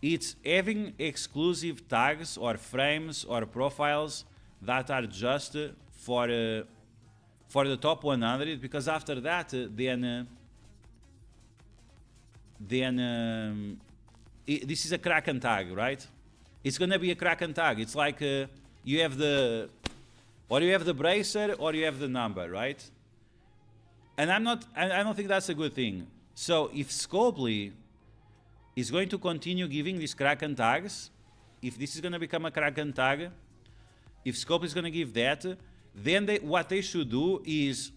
It's having exclusive tags or frames or profiles that are just for the top 100, because after that this is a Kraken tag, right? It's gonna be a Kraken tag. It's like you have the bracer or you have the number, right? And I don't think that's a good thing. So if Scopely is going to continue giving these Kraken tags, if this is gonna become a Kraken tag, if Scopely is gonna give that, then what they should do is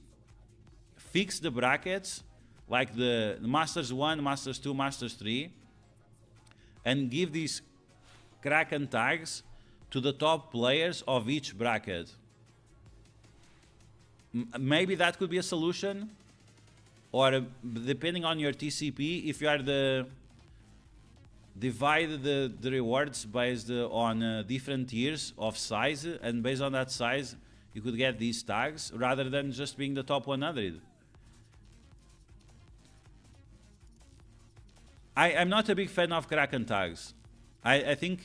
fix the brackets, like the Masters 1, Masters 2, Masters 3, and give these Kraken tags to the top players of each bracket. Maybe that could be a solution, or depending on your TCP, if you are divide the rewards based on different tiers of size, and based on that size you could get these tags rather than just being the top 100. I'm not a big fan of Kraken tags. I think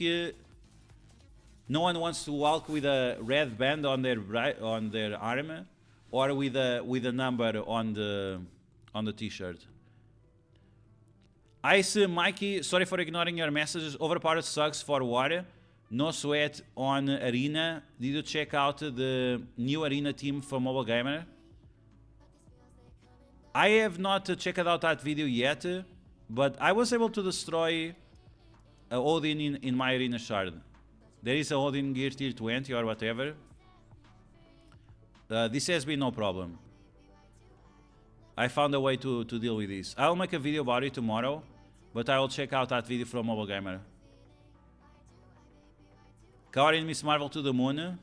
no one wants to walk with a red band on their arm, or with a number on the t-shirt. Ice Mikey, sorry for ignoring your messages. Overpowered sucks for war. No sweat on Arena. Did you check out the new Arena team for Mobile Gamer? I have not checked out that video yet, but I was able to destroy Odin in my Arena shard. There is a Odin gear tier 20 or whatever. This has been no problem. I found a way to deal with this. I'll make a video about it tomorrow, but I will check out that video from Mobile Gamer. Kaori and Miss Marvel to the moon.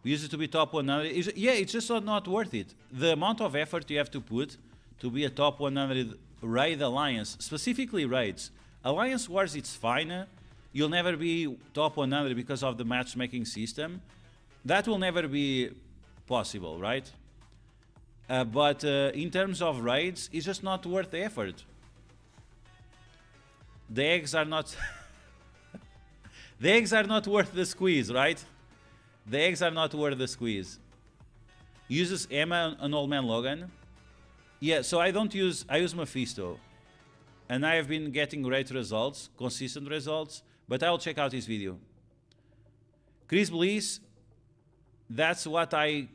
We used it to be top 100. Yeah, it's just not worth it. The amount of effort you have to put to be a top 100 raid alliance, specifically raids. Alliance Wars, it's fine. You'll never be top 100 because of the matchmaking system. That will never be possible, right? But in terms of raids, it's just not worth the effort. The eggs are not... the eggs are not worth the squeeze, right? The eggs are not worth the squeeze. Uses Emma and Old Man Logan. Yeah, so I use Mephisto. And I have been getting great results, consistent results, but I'll check out his video. Chris Bliss, that's what I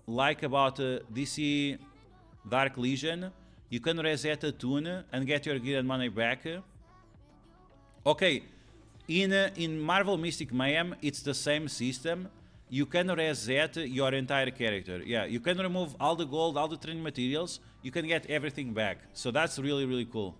like about DC Dark Legion. You can reset a tune and get your gear and money back. Okay, in Marvel Mystic Mayhem, it's the same system. You can reset your entire character. Yeah, you can remove all the gold, all the training materials. You can get everything back. So that's really, really cool.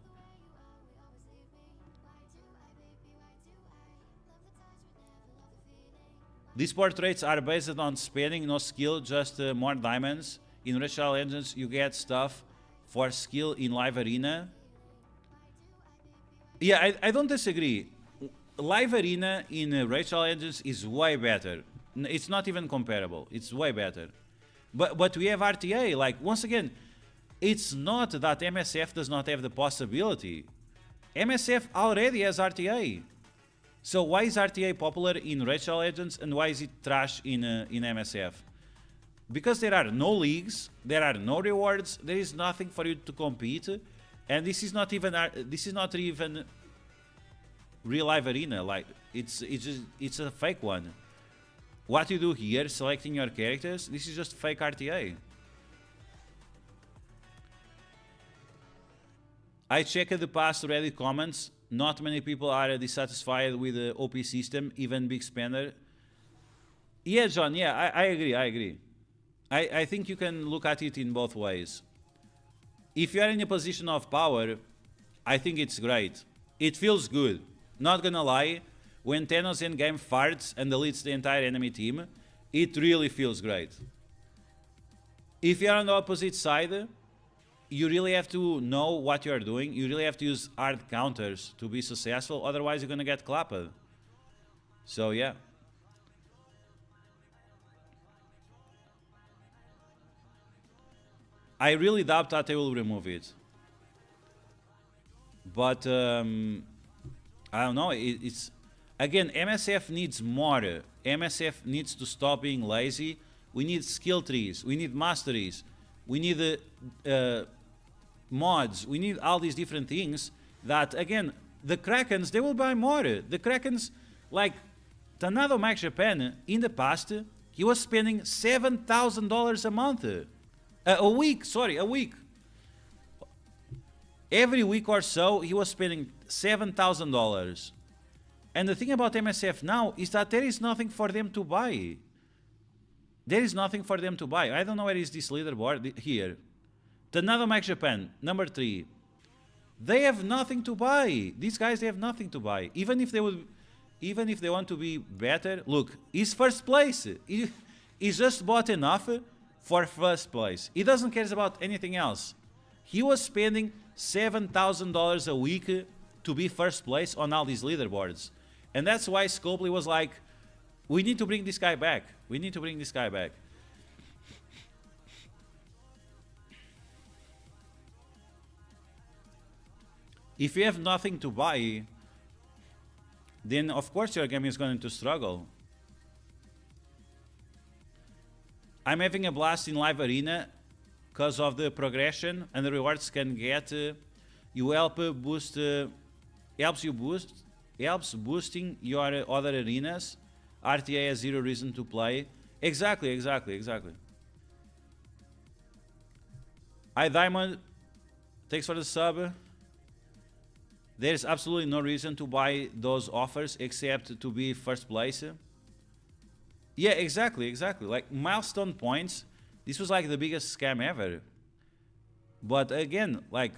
These portraits are based on spending, no skill, just more diamonds. In Racial Legends, you get stuff for skill in Live Arena. Yeah, I don't disagree. Live Arena in Racial Legends is way better. It's not even comparable. It's way better. But we have RTA. Like, once again, it's not that MSF does not have the possibility. MSF already has RTA. So why is RTA popular in Racial Legends and why is it trash in MSF? Because there are no leagues, there are no rewards, there is nothing for you to compete, and this is not even real live arena. Like it's a fake one. What you do here, selecting your characters, this is just fake RTA. I checked the past Reddit comments. Not many people are dissatisfied with the OP system, even big spender. Yeah, John, yeah, I agree, I agree. I think you can look at it in both ways. If you are in a position of power, I think it's great. It feels good. Not gonna lie, when Thanos endgame farts and deletes the entire enemy team, it really feels great. If you're on the opposite side, you really have to know what you're doing. You really have to use hard counters to be successful, otherwise you're gonna get clapped. So yeah. I really doubt that they will remove it. But I don't know, it's... Again, MSF needs more. MSF needs to stop being lazy. We need skill trees, we need masteries, we need mods, we need all these different things that, again, the Krakens, they will buy more. The Krakens, like, Tanado Max Japan, in the past, he was spending $7,000 a month. A week, sorry, a week. Every week or so, he was spending $7,000. And the thing about MSF now is that there is nothing for them to buy. There is nothing for them to buy. I don't know where is this leaderboard here. Tanado Max Japan, number 3. They have nothing to buy. These guys, they have nothing to buy. Even if they want to be better, look, he's first place. He's just bought enough for first place. He doesn't care about anything else. He was spending $7,000 a week to be first place on all these leaderboards. And that's why Scopely was like, we need to bring this guy back. We need to bring this guy back. If you have nothing to buy, then of course your game is going to struggle. I'm having a blast in live arena because of the progression and the rewards can get. You help boost, helps boosting your other arenas. RTA has zero reason to play. Exactly. Hi Diamond, thanks for the sub. There's absolutely no reason to buy those offers except to be first place. Yeah, exactly. Like milestone points, this was like the biggest scam ever. But again, like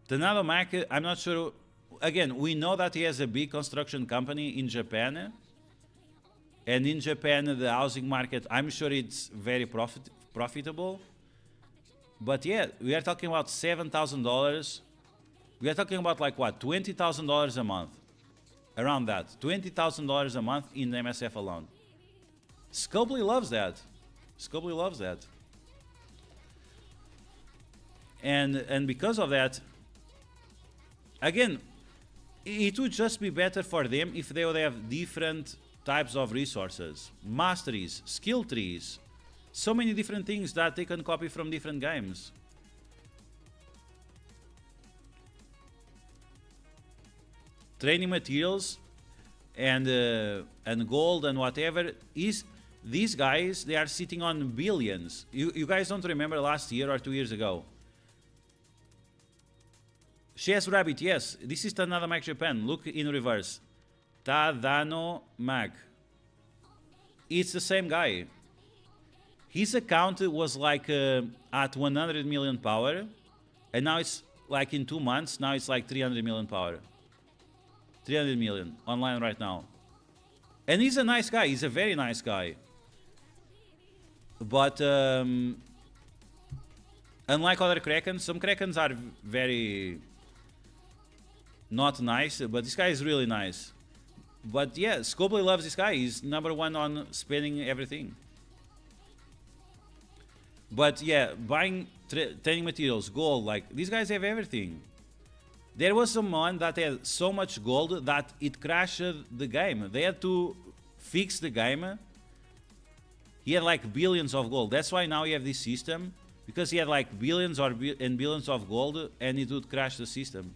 Tanado Mac, I'm not sure. Again, we know that he has a big construction company in Japan. And in Japan, the housing market, I'm sure it's very profitable. But yeah, we are talking about $7,000. We are talking about like what, $20,000 a month. Around that, $20,000 a month in MSF alone. Scopely loves that. Scopely loves that. And because of that, again, it would just be better for them if they would have different types of resources, masteries, skill trees, so many different things that they can copy from different games. Training materials and gold and whatever is these guys, they are sitting on billions. You guys don't remember last year or 2 years ago? Chess Rabbit, yes, this is Tanado Mac Japan. Look in reverse. Tadano Mac. It's the same guy. His account was like at 100 million power, and now it's like in 2 months, now it's like 300 million power. 300 million online right now. And he's a nice guy, he's a very nice guy. But unlike other Krakens, some Krakens are very not nice, but this guy is really nice. But yeah, Scopely loves this guy, he's #1 on spending everything. But yeah, buying training materials, gold, like these guys have everything. There was someone that had so much gold that it crashed the game. They had to fix the game. He had like billions of gold. That's why now you have this system, because he had like billions and billions of gold and it would crash the system.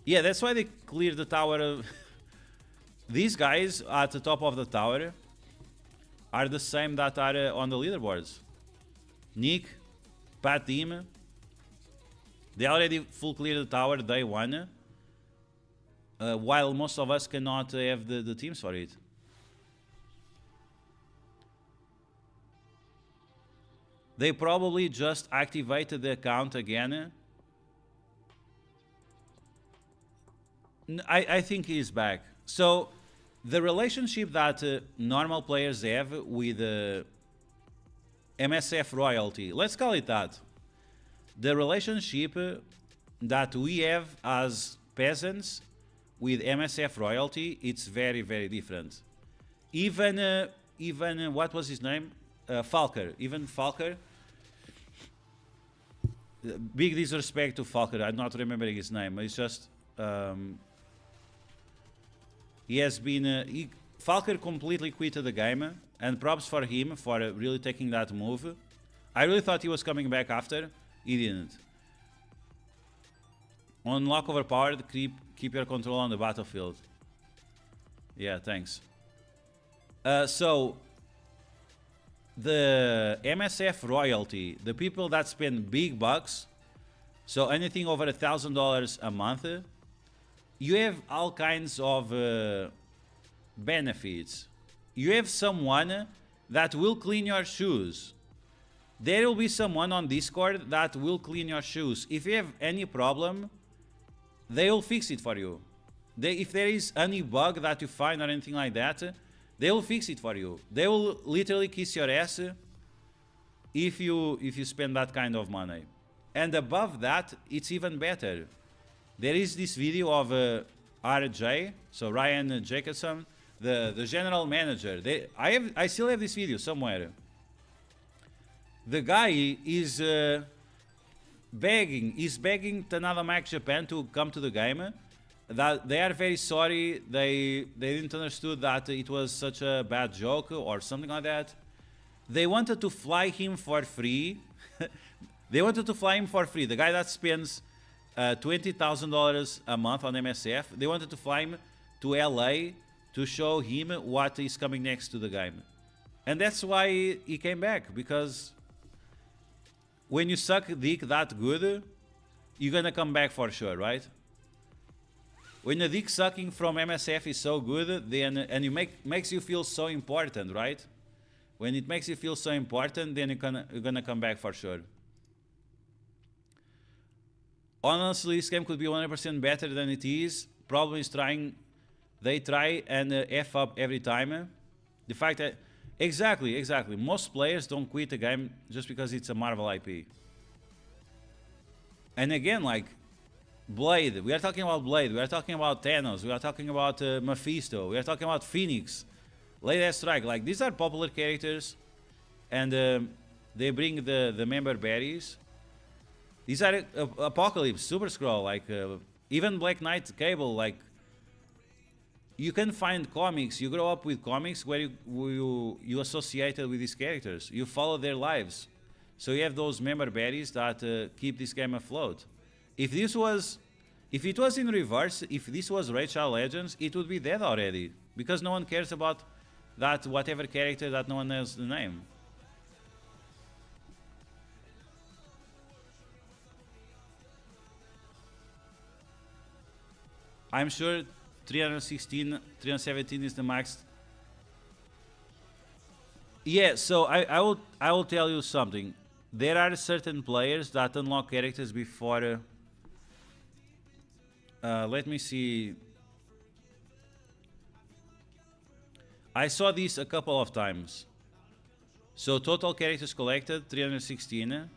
Yeah, that's why they cleared the tower. These guys at the top of the tower are the same that are on the leaderboards. Nick, Pat team. They already full clear the tower day one. While most of us cannot have the teams for it. They probably just activated the account again. I think he's back. So the relationship that normal players have with MSF royalty, let's call it that. The relationship that we have as peasants with MSF royalty, it's very, very different. Even what was his name? Falker. Even Falker. Big disrespect to Falker. I'm not remembering his name. It's just he has been. Falker completely quitted the game, and props for him for really taking that move. I really thought he was coming back after. He didn't. Unlock Overpowered. Keep your control on the battlefield. Yeah, thanks. So the MSF royalty, the people that spend big bucks, so anything over $1,000 a month, you have all kinds of benefits. You have someone that will clean your shoes. There will be someone on Discord that will clean your shoes. If you have any problem, they will fix it for you. If there is any bug that you find or anything like that, they will fix it for you. They will literally kiss your ass if you spend that kind of money. And above that, it's even better. There is this video of RJ, so Ryan Jacobson, the general manager. I still have this video somewhere. The guy is begging Tanada Mac Japan to come to the game. That they are very sorry. They didn't understood that it was such a bad joke or something like that. They wanted to fly him for free. They wanted to fly him for free. The guy that spends $20,000 a month on MSF. They wanted to fly him to LA to show him what is coming next to the game. And that's why he came back, because when you suck dick that good, you're gonna come back for sure, right? When the dick sucking from MSF is so good, then and makes you feel so important, right? When it makes you feel so important, then you're gonna come back for sure. Honestly, this game could be 100% better than it is. Problem is they try and F up every time. The fact that exactly. Most players don't quit a game just because it's a Marvel IP. And again, like Blade, we are talking about Blade, we are talking about Thanos, we are talking about Mephisto, we are talking about Phoenix, Lady Strike. Like, these are popular characters, and they bring the member berries. These are Apocalypse, Super Skrull, like even Black Knight, Cable. Like, you can find comics. You grow up with comics where you associated with these characters. You follow their lives, so you have those member berries that keep this game afloat. If it was in reverse, if this was Raid Shadow Legends, it would be dead already, because no one cares about that whatever character that no one knows the name. I'm sure 316, 317 is the max. Yeah, so I will tell you something. There are certain players that unlock characters before. Let me see. I saw this a couple of times. So total characters collected 316,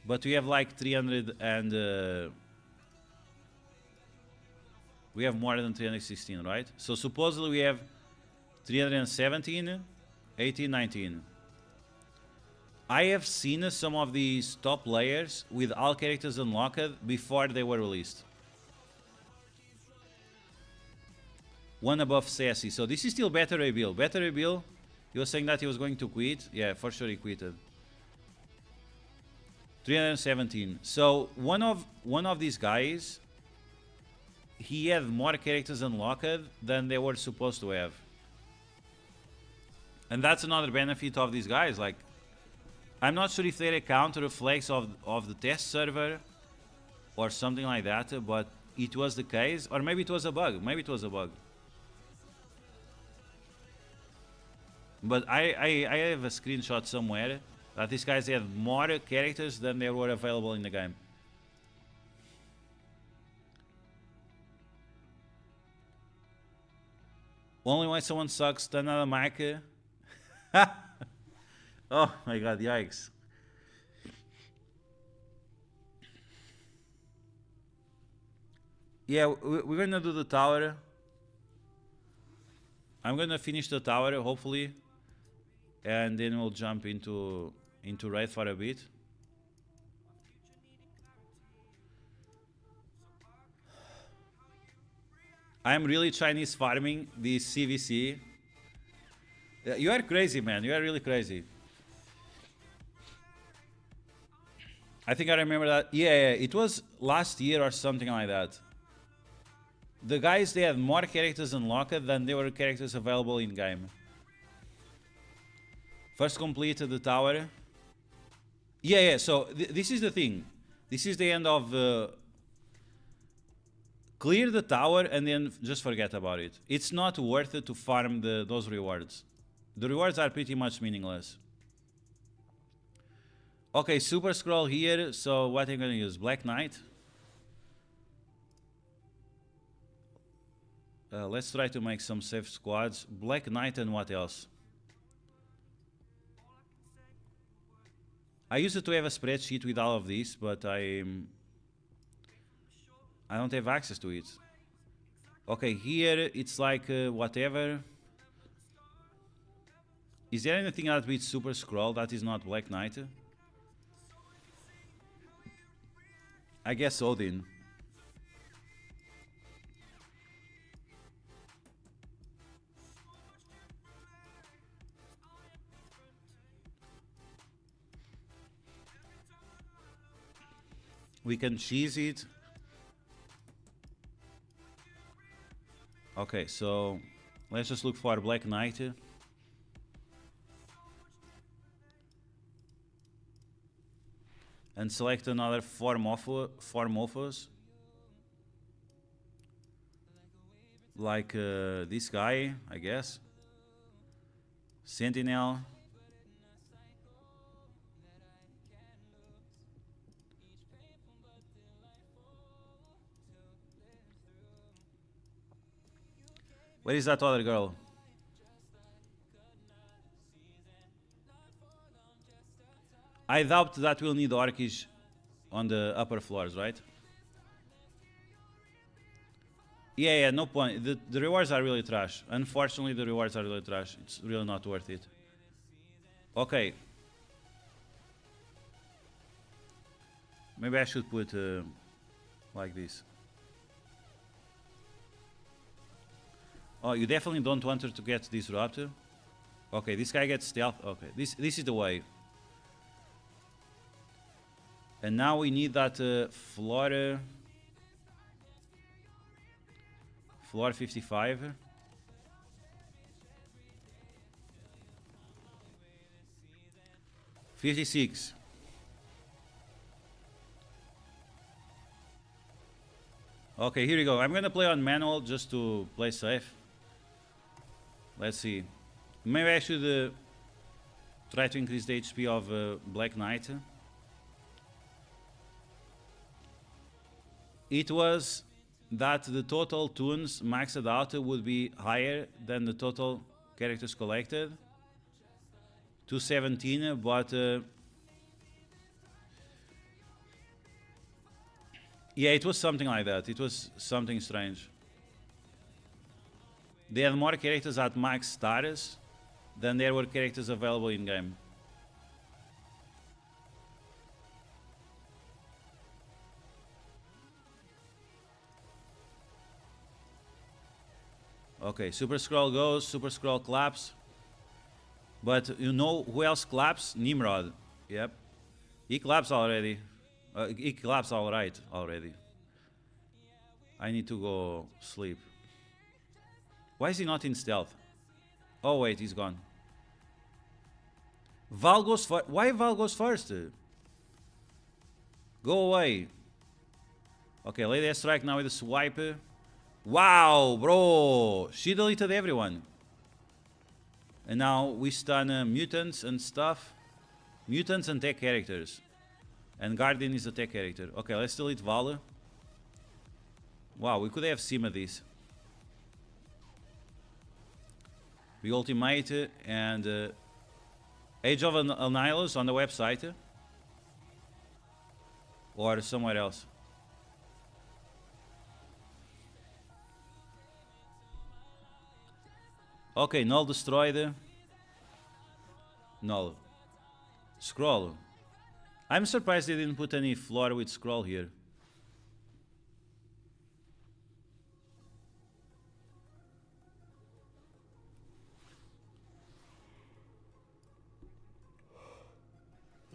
but we have like 300 and we have more than 316, right? So supposedly we have 317, 18, 19. I have seen some of these top players with all characters unlocked before they were released. One above Sassy. So this is still Better Reveal. Better Reveal, he was saying that he was going to quit. Yeah, for sure he quitted. 317. So one of these guys, he had more characters unlocked than they were supposed to have. And that's another benefit of these guys. Like, I'm not sure if their account reflects of the test server or something like that, but it was the case, or maybe it was a bug. Maybe it was a bug. But I have a screenshot somewhere that these guys had more characters than there were available in the game. Only when someone sucks, turn on the mic. Oh my god, yikes. Yeah, we're gonna do the tower. I'm gonna finish the tower, hopefully. And then we'll jump into raid for a bit. I'm really Chinese farming this CVC. You are crazy, man. You are really crazy. I think I remember that. Yeah, it was last year or something like that. The guys, they had more characters unlocked than there were characters available in game. First completed the tower. Yeah, so this is the thing. This is the end of clear the tower and then just forget about it. It's not worth it to farm those rewards. The rewards are pretty much meaningless. Okay, super scroll here. So what I'm gonna use? Black Knight. Let's try to make some safe squads. Black Knight and what else? I used to have a spreadsheet with all of these, but I don't have access to it. Okay, here it's like whatever. Is there anything that with super scroll that is not Black Knight? I guess Odin. We can cheese it. Okay, so let's just look for Black Knight. And select another four morphos. Like this guy, I guess. Sentinel. Where is that other girl? I doubt that we'll need Orcish on the upper floors, right? Yeah, no point. The rewards are really trash. Unfortunately, the rewards are really trash. It's really not worth it. Okay. Maybe I should put like this. Oh, you definitely don't want her to get disrupted. Okay, this guy gets stealth. Okay, this is the way. And now we need that floor 55. $56. Okay, here we go. I'm gonna play on manual just to play safe. Let's see. Maybe I should try to increase the HP of Black Knight. It was that the total tunes maxed out would be higher than the total characters collected. 217, but yeah, it was something like that. It was something strange. They had more characters at max status than there were characters available in game. Okay, Super Scroll goes, Super Scroll claps. But you know who else claps? Nimrod. Yep. He claps already. He claps alright already. I need to go sleep. Why is he not in stealth? Oh wait, he's gone. Val goes first. Why Val goes first? Go away. Okay, Lady strike now with a swipe. Wow, bro. She deleted everyone. And now we stun mutants and stuff. Mutants and tech characters. And Guardian is a tech character. Okay, let's delete Val. Wow, we could have Sima this. We ultimate and Age of Annihilus on the website. Or somewhere else. Okay, null destroyed. Null. Scroll. I'm surprised they didn't put any floor with scroll here.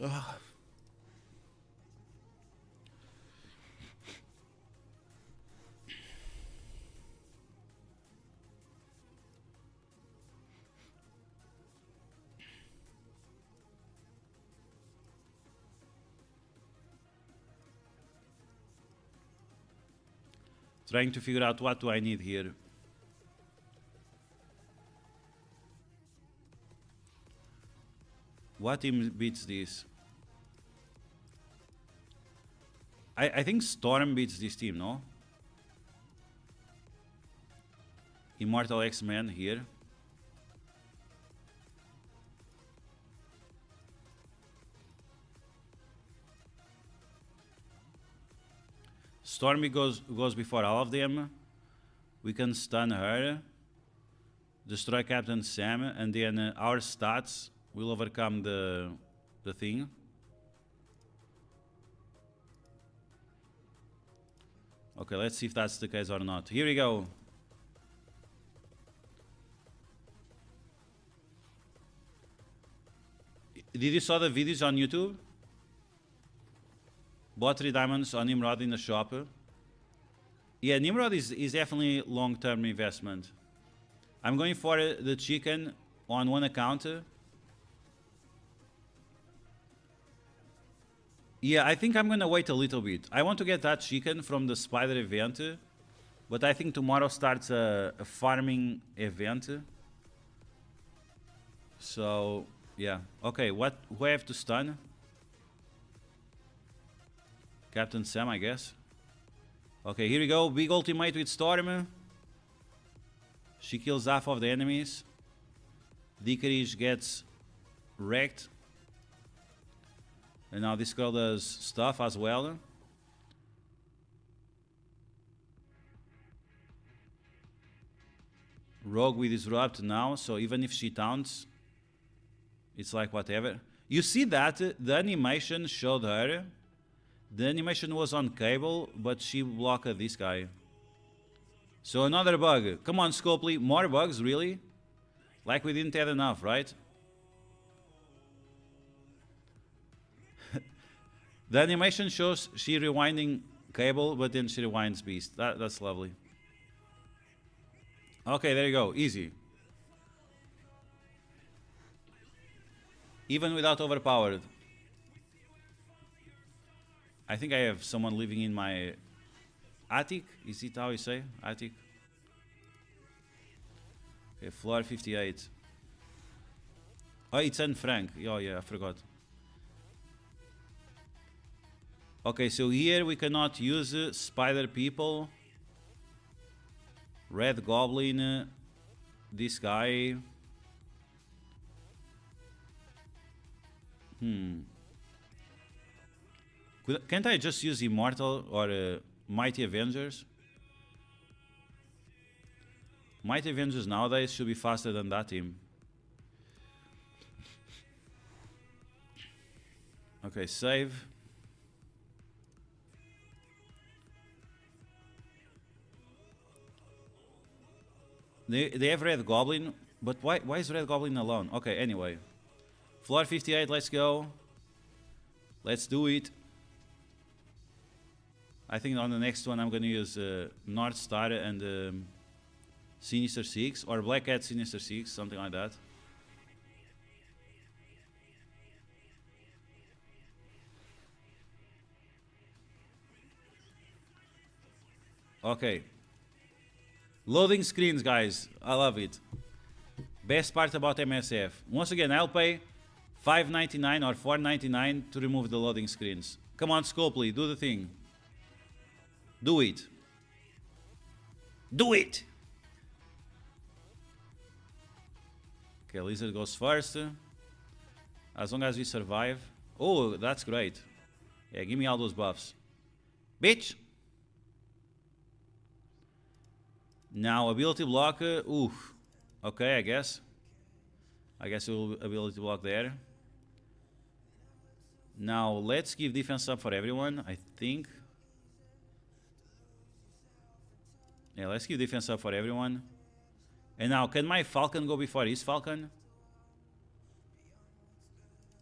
Ugh. Trying to figure out what do I need here. What team beats this? I think Storm beats this team, no? Immortal X-Men here. Stormy goes before all of them. We can stun her. Destroy Captain Sam, and then our stats will overcome the thing. Okay, let's see if that's the case or not. Here we go. Did you saw the videos on YouTube? Bought 3 diamonds on Nimrod in the shop. Yeah, Nimrod is definitely long-term investment. I'm going for the chicken on one account. Yeah, I think I'm gonna wait a little bit. I want to get that chicken from the spider event, but I think tomorrow starts a farming event. So yeah, okay. Who I have to stun? Captain Sam, I guess. Okay, here we go. Big ultimate with Storm. She kills half of the enemies. Dicarish gets wrecked. And now this girl does stuff as well. Rogue with disrupt now, so even if she taunts, it's like whatever. You see that the animation showed her. The animation was on cable, but she blocked this guy. So another bug. Come on, Scopely. More bugs, really? Like we didn't have enough, right? The animation shows she rewinding cable, but then she rewinds beast. That's lovely. Okay, there you go. Easy. Even without overpowered. I think I have someone living in my attic. Is it how you say? Attic. Okay, floor 58. Oh, it's Anne Frank. Oh yeah, I forgot. Okay, so here we cannot use spider people. Red Goblin. This guy. Can't I just use Immortal or Mighty Avengers? Mighty Avengers nowadays should be faster than that team. Okay, save. They have Red Goblin, but why is Red Goblin alone? Okay, anyway. Floor 58, let's go. Let's do it. I think on the next one I'm gonna use North Star and Sinister 6 or Black Cat Sinister 6, something like that. Okay. Loading screens, guys. I love it. Best part about MSF. Once again, I'll pay $5.99 or $4.99 to remove the loading screens. Come on, Scopely, do the thing. Do it. Do it! Okay, Lizard goes first. As long as we survive. Oh, that's great. Yeah, give me all those buffs. Bitch! Now, ability block. Oof. Okay, I guess. I guess we'll ability block there. Now, let's give defense up for everyone, I think. Yeah, let's give defense up for everyone. And now, can my Falcon go before his Falcon?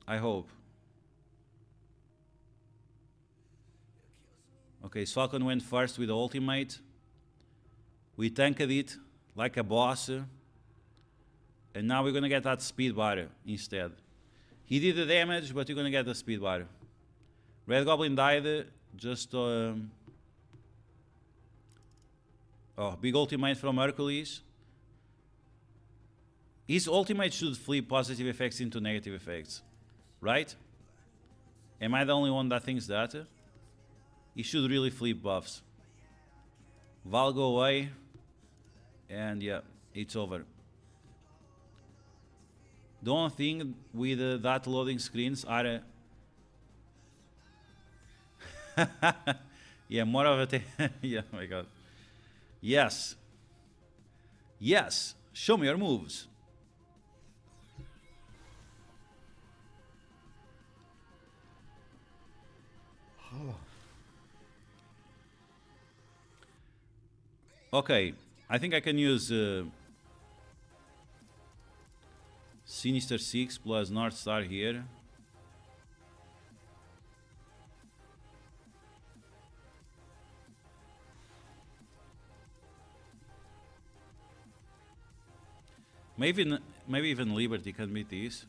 I hope. Okay, his Falcon went first with the ultimate. We tanked it like a boss. And now we're gonna get that speed bar instead. He did the damage, but you're gonna get the speed bar. Red Goblin died just... oh, big ultimate from Hercules. His ultimate should flip positive effects into negative effects. Right? Am I the only one that thinks that? He should really flip buffs. Val go away. And yeah, it's over. The only thing with that loading screens are... yeah, more of a... yeah, oh my god. Yes. Yes. Show me your moves. Okay, I think I can use Sinister 6 plus North Star here. Maybe even Liberty can beat these.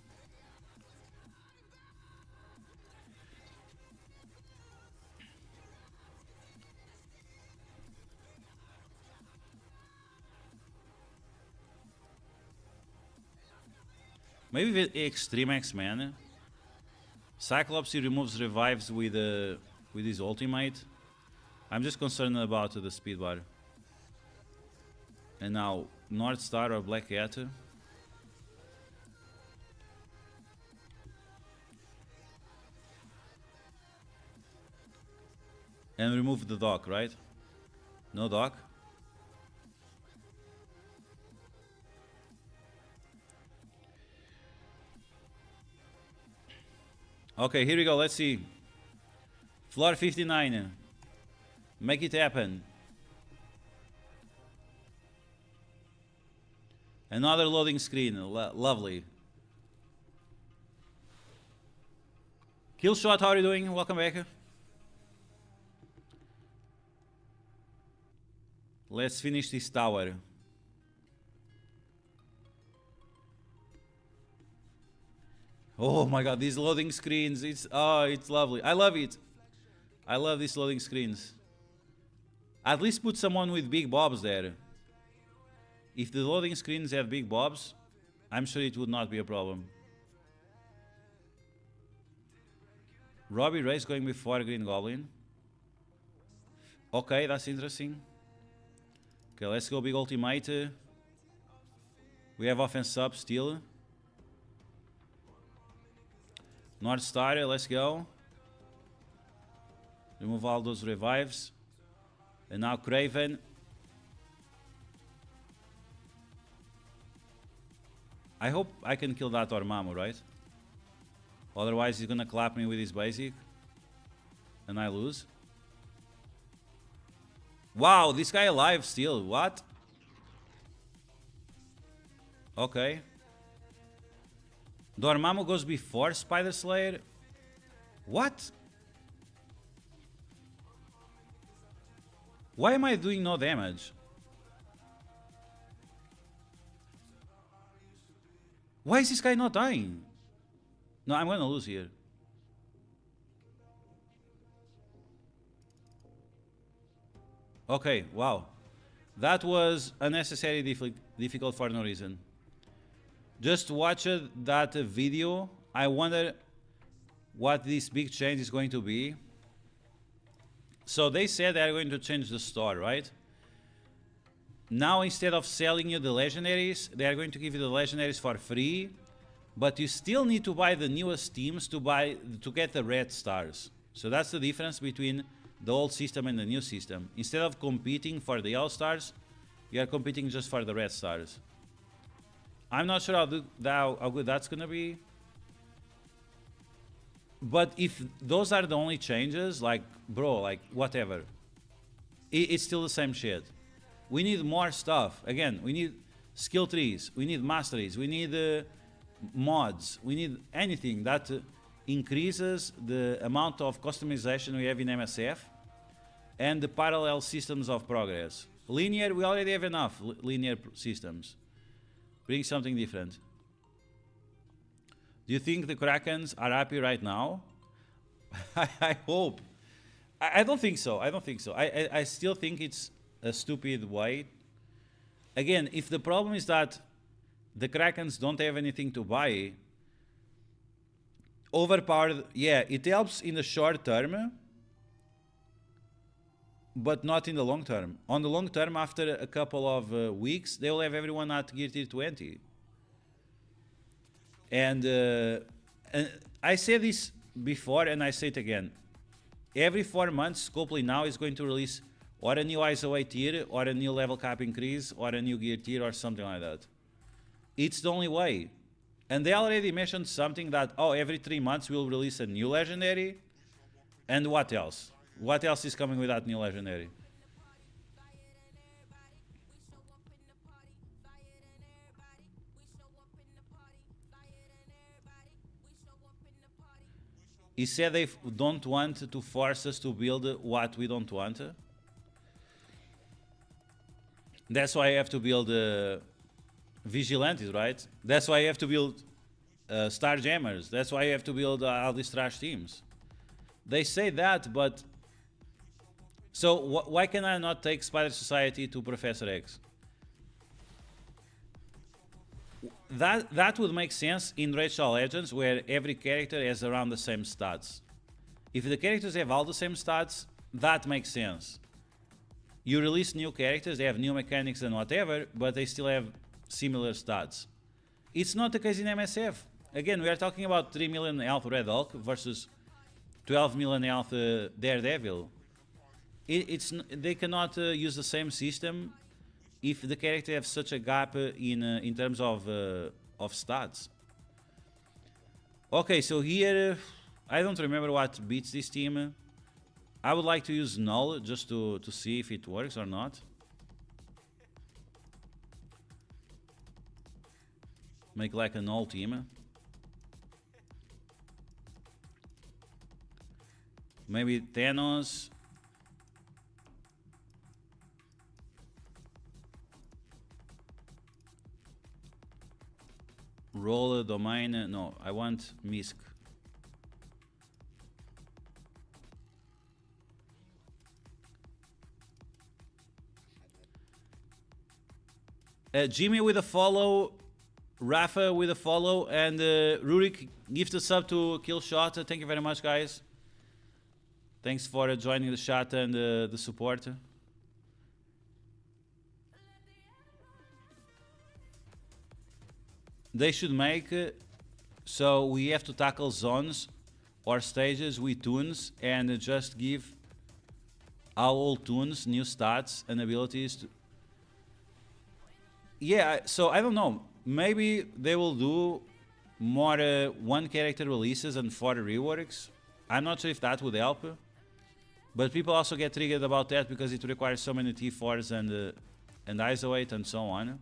Maybe with Extreme X-Men. Cyclops, he removes revives with his ultimate. I'm just concerned about the speed bar. And now North Star or Black Cat. And remove the dock, right? No dock. Okay, here we go. Let's see. Floor 59. Make it happen. Another loading screen. Lovely. Killshot, how are you doing? Welcome back. Let's finish this tower. Oh my god, these loading screens, it's lovely. I love it. I love these loading screens. At least put someone with big bobs there. If the loading screens have big bobs, I'm sure it would not be a problem. Robbie Ray's going before Green Goblin. Okay, that's interesting. Okay, let's go big ultimate. We have offense up still. North Star, let's go. Remove all those revives. And now Craven. I hope I can kill that Dormammu, right? Otherwise he's gonna clap me with his basic. And I lose. Wow, this guy alive still. What? Okay. Dormammu goes before Spider Slayer? What? Why am I doing no damage? Why is this guy not dying? No, I'm gonna lose here. Okay, wow. That was unnecessarily difficult for no reason. Just watch that video. I wonder what this big change is going to be. So they said they're going to change the store, right? Now instead of selling you the legendaries, they are going to give you the legendaries for free, but you still need to buy the newest teams to get the red stars. So that's the difference between the old system and the new system. Instead of competing for the yellow stars, you are competing just for the red stars. I'm not sure how good that's gonna be. But if those are the only changes, like, bro, like, whatever. It's still the same shit. We need more stuff. Again, we need skill trees, we need masteries, we need mods, we need anything that increases the amount of customization we have in MSF and the parallel systems of progress. Linear, we already have enough linear systems. Bring something different. Do you think the Krakens are happy right now? I hope. I don't think so. I don't think so. I still think it's a stupid way. Again, if the problem is that the Krakens don't have anything to buy, Overpowered, yeah, it helps in the short term, but not in the long term. On the long term, after a couple of weeks, they will have everyone at gear tier 20. And I said this before and I say it again. Every 4 months, Scopely now is going to release or a new ISO 8 tier, or a new level cap increase, or a new gear tier, or something like that. It's the only way. And they already mentioned something that, oh, every 3 months we'll release a new legendary. And what else? What else is coming with that new legendary? He said they don't want to force us to build what we don't want. That's why I have to build Vigilantes, right? That's why I have to build Starjammers. That's why I have to build all these trash teams. They say that, but... So why can I not take Spider Society to Professor X? That would make sense in Rachel Legends, where every character has around the same stats. If the characters have all the same stats, that makes sense. You release new characters, they have new mechanics and whatever, but they still have similar stats. It's not the case in MSF. Again, we are talking about 3 million health Red Hulk versus 12 million health Daredevil. They cannot use the same system if the character has such a gap in terms of stats. Okay, so here, I don't remember what beats this team. I would like to use Null just to see if it works or not. Make like a Null team. Maybe Thanos. Roll a domain. No, I want Misk. Jimmy with a follow, Rafa with a follow, and Rurik gift a sub to Killshot. Thank you very much, guys. Thanks for joining the chat and the support. They should make so we have to tackle zones or stages with tunes and just give our old tunes new stats and abilities. Yeah, so I don't know. Maybe they will do more one character releases and 4 reworks. I'm not sure if that would help. But people also get triggered about that because it requires so many T4s and ISO 8 and so on.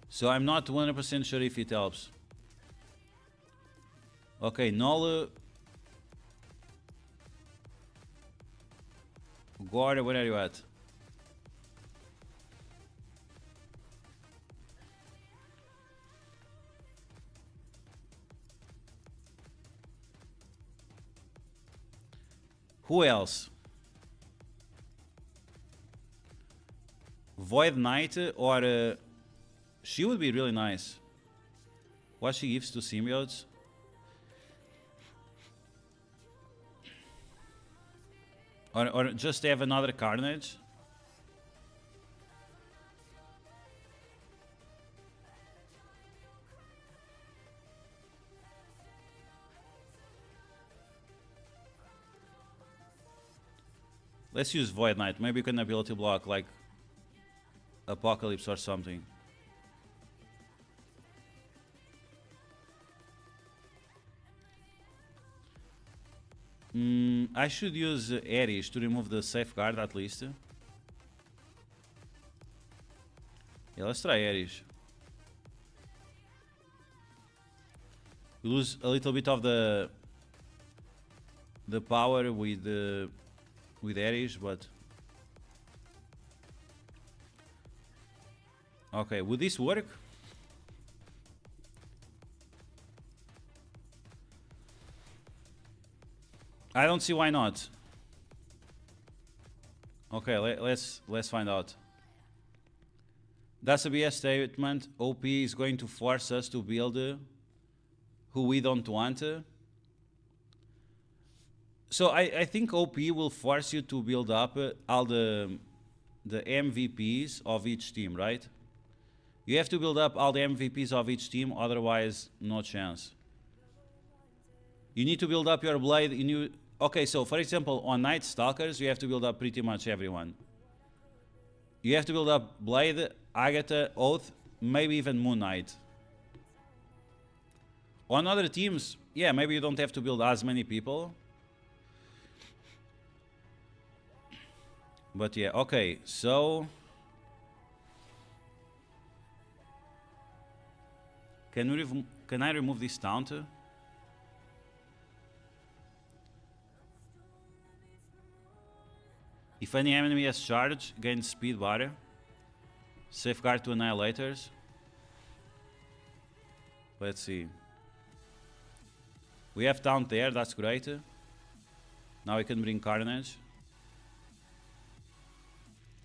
So I'm not 100% sure if it helps. Okay, Null. Gore, where are you at? Who else? Void Knight or she would be really nice. What she gives to symbiotes? Or just have another Carnage? Let's use Void Knight. Maybe you can ability block like Apocalypse or something. I should use Ares to remove the safeguard at least. Yeah, let's try Ares. We lose a little bit of the power with Ares, but okay, would this work? I don't see why not. Okay, let's find out. That's a BS statement. OP is going to force us to build who we don't want. So I think OP will force you to build up all the MVPs of each team, right? You have to build up all the MVPs of each team, otherwise no chance. You need to build up your Blade. Okay, so for example, on Night Stalkers, you have to build up pretty much everyone. You have to build up Blade, Agatha, Oath, maybe even Moon Knight. On other teams, yeah, maybe you don't have to build as many people. But yeah, okay, so can I remove this taunt? If any enemy has charge, gain speed bar. Safeguard to annihilators. Let's see. We have taunt there, that's great. Now we can bring Carnage.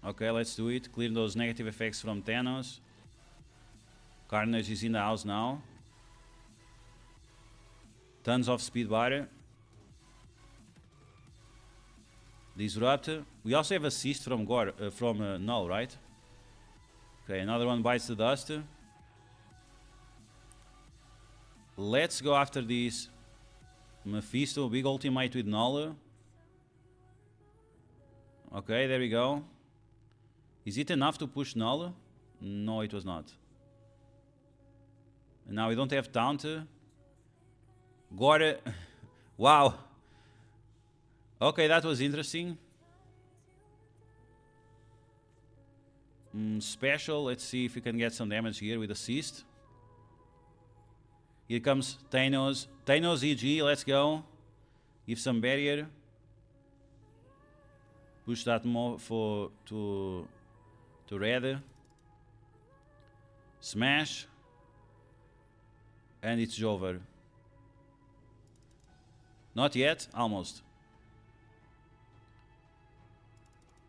Okay, let's do it. Clear those negative effects from Thanos. Carnage is in the house now. Tons of speed bar. Disrupt. We also have assist from Null, right? Okay, another one bites the dust. Let's go after this Mephisto. Big ultimate with Null. Okay, there we go. Is it enough to push Null? No, it was not. And now we don't have taunt. Gore. Wow. Okay, that was interesting. Special. Let's see if we can get some damage here with assist. Here comes Thanos. Thanos EG. Let's go. Give some barrier. Push that more to red. Smash. And it's over. Not yet. Almost.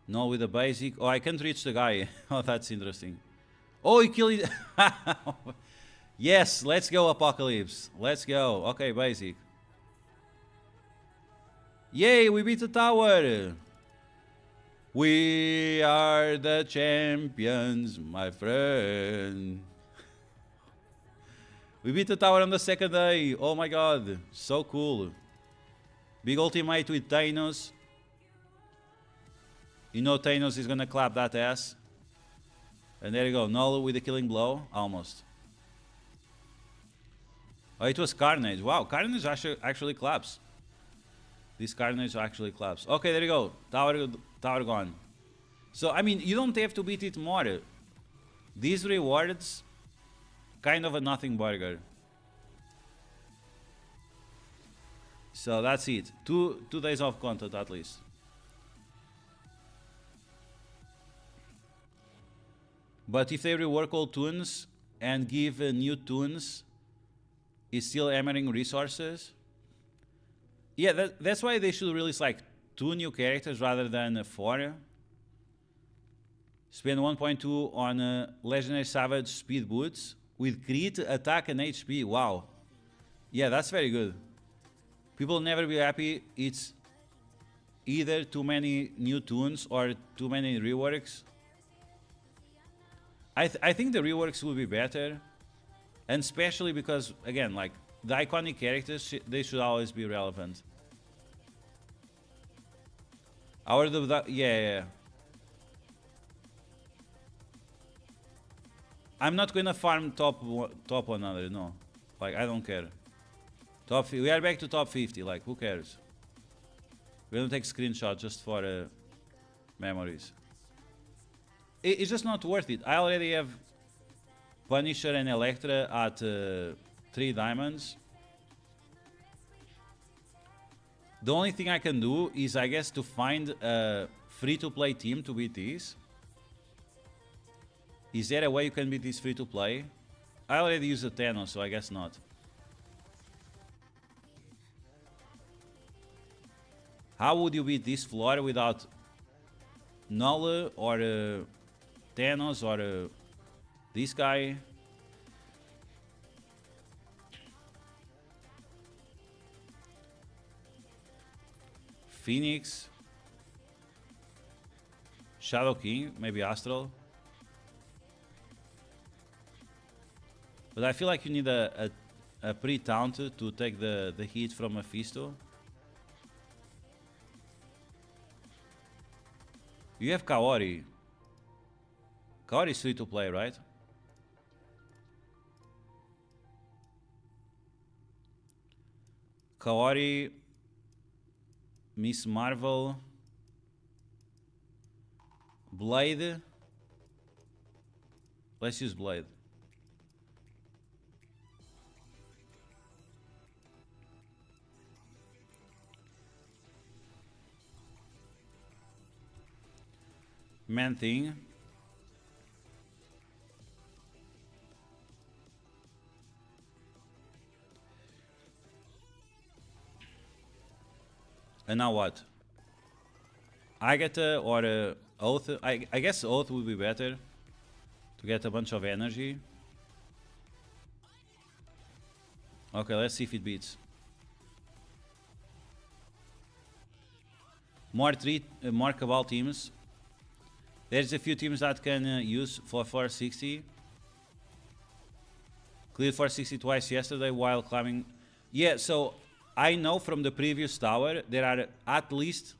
No, with the basic. Oh, I can't reach the guy. Oh, that's interesting. Oh, he killed it. Yes, let's go, Apocalypse. Let's go. Okay, basic. Yay, we beat the tower. We are the champions, my friend. We beat the tower on the second day. Oh my god, so cool. Big ultimate with Thanos. You know Thanos is gonna clap that ass. And there you go, Null with the killing blow, almost. Oh, it was Carnage. Wow, Carnage actually claps. This Carnage actually claps. Okay, there you go. Tower gone. So, I mean, you don't have to beat it more. These rewards, kind of a nothing burger. So that's it. Two days of content at least. But if they rework old tunes and give new tunes, is still hammering resources. Yeah, that's why they should release like 2 new characters rather than 4. Spend 1.2 on Legendary Savage Speed Boots with crit, attack, and HP. Wow. Yeah, that's very good. People never be happy. It's either too many new tunes or too many reworks. I think the reworks will be better. And especially because, again, like, the iconic characters, they should always be relevant. Yeah. I'm not gonna farm top 100, no. Like, I don't care. We are back to top 50, like, who cares? We don't take screenshots just for memories. It's just not worth it. I already have Punisher and Elektra at 3 diamonds. The only thing I can do is, I guess, to find a free-to-play team to beat these. Is there a way you can beat this free-to-play? I already used a Thanos, so I guess not. How would you beat this floor without Null or Thanos or this guy? Phoenix, Shadow King, maybe Astral. But I feel like you need a pre-taunt to take the hit from Mephisto. You have Kaori. Kaori is free to play, right? Kaori, Miss Marvel, Blade. Let's use Blade. Man Thing. And now what? Agatha or Oath? I guess Oath would be better to get a bunch of energy. Okay, let's see if it beats. More Cabal teams. There's a few teams that can use for 460. Cleared 460 twice yesterday while climbing. Yeah, so I know from the previous tower there are at least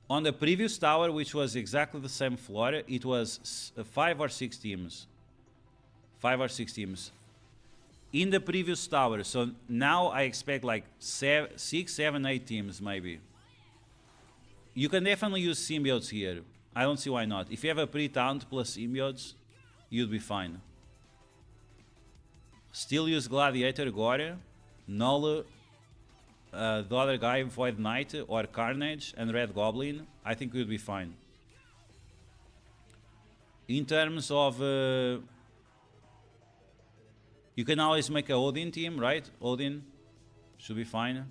on the previous tower, which was exactly the same floor, it was 5 or 6 teams. 5 or 6 teams. In the previous tower, so now I expect like 6, 7, 8 teams maybe. You can definitely use symbiotes here. I don't see why not. If you have a pre-taunt plus symbiotes, you'd be fine. Still use Gladiator, Gore, Null, the other guy, Void Knight, or Carnage, and Red Goblin. I think we'd be fine. In terms of... you can always make a Odin team, right? Odin should be fine.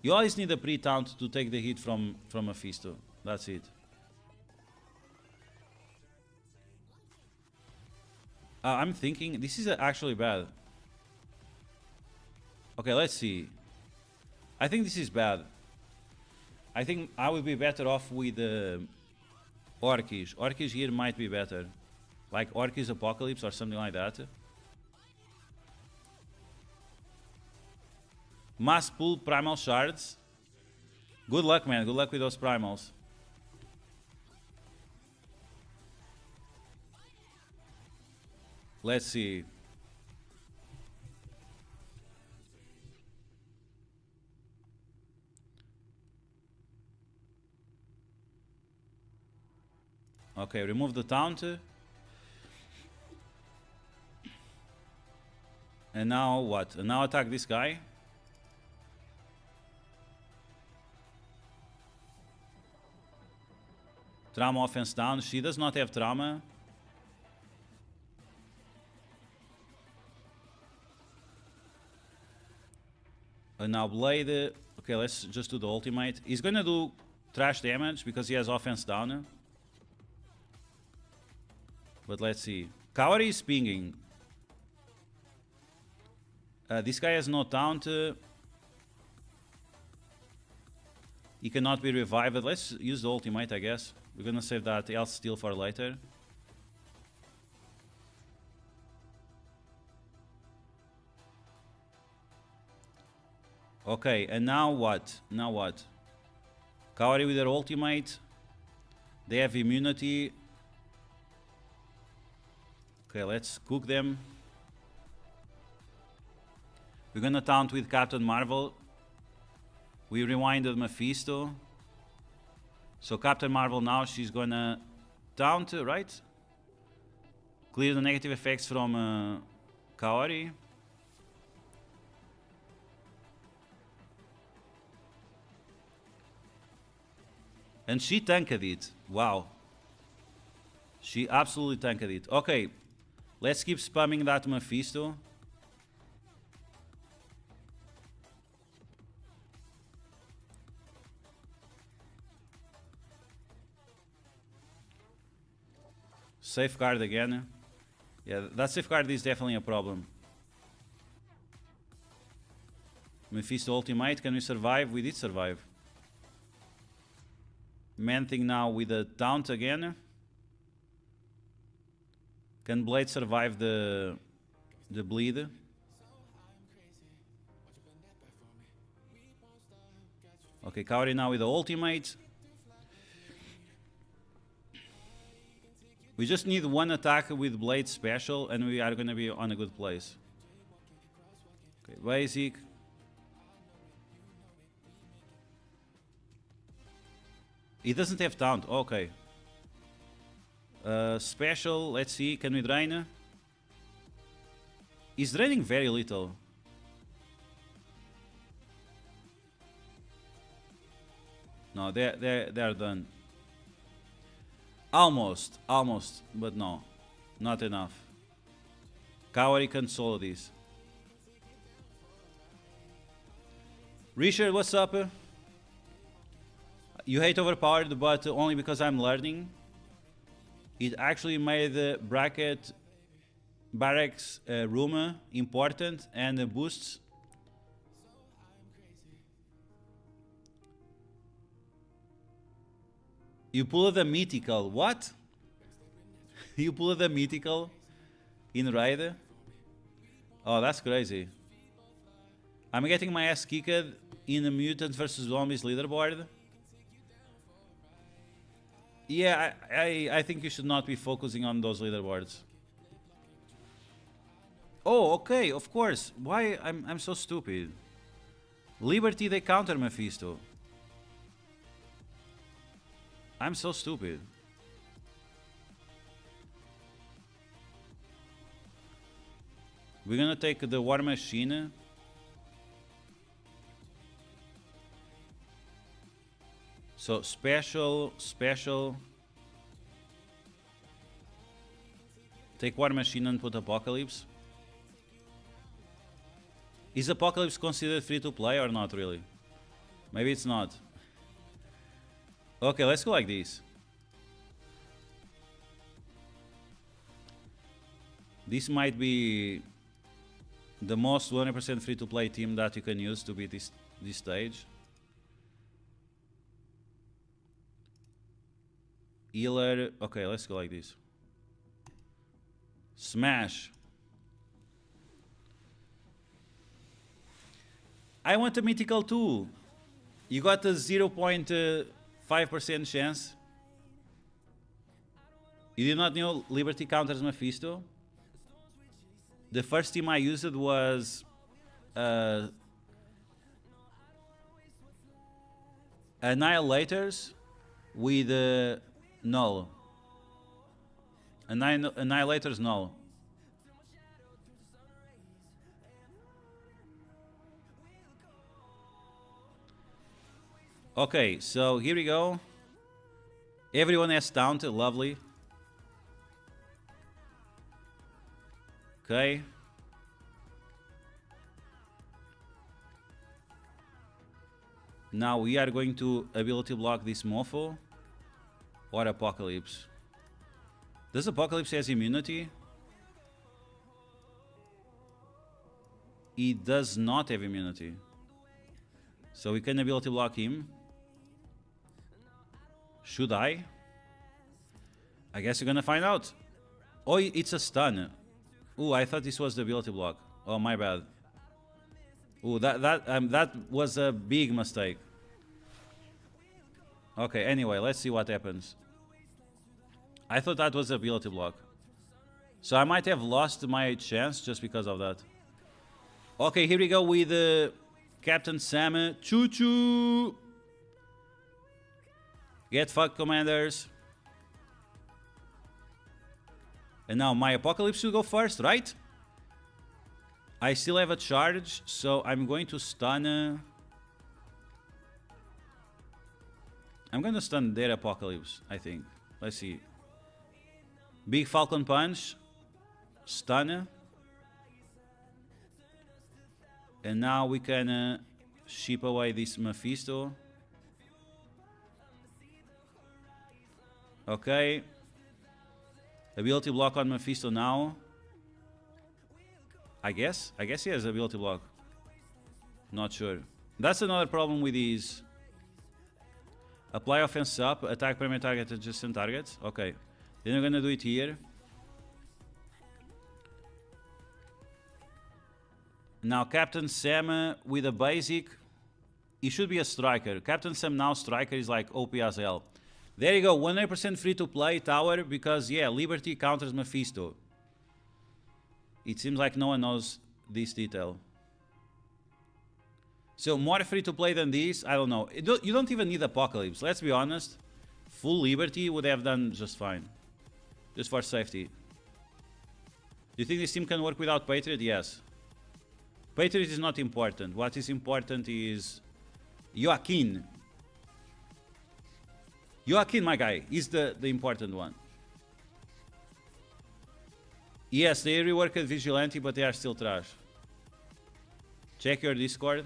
You always need a pre-taunt to take the hit from Mephisto. That's it. I'm thinking this is actually bad. Okay, let's see. I think this is bad. I think I would be better off with Orcish. Orcish here might be better. Like Orcish Apocalypse or something like that. Mass pull primal shards. Good luck, man. Good luck with those primals. Let's see. Okay, remove the taunt. And now what? And now attack this guy. Trauma offense down. She does not have trauma. And now Blade. Okay, let's just do the ultimate. He's gonna do trash damage because he has offense down. But let's see. Kaori is pinging. This guy has no taunt. He cannot be revived. Let's use the ultimate, I guess. We're gonna save that else steal for later. Okay, and now what? Now what? Kaori with their ultimate. They have immunity. Okay, let's cook them. We're gonna taunt with Captain Marvel. We rewinded Mephisto. So Captain Marvel now, she's gonna taunt, right? Clear the negative effects from Kaori. And she tanked it. Wow. She absolutely tanked it. Okay. Let's keep spamming that Mephisto. Safeguard again. Yeah, that safeguard is definitely a problem. Mephisto ultimate. Can we survive? We did survive. Man thing now with a taunt again. Can Blade survive the bleed? Okay, Kaori now with the ultimate. We just need one attack with Blade special and we are gonna be on a good place. Okay, basic. He doesn't have taunt. Okay. Special. Let's see. Can we drain? He's draining very little. No, they're done. Almost, but no, not enough. Kaori can solo this. Richard, what's up? You hate Overpowered, but only because I'm learning. It actually made the barracks room important and boosts. You pulled the mythical. What? You pulled the mythical in raid? Oh, that's crazy. I'm getting my ass kicked in the Mutants vs Zombies leaderboard. Yeah, I think you should not be focusing on those leaderboards. Oh, okay, of course. Why I'm so stupid. Liberty, they counter Mephisto. I'm so stupid. We're gonna take the War Machine. So special. Take War Machine and put Apocalypse. Is Apocalypse considered free to play or not really? Maybe it's not. Okay, let's go like this. This might be the most 100% free to play team that you can use to beat this stage. Healer. Okay, let's go like this. Smash. I want a mythical too. You got a 0.5% chance. You did not know Liberty counters Mephisto? The first team I used was Annihilators with Null. Annihilators Null. Okay, so here we go. Everyone has taunted, lovely. Okay. Now we are going to ability block this mofo or Apocalypse. Does Apocalypse has immunity? He does not have immunity. So we can ability block him. Should I? I guess you're gonna find out. Oh, it's a stun. Ooh, I thought this was the ability block. Oh, my bad. Ooh, that was a big mistake. Okay, anyway, let's see what happens. I thought that was a ability block. So I might have lost my chance just because of that. Okay, here we go with Captain Sam. Choo-choo! Get fucked, commanders. And now my Apocalypse should go first, right? I still have a charge, so I'm going to stun... I'm going to stun their Apocalypse, I think. Let's see. Big Falcon Punch. Stun. And now we can ship away this Mephisto. Okay. Ability block on Mephisto now. I guess he has ability block. Not sure. That's another problem with these. Apply offense up, attack primary target adjacent targets. Okay. Then we're gonna do it here. Now Captain Sam with a basic. He should be a striker. Captain Sam now striker is like OP as hell. There you go, 100% free to play tower because yeah, Liberty counters Mephisto. It seems like no one knows this detail. So more free to play than this, I don't know. You don't even need Apocalypse, let's be honest. Full Liberty would have done just fine. Just for safety. Do you think this team can work without Patriot? Yes. Patriot is not important. What is important is Joaquin. Joaquin, my guy, is the important one. Yes, they reworked Vigilante, but they are still trash. Check your Discord.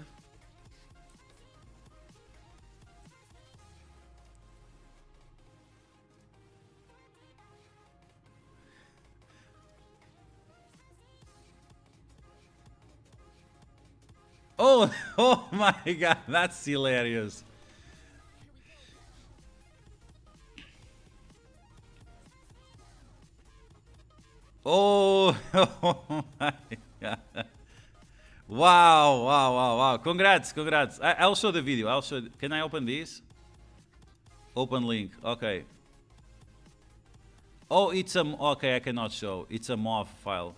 Oh, oh my god, that's hilarious. Oh, oh my god. Wow, wow, wow, wow. Congrats, congrats. I'll show the video. I'll show. Can I open this? Open link. Okay. Oh, it's a... Okay, I cannot show. It's a MOV file.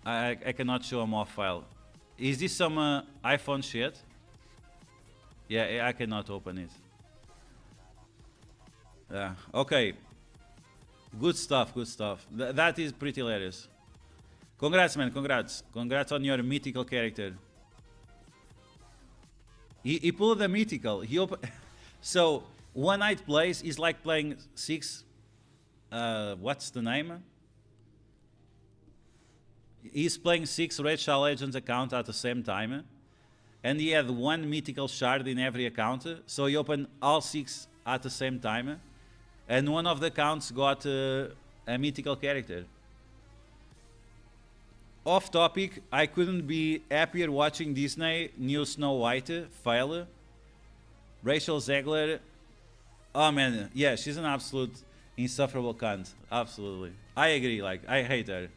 I cannot show a MOV file. Is this some iPhone shit? Yeah, I cannot open it. Yeah, okay. Good stuff, good stuff. That is pretty hilarious. Congrats, man, congrats. Congrats on your mythical character. He pulled the mythical. So, one night plays is like playing 6... what's the name? He's playing 6 Red Shell Legends accounts at the same time. And he had 1 mythical shard in every account. So he opened all 6 at the same time. And one of the accounts got a mythical character. Off topic, I couldn't be happier watching Disney new Snow White fail. Rachel Zegler. Oh man, yeah, she's an absolute insufferable cunt. Absolutely. I agree, like, I hate her.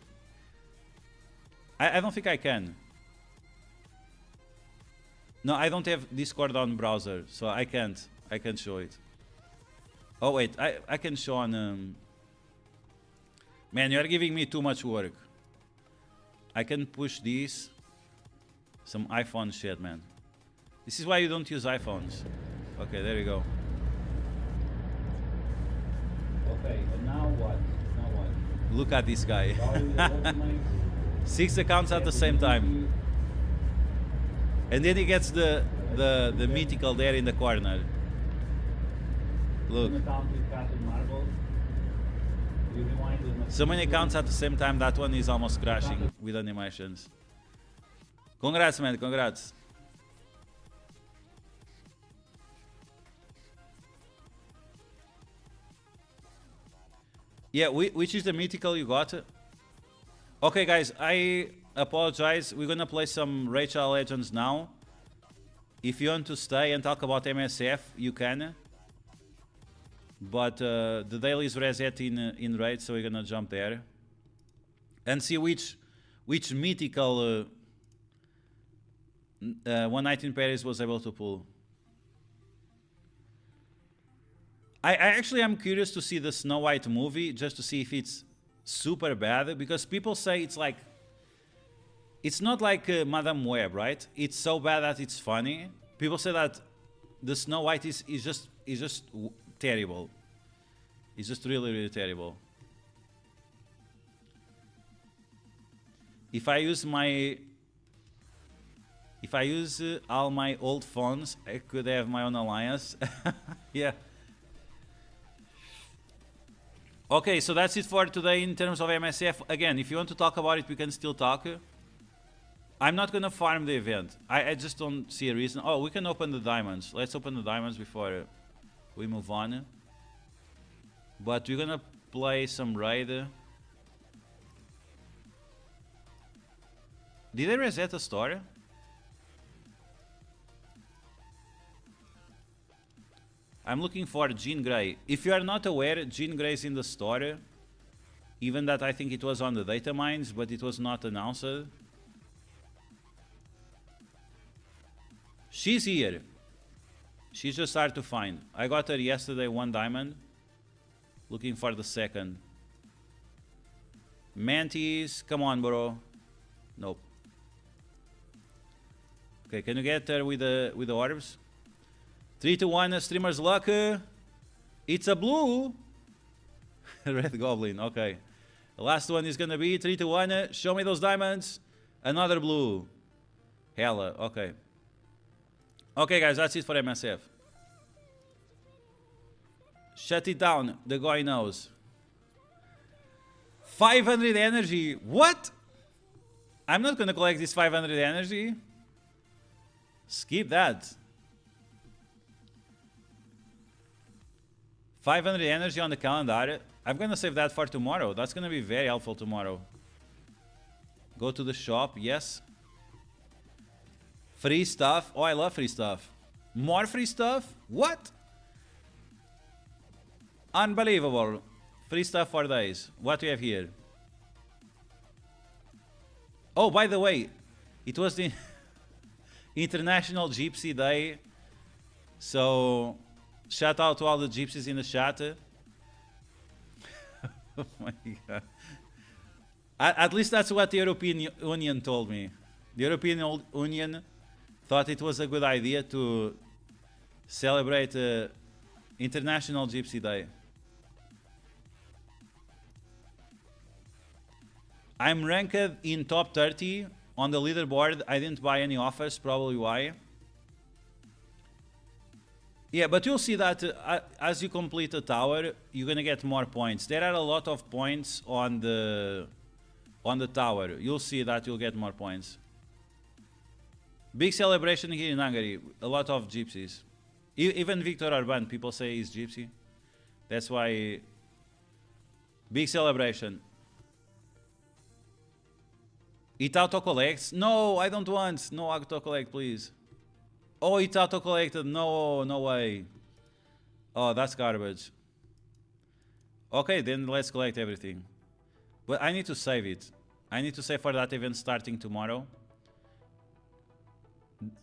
I don't think I can. No, I don't have Discord on browser, so I can't show it. Oh wait, I can show on... Man, you're giving me too much work. I can push this. Some iPhone shit, man. This is why you don't use iPhones. Okay, there you go. Okay, and now what? Now what? Look at this guy. 6 accounts at the same time. And then he gets the mythical there in the corner. Look. So many accounts at the same time, that one is almost crashing with animations. Congrats, man, congrats. Yeah, which is the mythical you got? Okay, guys, I apologize. We're gonna play some Rachel Legends now. If you want to stay and talk about MSF, you can. But the daily is reset in raid, so we're gonna jump there and see which mythical 1 Night in Paris was able to pull. I actually am curious to see the Snow White movie just to see if it's super bad, because people say it's like, it's not like Madame Web, right? It's so bad that it's funny. People say that the Snow White is just terrible. It's just really terrible. If I use all my old phones, I could have my own alliance. Yeah. Okay, so that's it for today in terms of MSF. Again, if you want to talk about it, we can still talk. I'm not gonna farm the event. I just don't see a reason. Oh, we can open the diamonds. Let's open the diamonds before we move on. But we're gonna play some raid. Did they reset the store? I'm looking for Jean Grey. If you are not aware, Jean Grey is in the store. Even that I think it was on the data mines, but it was not announced. She's here. She's just hard to find. I got her yesterday, 1 diamond. Looking for the second. Mantis, come on, bro. Nope. Okay, can you get her with the orbs? 3 to 1, streamer's luck. It's a blue. Red Goblin, okay. The last one is gonna be 3 to 1. Show me those diamonds. Another blue. Hella, okay. Okay, guys, that's it for MSF. Shut it down, the guy knows. 500 energy, what? I'm not gonna collect this 500 energy. Skip that. 500 energy on the calendar. I'm gonna save that for tomorrow. That's gonna be very helpful tomorrow. Go to the shop, yes. Free stuff. Oh, I love free stuff. More free stuff? What? Unbelievable. Free stuff for days. What do we have here? Oh, by the way, it was the International Gypsy Day. So, shout out to all the gypsies in the chat. Oh my god. At least that's what the European Union told me. The European Union thought it was a good idea to celebrate International Gypsy Day. I'm ranked in top 30 on the leaderboard. I didn't buy any offers, probably why. Yeah, but you'll see that as you complete a tower, you're gonna get more points. There are a lot of points on the tower. You'll see that you'll get more points. Big celebration here in Hungary. A lot of gypsies. Even Viktor Orban, people say he's gypsy. That's why. Big celebration. It auto collects? No, I don't want. No auto collect, please. Oh, it auto collected. No, no way. Oh, that's garbage. Okay, then let's collect everything. But I need to save it. I need to save for that event starting tomorrow.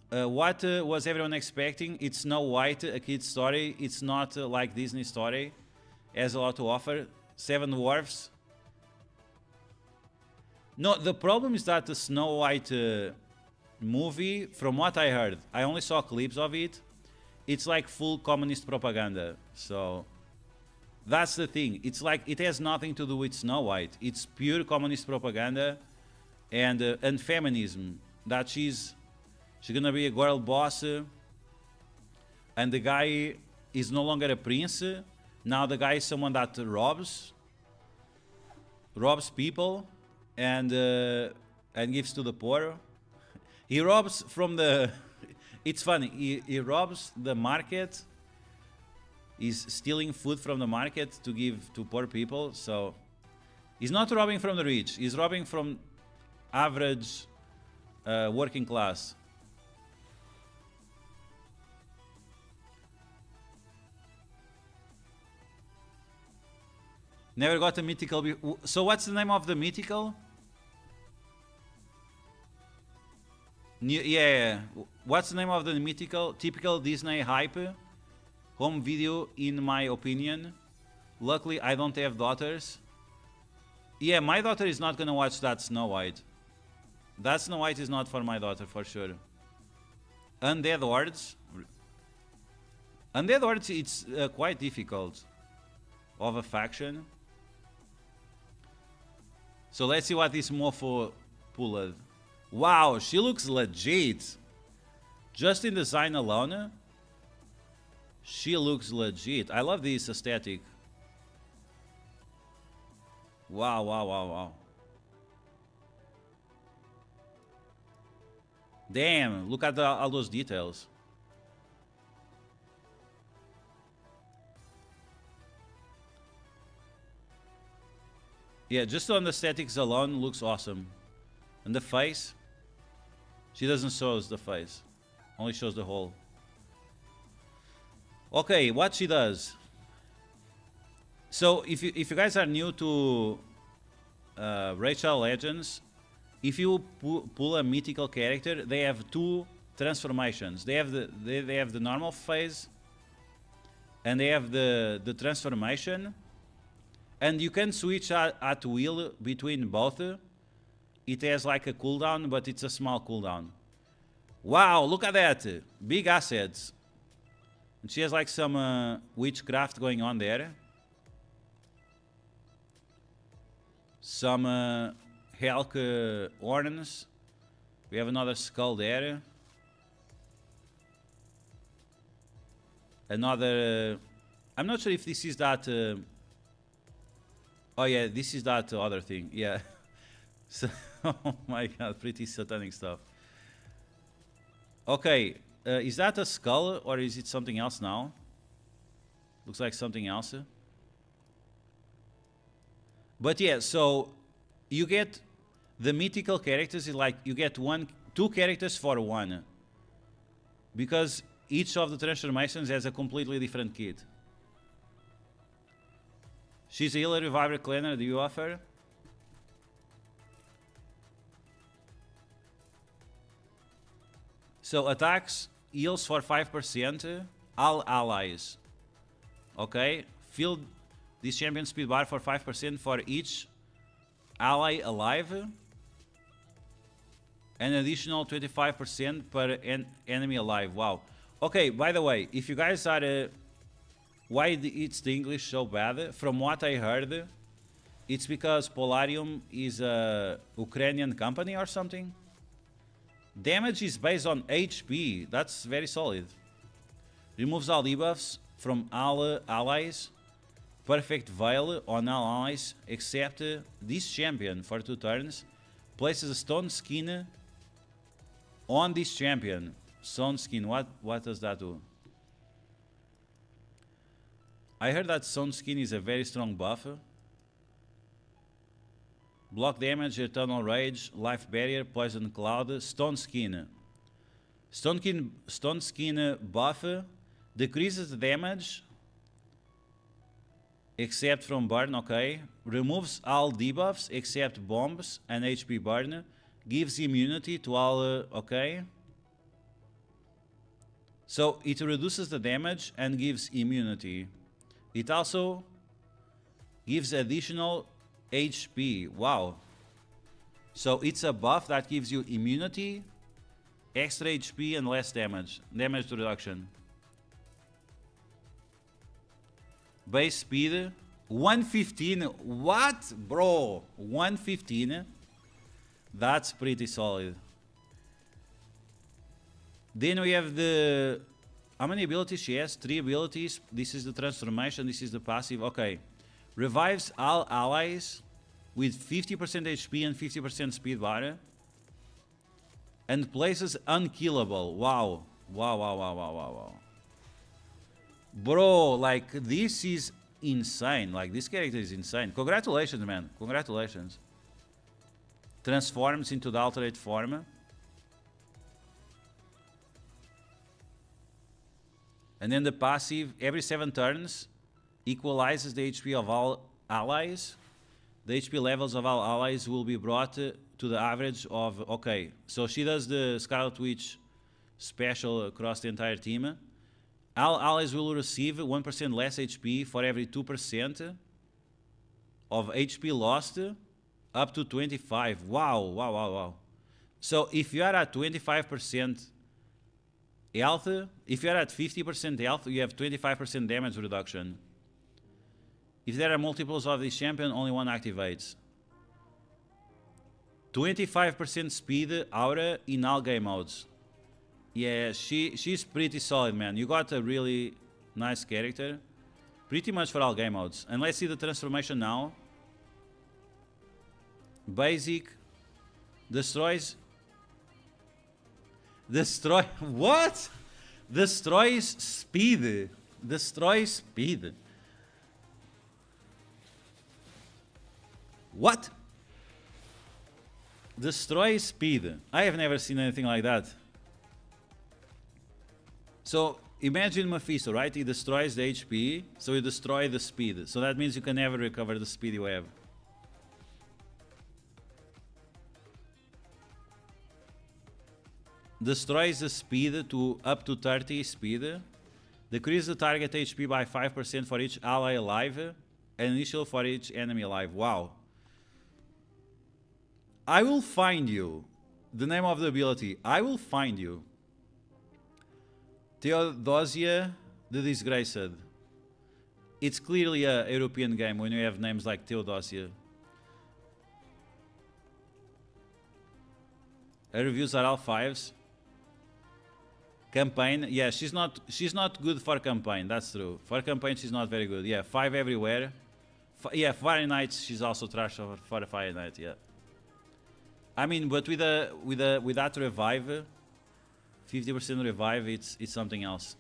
What was everyone expecting? It's Snow White, a kid's story. It's not like Disney story. Has a lot to offer. 7 dwarfs. No, the problem is that the Snow White movie, from what I heard, I only saw clips of it. It's like full communist propaganda. So that's the thing. It's like it has nothing to do with Snow White. It's pure communist propaganda and feminism. That she's gonna be a girl boss, and the guy is no longer a prince. Now the guy is someone that robs people and gives to the poor. He robs from the. It's funny. He robs the market is stealing food from the market to give to poor people. So he's not robbing from the rich. He's robbing from average working class. Never got a mythical. So what's the name of the mythical? Yeah. What's the name of the mythical? Typical Disney hype. Home video, in my opinion. Luckily, I don't have daughters. Yeah, my daughter is not gonna watch that Snow White. That Snow White is not for my daughter, for sure. Undead Hordes. Undead Hordes, it's quite difficult. Of a faction. So let's see what this mofo pulled. Wow, she looks legit. Just in design alone, she looks legit. I love this aesthetic. Wow, wow, wow, wow. Damn, look at all those details. Yeah, just on the aesthetics alone, looks awesome. And the face, she doesn't show us the face, only shows the hole. Okay, what she does. So if you guys are new to Rachel Legends, if you pull a mythical character, they have two transformations. They have the normal phase, and they have the transformation. And you can switch at will between both. It has like a cooldown, but it's a small cooldown. Wow, look at that. Big assets. And she has like some witchcraft going on there. Some Helk horns. We have another skull there. Another... I'm not sure if this is that... oh yeah, this is that other thing. Yeah. So, oh my god, pretty satanic stuff. Okay, is that a skull or is it something else now? Looks like something else. But yeah, so you get the mythical characters. Like you get two characters for one, because each of the transformations has a completely different kit. She's a healer, reviver, cleaner. Do you offer? So attacks, heals for 5%, all allies. Okay, fill this champion speed bar for 5% for each ally alive. An additional 25% per enemy alive. Wow. Okay, by the way, if you guys are... why it's the English so bad? From what I heard, it's because Polarium is a Ukrainian company or something. Damage is based on HP. That's very solid. Removes all debuffs from all allies. Perfect Veil on all allies except this champion for 2 turns. Places a stone skin on this champion. Stone skin, what does that do? I heard that Stone Skin is a very strong buff. Block damage, Eternal Rage, Life Barrier, Poison Cloud, Stone Skin. Stone Skin buff decreases the damage except from burn, okay. Removes all debuffs except bombs and HP burn. Gives immunity to all, okay. So it reduces the damage and gives immunity. It also gives additional HP. Wow. So it's a buff that gives you immunity, extra HP, and less damage. Damage reduction. Base speed 115. What, bro? 115. That's pretty solid. Then we have the... how many abilities she has? 3 abilities. This is the transformation. This is the passive. Okay. Revives all allies with 50% HP and 50% speed bar. And places unkillable. Wow. Wow, wow, wow, wow, wow, wow. Bro, like, this is insane. Like, this character is insane. Congratulations, man. Congratulations. Transforms into the alternate form. And then the passive, every 7 turns, equalizes the HP of all allies. The HP levels of all allies will be brought to the average of... Okay, so she does the Scarlet Witch special across the entire team. All allies will receive 1% less HP for every 2% of HP lost, up to 25. Wow, wow, wow, wow. So if you are at 25% health, if you are at 50% health, you have 25% damage reduction. If there are multiples of this champion, only one activates. 25% speed aura in all game modes. Yeah, she's pretty solid, man. You got a really nice character. Pretty much for all game modes. And let's see the transformation now. Basic. Destroys... What? Destroys speed. Destroys speed. What? Destroys speed. I have never seen anything like that. So imagine Mephisto, right? He destroys the HP, so he destroys the speed. So that means you can never recover the speed you have. Destroys the speed to up to 30 speed. Decrease the target HP by 5% for each ally alive, and initial for each enemy alive. Wow. I will find you. The name of the ability. I will find you. Theodosia the Disgraced. It's clearly a European game when you have names like Theodosia. Her reviews are all 5s. Campaign, yeah, she's not good for campaign. That's true. For campaign, she's not very good. Yeah, 5 everywhere. Yeah, Fire Knight, she's also trash for a Fire Knight. Yeah. I mean, but with that revive, 50% revive, it's something else.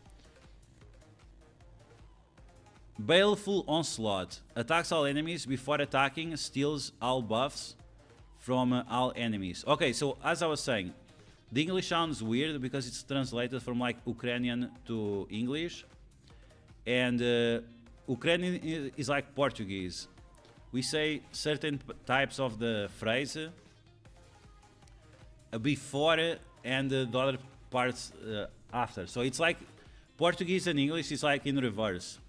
Baleful Onslaught attacks all enemies before attacking, steals all buffs from all enemies. Okay, so as I was saying, the English sounds weird because it's translated from like Ukrainian to English, and Ukrainian is like Portuguese. We say certain types of the phrase before and the other parts after. So it's like Portuguese and English is like in reverse.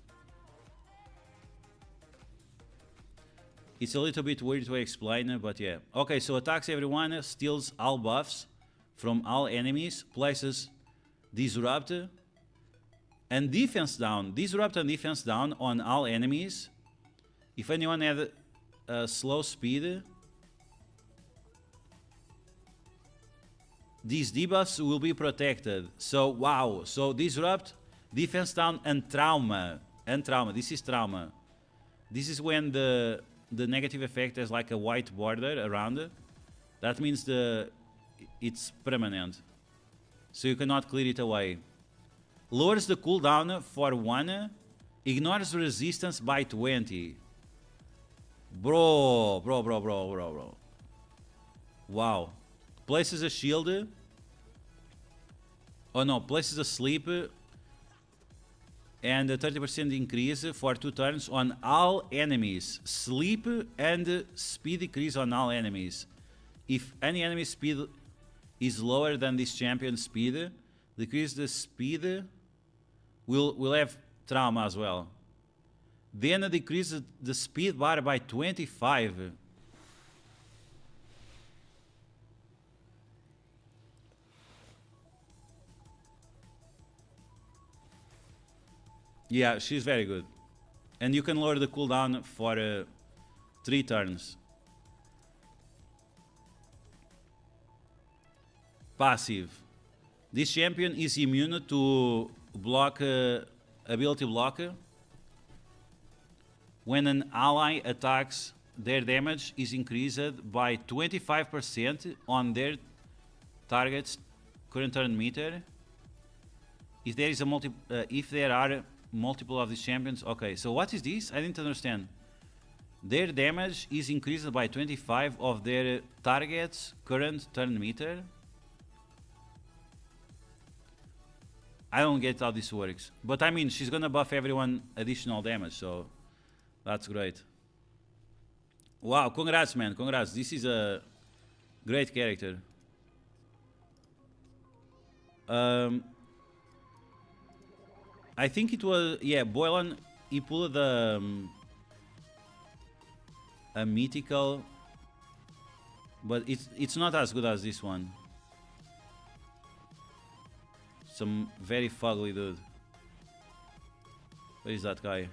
It's a little bit weird to explain, but yeah. Okay, so attacks everyone, steals all buffs from all enemies, places disrupt and defense down. Disrupt and defense down on all enemies. If anyone had slow speed, these debuffs will be protected. So wow, so disrupt, defense down, and trauma. And trauma, this is trauma. This is when the negative effect has like a white border around it. That means it's permanent, so you cannot clear it away. Lowers the cooldown for 1, ignores resistance by 20. Bro. Wow. Places a shield. Oh no, places a sleep and a 30% increase for 2 turns on all enemies. Sleep and speed decrease on all enemies. If any enemy speed is lower than this champion's speed, decrease the speed, will have trauma as well. Then decrease the speed bar by 25. Yeah, she's very good. And you can lower the cooldown for 3 turns. Passive. This champion is immune to block, ability block. When an ally attacks, their damage is increased by 25% on their target's current turn meter. If there are multiple of these champions. Okay, so what is this? I didn't understand. Their damage is increased by 25 of their target's current turn meter. I don't get how this works. But I mean, she's gonna buff everyone additional damage, so that's great. Wow, congrats, man, congrats. This is a great character. I think it was, yeah, Boilan, he pulled a mythical, but it's not as good as this one. Some very fugly dude. Where is that guy?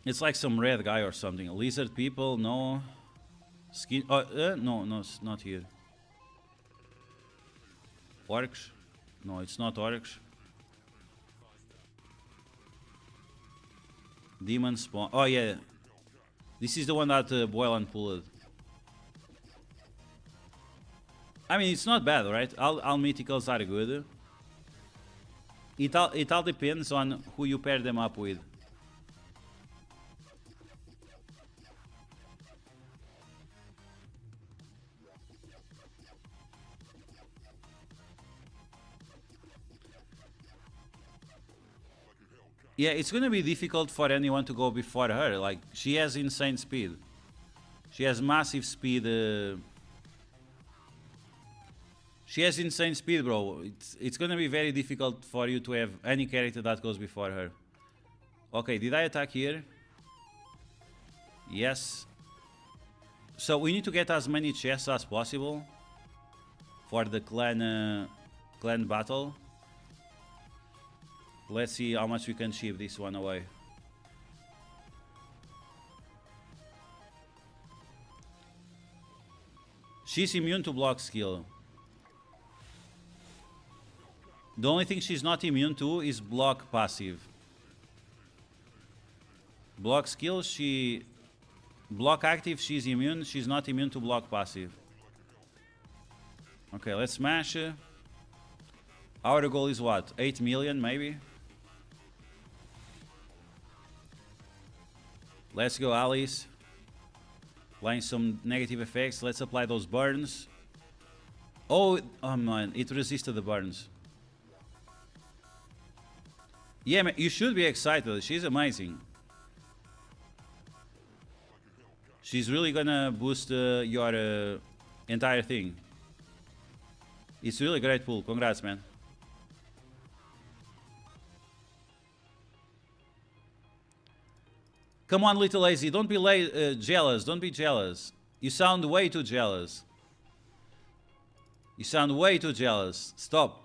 It's like some red guy or something. Lizard people, no. Skin, no, it's not here. Orcs? No, it's not orcs. Demon spawn. Oh yeah, this is the one that Boilan pulled. I mean, it's not bad, right? All mythicals are good. It all depends on who you pair them up with. Yeah, it's gonna be difficult for anyone to go before her. Like, she has insane speed. She has massive speed. She has insane speed, bro. It's gonna be very difficult for you to have any character that goes before her. Okay, did I attack here? Yes. So we need to get as many chests as possible for the clan battle. Let's see how much we can ship this one away. She's immune to block skill. The only thing she's not immune to is block passive. Block skill, block active, she's immune. She's not immune to block passive. Okay, let's smash. Our goal is what? 8 million maybe? Let's go, Alice. Applying some negative effects. Let's apply those burns. Oh man, it resisted the burns. Yeah, man, you should be excited. She's amazing. She's really gonna boost your entire thing. It's really great pull. Congrats, man. Come on, little lazy. Don't be jealous. Don't be jealous. You sound way too jealous. You sound way too jealous. Stop.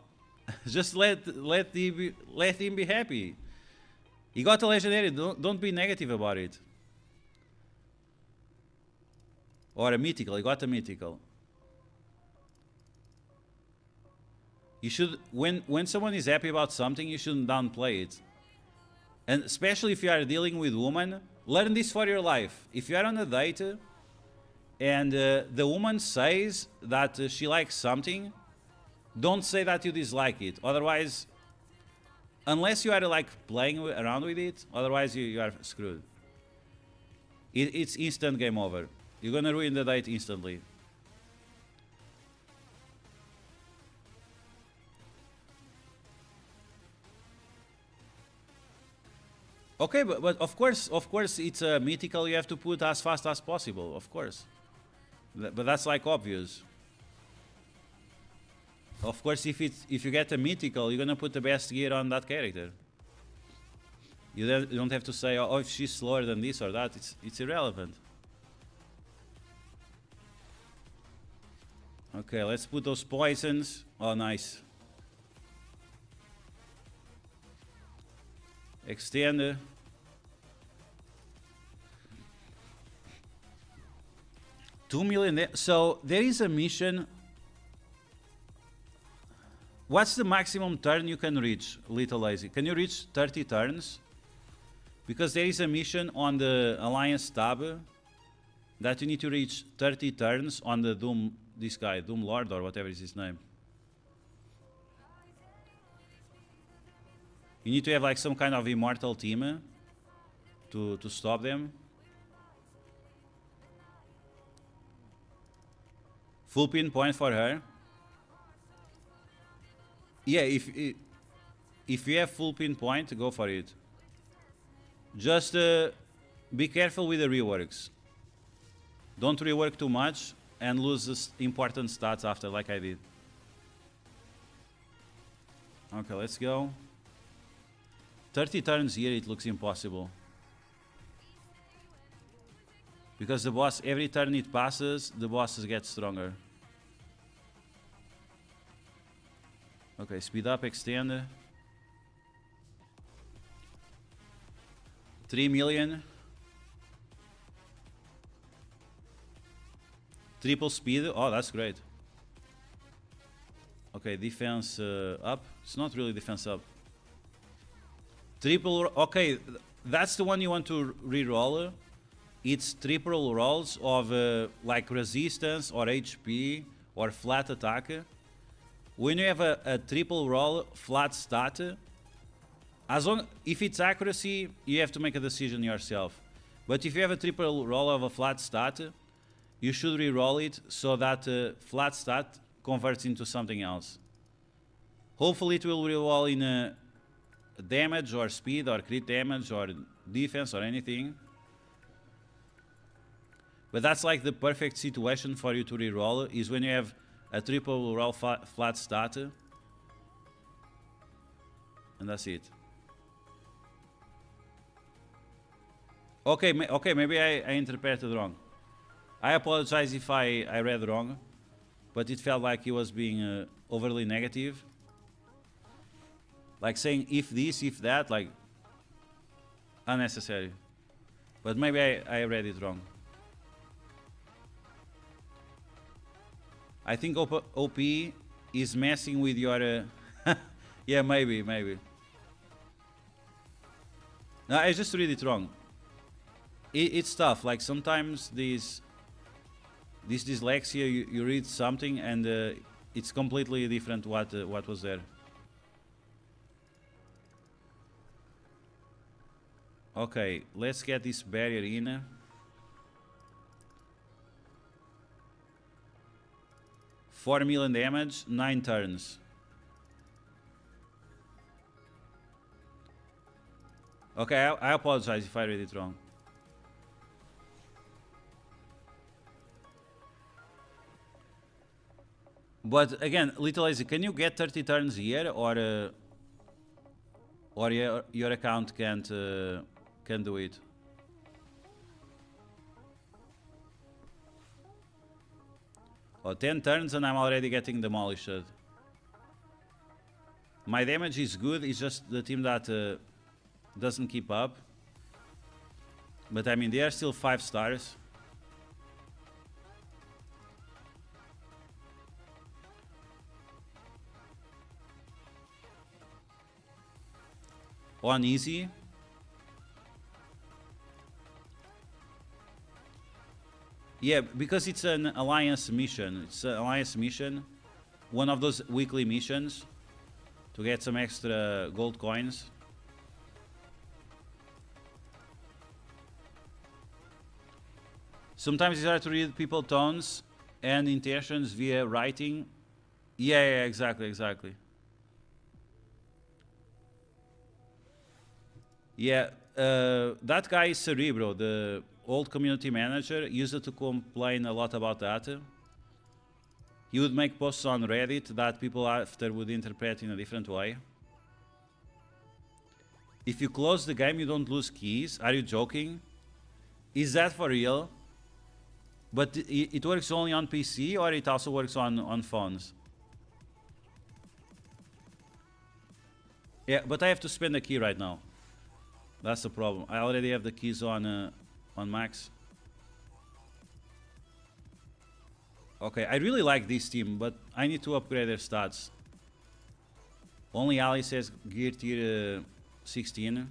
Just let him be happy. He got a legendary. Don't be negative about it. Or a mythical. He got a mythical. You should, when someone is happy about something, you shouldn't downplay it. And especially if you are dealing with women, learn this for your life. If you are on a date and the woman says that she likes something, don't say that you dislike it. Otherwise, unless you are like playing around with it, otherwise you are screwed. It's instant game over. You're gonna ruin the date instantly. Okay, but of course it's a mythical. You have to put as fast as possible, of course. But that's like obvious. Of course, if you get a mythical, you're gonna put the best gear on that character. You don't have to say, oh, if she's slower than this or that. It's irrelevant. Okay, let's put those poisons. Oh, nice. Extend. 2 million. So there is a mission. What's the maximum turn you can reach, Little Lazy? Can you reach 30 turns? Because there is a mission on the Alliance tab that you need to reach 30 turns on the Doom, this guy, Doom Lord or whatever is his name. You need to have like some kind of immortal team to stop them. Full pinpoint for her. Yeah, if you have full pinpoint, go for it. Just be careful with the reworks. Don't rework too much and lose this important stats after, like I did. Okay, let's go. 30 turns here, it looks impossible. Because the boss, every turn it passes, the bosses get stronger. Okay, speed up, extend. 3 million. Triple speed. Oh, that's great. Okay, defense up. It's not really defense up. Triple. Okay, that's the one you want to reroll. It's triple rolls of like resistance or HP or flat attack. When you have a triple roll flat stat, as long if it's accuracy, you have to make a decision yourself. But if you have a triple roll of a flat stat, you should re-roll it so that flat stat converts into something else. Hopefully it will re-roll in damage or speed or crit damage or defense or anything. But that's like the perfect situation for you to re-roll, is when you have a triple roll flat stat. And that's it. Okay, maybe I interpreted wrong. I apologize if I read wrong, but it felt like he was being overly negative. Like saying if this, if that, like unnecessary. But maybe I read it wrong. I think OP is messing with your... yeah, maybe. No, I just read it wrong. It's tough. Like sometimes this dyslexia, you read something and it's completely different what was there. Okay, let's get this barrier in. $4 million damage, 9 turns. Okay, I apologize if I read it wrong. But again, Little Lazy, can you get 30 turns here, or your account can't do it? Oh, 10 turns and I'm already getting demolished. My damage is good, it's just the team that doesn't keep up. But I mean, they are still 5 stars. On easy. Yeah, because it's an alliance mission. It's an alliance mission. One of those weekly missions to get some extra gold coins. Sometimes it's hard to read people tones and intentions via writing. Yeah, exactly. Yeah, that guy is Cerebro, the old community manager, used to complain a lot about that. He would make posts on Reddit that people after would interpret in a different way. If you close the game, you don't lose keys. Are you joking? Is that for real? But it works only on PC, or it also works on phones? Yeah, but I have to spend a key right now. That's the problem. I already have the keys on max. Okay, I really like this team, but I need to upgrade their stats. Only Alice has gear tier 16.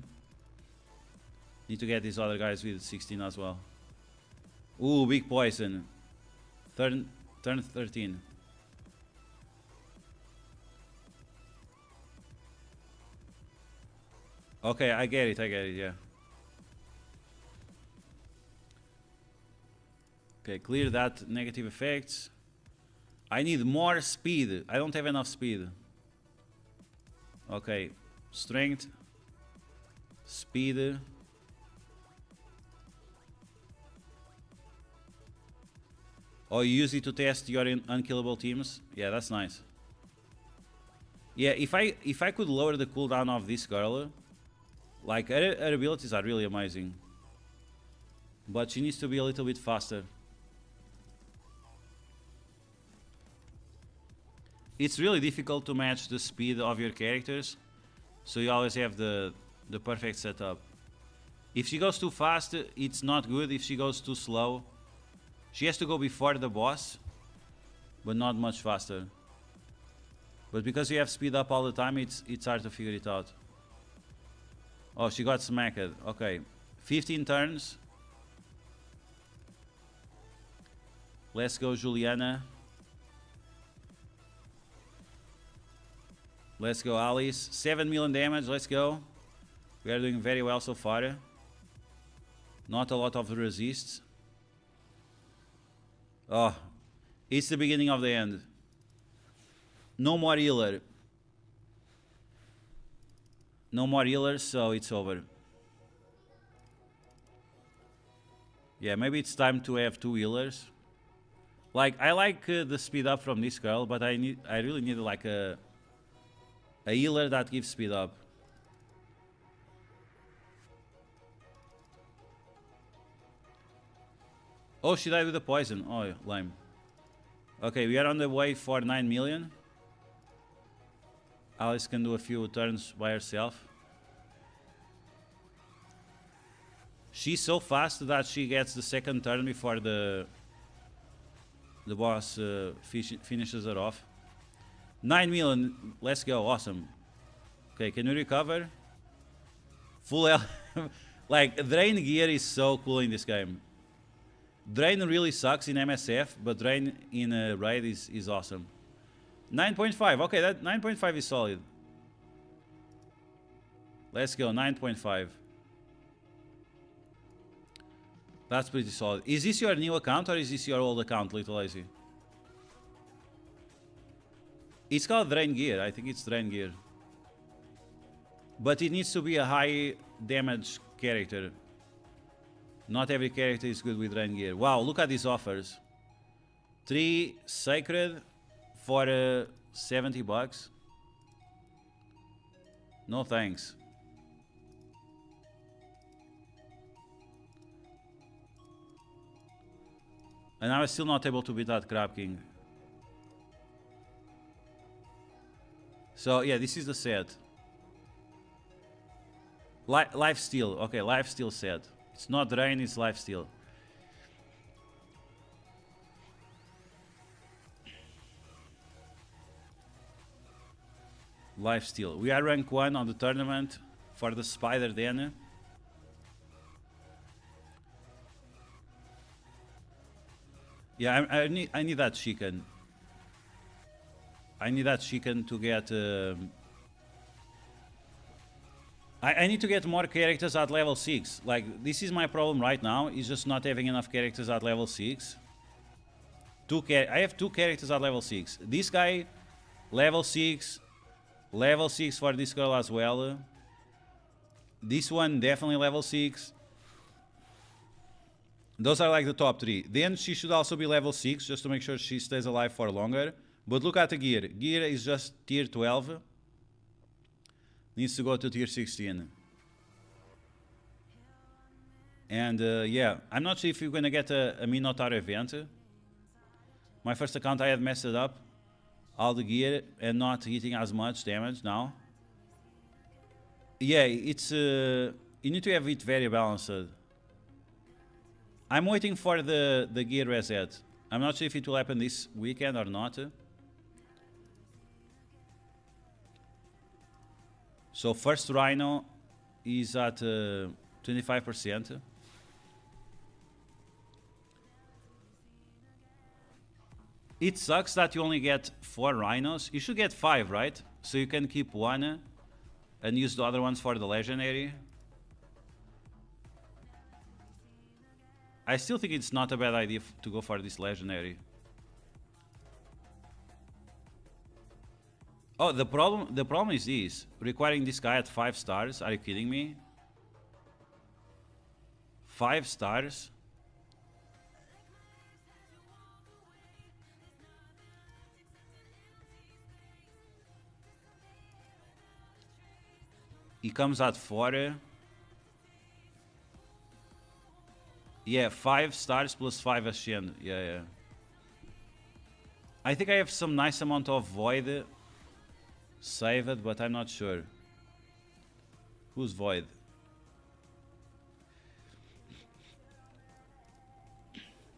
Need to get these other guys with 16 as well. Ooh, big poison. Turn 13. Okay, I get it, yeah. Okay, clear that negative effects. I need more speed. I don't have enough speed. Okay, strength, speed. Oh, you use it to test your unkillable teams? Yeah, that's nice. Yeah, if I could lower the cooldown of this girl, like her abilities are really amazing. But she needs to be a little bit faster. It's really difficult to match the speed of your characters, so you always have the perfect setup. If she goes too fast, it's not good. If she goes too slow, she has to go before the boss, but not much faster. But because you have speed up all the time, it's hard to figure it out. Oh, she got smacked. Okay, 15 turns. Let's go, Juliana. Let's go, Alice. 7 million damage, let's go. We are doing very well so far. Not a lot of resists. Oh, it's the beginning of the end. No more healer. No more healers, so it's over. Yeah, maybe it's time to have 2 healers. Like, I like the speed up from this girl, but I really need like a healer that gives speed up. Oh, she died with the poison. Oh, lame. Okay, we are on the way for 9 million. Alice can do a few turns by herself. She's so fast that she gets the second turn before the boss finishes her off. 9 million, let's go, awesome. Okay, can we recover? Full health. Like, Drain gear is so cool in this game. Drain really sucks in MSF, but Drain in Raid is awesome. 9.5, okay, that 9.5 is solid. Let's go, 9.5. That's pretty solid. Is this your new account or is this your old account, Little Lazy? It's called Drain Gear. I think it's Drain Gear. But it needs to be a high damage character. Not every character is good with Drain Gear. Wow, look at these offers. 3 Sacred for 70 bucks. No thanks. And I was still not able to beat that Crab King. So yeah, this is the set. Lifesteal. Okay, lifesteal set. It's not Drain, it's lifesteal. Lifesteal. We are rank 1 on the tournament for the Spider Den. Yeah, I need that chicken. I need that chicken to get... I need to get more characters at level 6. Like, this is my problem right now, is just not having enough characters at level 6. I have 2 characters at level 6. This guy, level 6. Level 6 for this girl as well. This one, definitely level 6. Those are like the top 3. Then she should also be level 6, just to make sure she stays alive for longer. But look at the gear. Gear is just tier 12. Needs to go to tier 16. And yeah, I'm not sure if you're gonna get a Minotaur event. My first account I had messed it up. All the gear and not hitting as much damage now. Yeah, it's... you need to have it very balanced. I'm waiting for the gear reset. I'm not sure if it will happen this weekend or not. So first Rhino is at 25%. It sucks that you only get 4 rhinos. You should get 5, right? So you can keep 1 and use the other ones for the legendary. I still think it's not a bad idea to go for this legendary. Oh, the problem is this. Requiring this guy at 5 stars. Are you kidding me? 5 stars? He comes at 4. Yeah, 5 stars plus 5 ascend. Yeah. I think I have some nice amount of void saved, but I'm not sure. Who's void?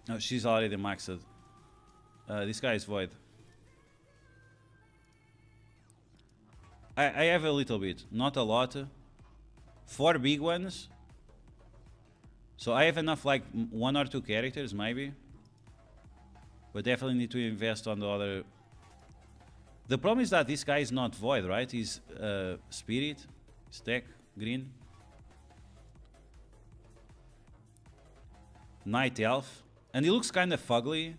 No, she's already maxed. This guy is void. I have a little bit, not a lot. 4 big ones. So I have enough, like 1 or 2 characters maybe. But definitely need to invest on the other. The problem is that this guy is not void, right? He's spirit, stack, green. Night elf. And he looks kind of fugly.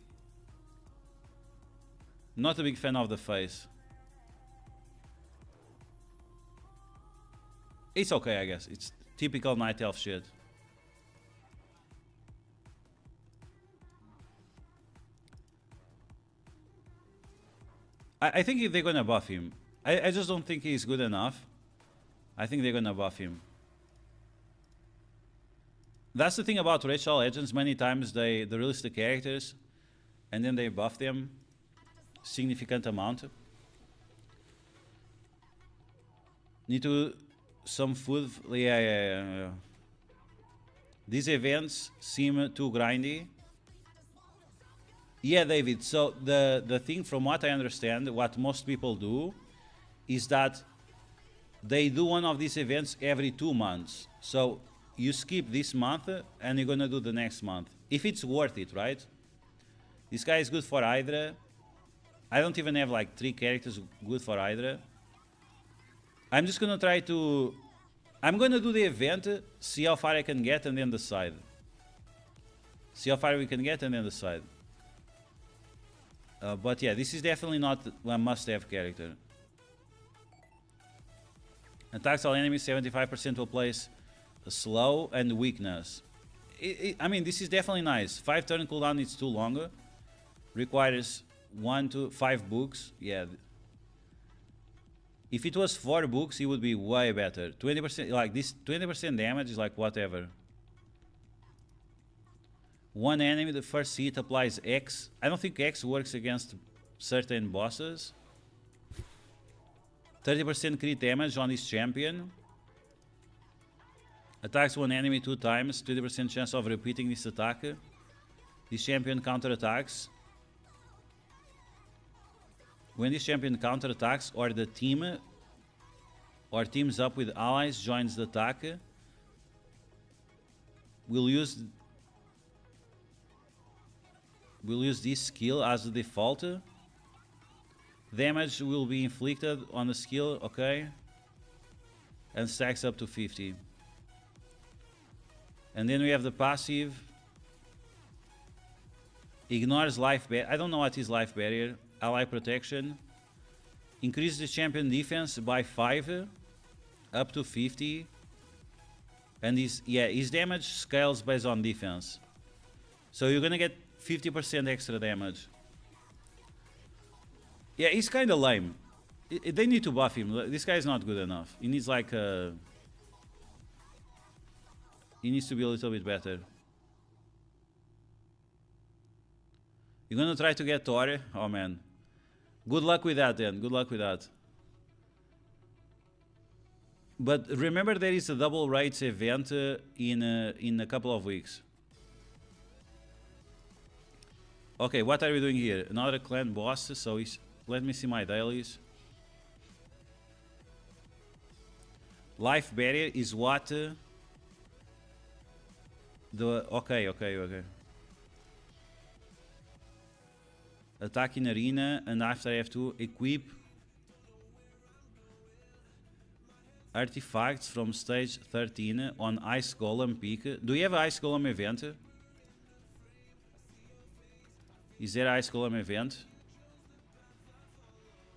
Not a big fan of the face. It's okay, I guess. It's typical night elf shit. I think they're gonna buff him. I just don't think he's good enough. I think they're gonna buff him. That's the thing about Rachel Legends. Many times they release the characters and then they buff them significant amount. Need to some food. Yeah. These events seem too grindy. Yeah, David. So the thing, from what I understand, what most people do is that they do one of these events every 2 months. So you skip this month and you're gonna do the next month. If it's worth it, right? This guy is good for Hydra. I don't even have like 3 characters good for Hydra. I'm just gonna try to... I'm gonna do the event, see how far I can get and then decide. See how far we can get and then decide. But yeah, this is definitely not a must-have character. Attacks all enemies 75% will place slow and weakness. I mean, this is definitely nice. 5 turn cooldown is too long. Requires 1 to 5 books. Yeah. If it was 4 books, it would be way better. 20%, like this 20% damage is like whatever. 1 enemy, the first hit applies X. I don't think X works against certain bosses. 30% crit damage on this champion. Attacks 1 enemy 2 times. 20% chance of repeating this attack. This champion counterattacks. When this champion counterattacks or the team or teams up with allies joins the attack, we'll use this skill as the default. Damage will be inflicted on the skill, okay, and stacks up to 50. And then we have the passive. Ignores life barrier. I don't know what is life barrier. Ally protection. Increases the champion defense by 5 up to 50. And his damage scales based on defense. So you're gonna get 50% extra damage. Yeah, he's kind of lame. They need to buff him. This guy is not good enough. He needs like a... He needs to be a little bit better. You're gonna try to get Tori? Oh man. Good luck with that then. Good luck with that. But remember, there is a double raids event in a couple of weeks. Okay, what are we doing here? Another clan boss. So let me see my dailies. Life barrier is what? Okay. Attack in arena, and after I have to equip. artifacts from stage 13 on Ice Golem peak. Do you have an Ice Golem event? Is there an Ice Golem event?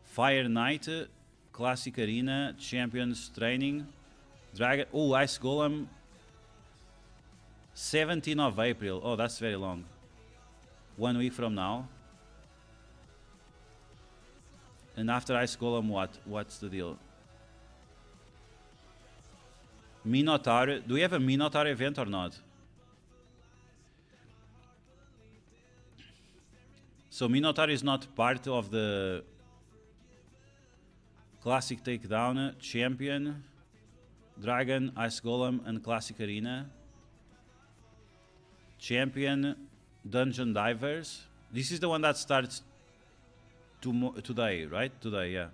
Fire Knight, Classic Arena, Champions Training, Dragon. Oh, Ice Golem. 17th of April. Oh, that's very long. 1 week from now. And after Ice Golem, what? What's the deal? Minotaur. Do we have a Minotaur event or not? So Minotaur is not part of the Classic Takedown, Champion, Dragon, Ice Golem, and Classic Arena. Champion, Dungeon Divers. This is the one that starts today, right? Today, yeah.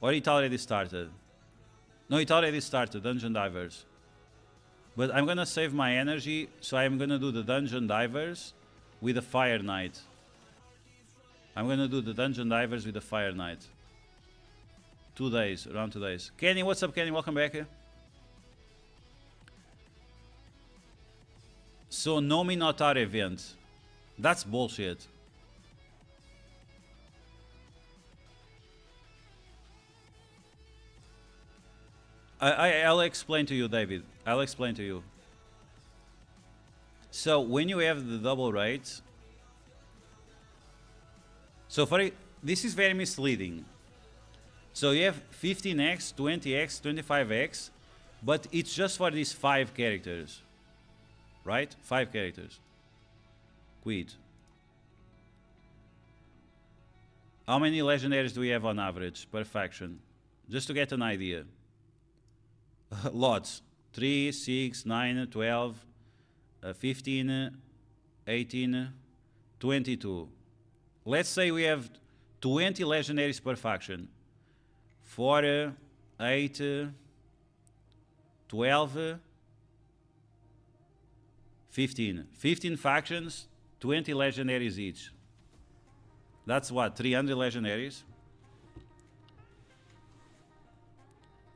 Or it already started. No, it already started, Dungeon Divers. But I'm gonna save my energy, so I'm gonna do the Dungeon Divers with the Fire Knight. I'm gonna do the Dungeon Divers with the Fire Knight. 2 days, around 2 days. Kenny, what's up, Kenny? Welcome back. So, no Minotaur event. That's bullshit. I'll explain to you, David. I'll explain to you. So, when you have the double rates, so this is very misleading. So you have 15x, 20x, 25x, but it's just for these 5 characters, right? 5 characters. Quit. How many legendaries do we have on average per faction? Just to get an idea. Lots. 3, 6, 9, 12, 15, 18, 22. Let's say we have 20 legendaries per faction. 4, 8, 12, 15. 15 factions, 20 legendaries each. That's what, 300 legendaries?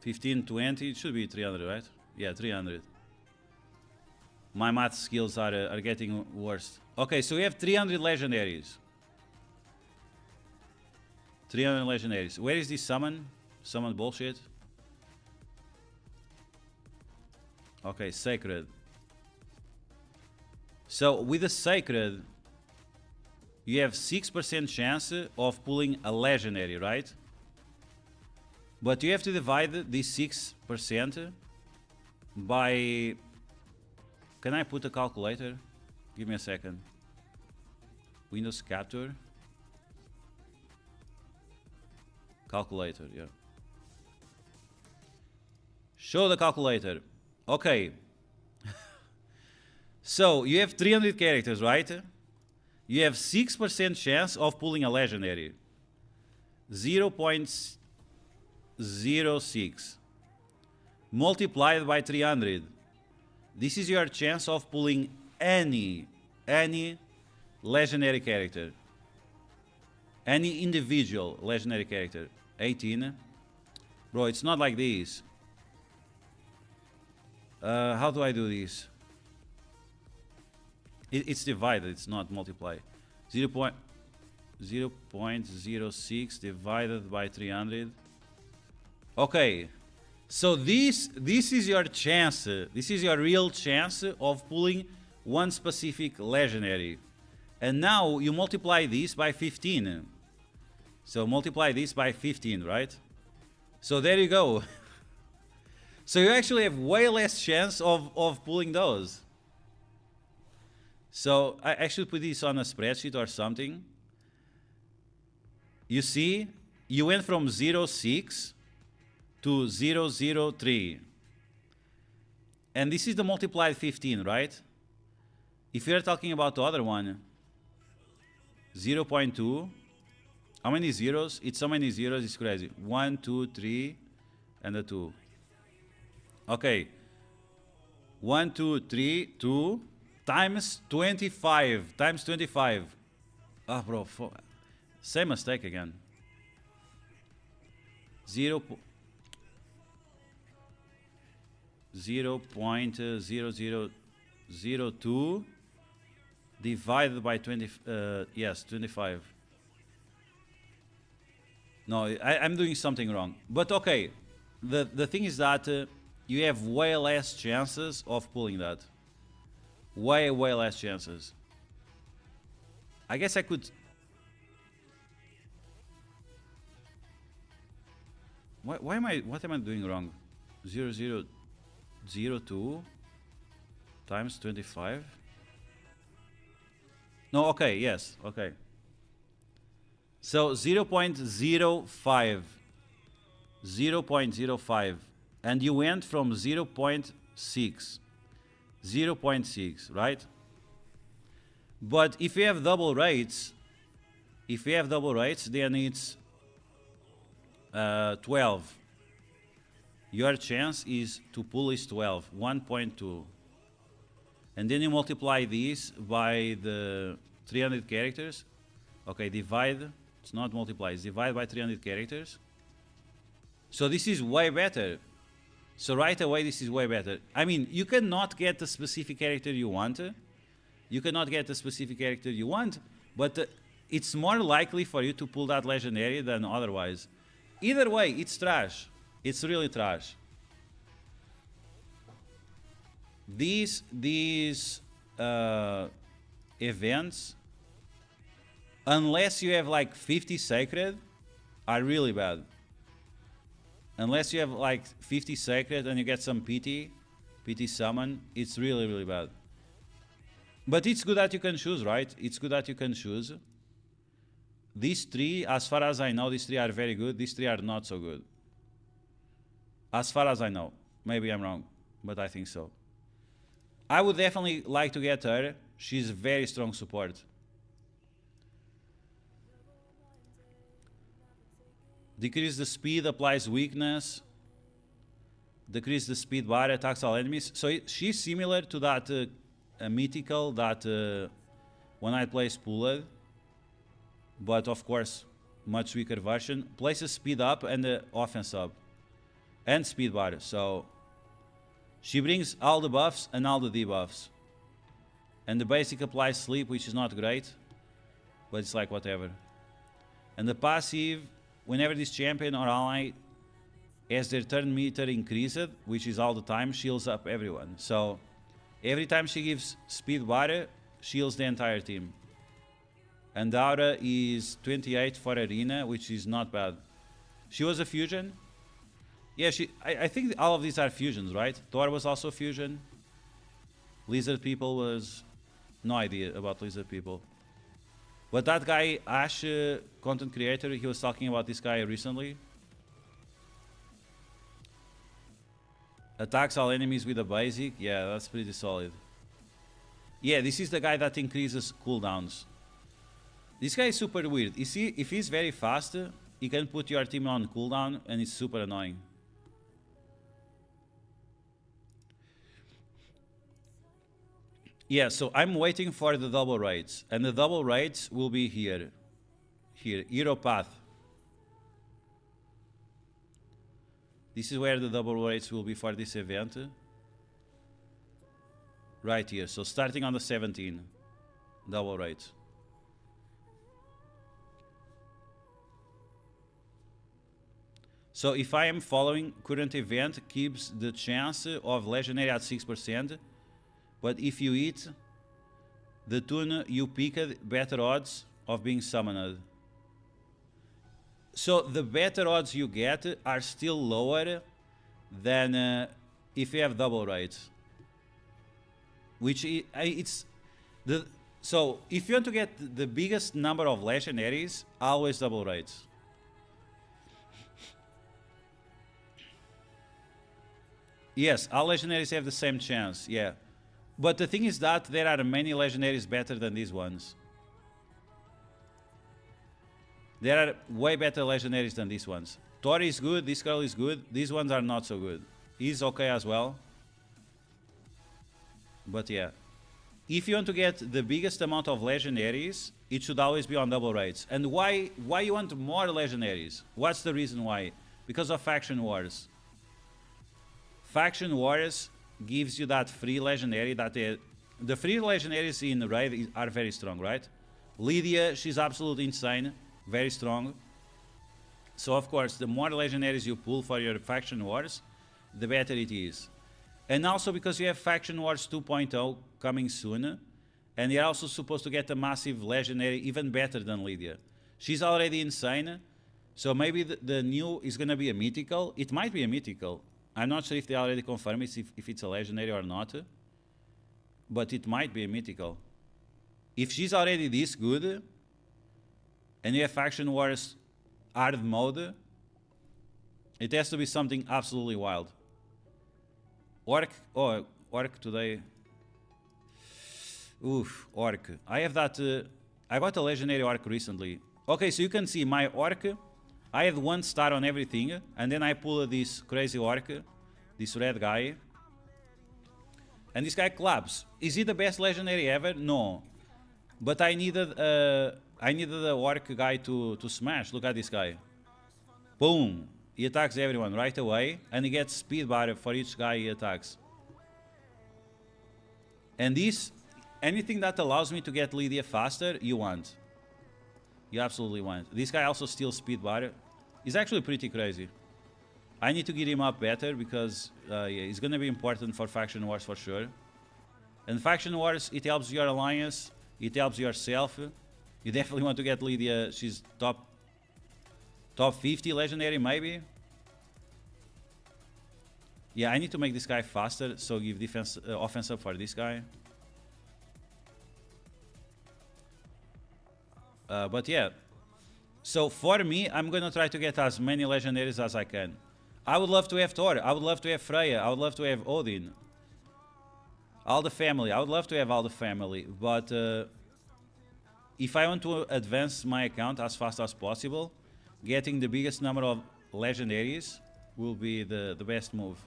15, 20, it should be 300, right? Yeah, 300. My math skills are getting worse. Okay, so we have 300 legendaries. 300 legendaries. Where is this summon? Summon bullshit. Okay, sacred. So with the sacred, you have 6% chance of pulling a legendary, right? But you have to divide this 6% by... Can I put a calculator? Give me a second. Windows capture. Calculator, yeah. Show the calculator. Okay. So you have 300 characters, right? You have 6% chance of pulling a legendary. 0.06 multiplied by 300. This is your chance of pulling any legendary character. Any individual legendary character. 18. Bro, it's not like this. How do I do this? It's divided, it's not multiply. 0.06 divided by 300. Okay. So this is your chance. This is your real chance of pulling one specific legendary. And now you multiply this by 15. So multiply this by 15, right? So there you go. So you actually have way less chance of pulling those. So I should put this on a spreadsheet or something. You see, you went from 0.6 to 0.03. And this is the multiplied 15, right? If you're talking about the other one, 0.2, how many zeros? It's so many zeros, it's crazy. 1, 2, 3, and a 2. Okay. 1, 2, 3, 2 times 25. Times 25. Ah, bro. Same mistake again. 0. 0.0002 divided by 20, yes, 25. No, I'm doing something wrong. But okay, the thing is that you have way less chances of pulling that. Way less chances. I guess I could... What am I doing wrong? 0.002 times 25? No, okay, yes, okay. So 0.05. 0.05. And you went from 0.6. 0.6, right? But if you have double rates, then it's 12. Your chance is to pull is 12, 1.2. And then you multiply this by the 300 characters. Okay, divide. It's not multiply, it's divide by 300 characters. So this is way better. So right away, this is way better. I mean, you cannot get the specific character you want. But it's more likely for you to pull that legendary than otherwise. Either way, it's trash. It's really trash. These events, unless you have like 50 sacred, are really bad. Unless you have like 50 sacred and you get some PT summon, it's really bad. But it's good that you can choose, right? It's good that you can choose. These three, as far as I know, these three are very good. These three are not so good. As far as I know. Maybe I'm wrong, but I think so. I would definitely like to get her. She's very strong support. Decrease the speed, applies weakness. Decrease the speed bar, attacks all enemies. So she's similar to that mythical that when I play Spooled, but of course much weaker version. Places speed up and the offense up, and speed bar. So she brings all the buffs and all the debuffs. And the basic applies sleep, which is not great, but it's like whatever. And the passive, whenever this champion or ally has their turn meter increased, which is all the time, shields up everyone. So every time she gives speed bar, shields the entire team. And the aura is 28 for arena, which is not bad. She was a fusion. Yeah, I think all of these are fusions, right? Thor was also a fusion. Lizard People was... no idea about Lizard People. But that guy, Ash, content creator, he was talking about this guy recently. Attacks all enemies with a basic. Yeah, that's pretty solid. Yeah, this is the guy that increases cooldowns. This guy is super weird. You see, if he's very fast, he can put your team on cooldown and it's super annoying. Yeah, so I'm waiting for the double raids. And the double raids will be here. Here, Hero Path. This is where the double raids will be for this event. Right here. So starting on the 17th. Double raids. So if I am following current event, keeps the chance of legendary at 6%. But if you hit the tune, you pick better odds of being summoned. So the better odds you get are still lower than if you have double raids. Which it's the... So if you want to get the biggest number of legendaries, always double raids. Yes, all legendaries have the same chance, yeah. But the thing is that there are many legendaries better than these ones. There are way better legendaries than these ones. Thor is good, this girl is good, these ones are not so good. He's okay as well. But yeah. If you want to get the biggest amount of legendaries, it should always be on double raids. And why you want more legendaries? What's the reason why? Because of faction wars. Faction Wars gives you that free legendary that the free legendaries in Raid are very strong, right? Lydia, she's absolutely insane, very strong. So of course, the more legendaries you pull for your Faction Wars, the better it is. And also because you have Faction Wars 2.0 coming soon, and you're also supposed to get a massive legendary even better than Lydia. She's already insane, so maybe the new is gonna be a mythical. It might be a mythical. I'm not sure if they already confirmed it, if it's a legendary or not, but it might be a mythical. If she's already this good, and you have Faction Wars hard mode, it has to be something absolutely wild. Orc today. Oof, Orc. I have that, I got a legendary Orc recently. Okay, so you can see my Orc, I have 1 star on everything, and then I pull this crazy Orc, this red guy, and this guy collapses. Is he the best legendary ever? No. But I needed the Orc guy to smash. Look at this guy. Boom. He attacks everyone right away, and he gets speed bar for each guy he attacks. And this, anything that allows me to get Lydia faster, you want. You absolutely want. This guy also steals speed bar. He's actually pretty crazy. I need to get him up better because yeah, he's gonna be important for Faction Wars for sure. And Faction Wars, it helps your alliance, it helps yourself. You definitely want to get Lydia. She's top 50 legendary maybe. Yeah, I need to make this guy faster, so give defense offense up for this guy. But yeah, so for me, I'm gonna try to get as many legendaries as I can. I would love to have Thor, I would love to have Freya, I would love to have Odin. All the family, I would love to have all the family, but if I want to advance my account as fast as possible, getting the biggest number of legendaries will be the best move.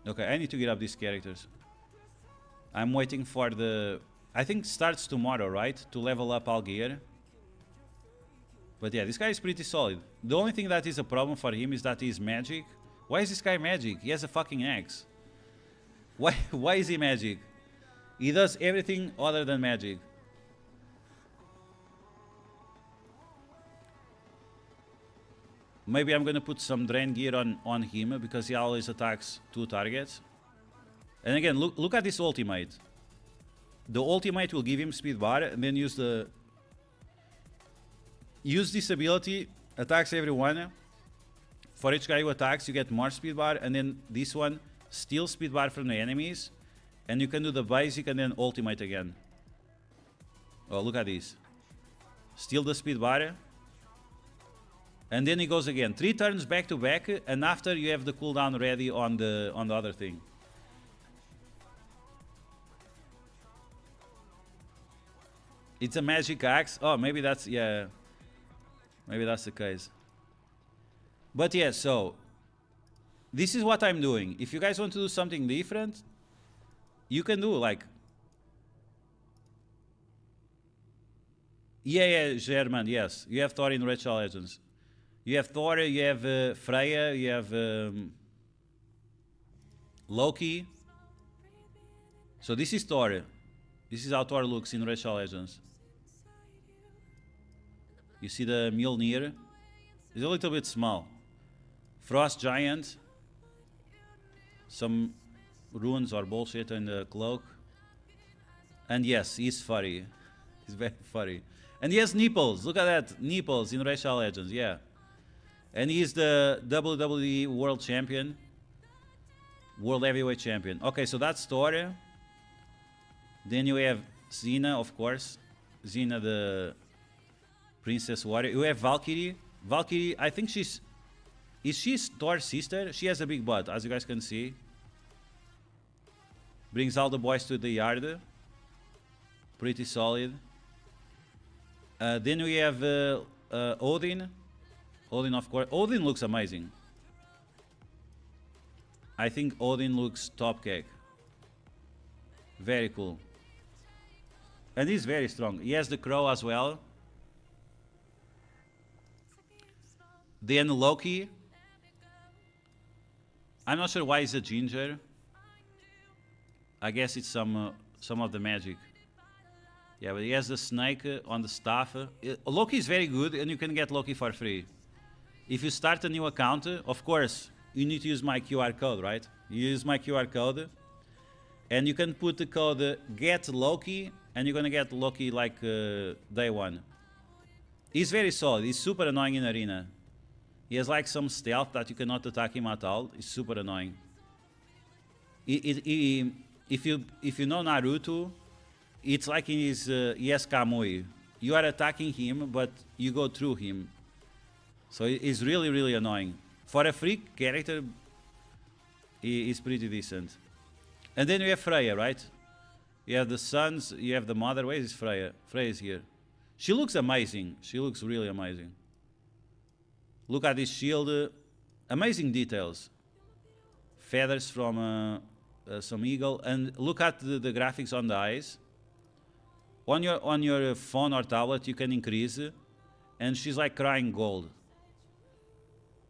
Okay, I need to get up these characters. I'm waiting for the... I think it starts tomorrow, right? To level up all gear. But yeah, this guy is pretty solid. The only thing that is a problem for him is that he's magic. Why is this guy magic? He has a fucking axe. Why is he magic? He does everything other than magic. Maybe I'm gonna put some drain gear on him because he always attacks 2 targets. And again, look at this ultimate. The ultimate will give him speed bar and then use this ability, attacks everyone. For each guy who attacks, you get more speed bar, and then this one steals speed bar from the enemies, and you can do the basic and then ultimate again. Oh, look at this. Steal the speed bar, and then he goes again. 3 turns back to back, and after you have the cooldown ready on the other thing. It's a magic axe. Oh, maybe that's, yeah. Maybe that's the case. But yeah, so this is what I'm doing. If you guys want to do something different, you can do like... Yeah, German, yes. You have Thor in Rachel Legends. You have Thor, you have Freya, you have Loki. So this is Thor. This is how Thor looks in Rachel Legends. You see the Mjolnir? It's a little bit small. Frost Giant. Some runes or bullshit in the cloak. And yes, he's furry. He's very furry. And he has nipples. Look at that. Nipples in Rachel Legends, yeah. And he's the WWE World Champion. World Heavyweight Champion. Okay, so that's Thor. Then you have Xena, of course. Xena, the Princess Warrior. You have Valkyrie. Valkyrie, I think she's... Is she Thor's sister? She has a big butt, as you guys can see. Brings all the boys to the yard. Pretty solid. Then we have Odin. Odin, of course. Odin looks amazing. I think Odin looks top cake. Very cool. And he's very strong. He has the crow as well. Then Loki. I'm not sure why he's a ginger. I guess it's some of the magic. Yeah, but he has the snake on the staff. Loki is very good, and you can get Loki for free. If you start a new account, of course, you need to use my QR code, right? You use my QR code, and you can put the code get Loki, and you're gonna get Loki like day one. He's very solid. He's super annoying in arena. He has like some stealth that you cannot attack him at all. He's super annoying. If you know Naruto, it's like in his he has Kamui. You are attacking him, but you go through him. So he's really, really annoying. For a free character, he's pretty decent. And then you have Freya, right? You have the sons, you have the mother. Where is Freya? Freya is here. She looks amazing. She looks really amazing. Look at this shield. Amazing details. Feathers from some eagle. And look at the graphics on the eyes. On your phone or tablet, you can increase. And she's like crying gold.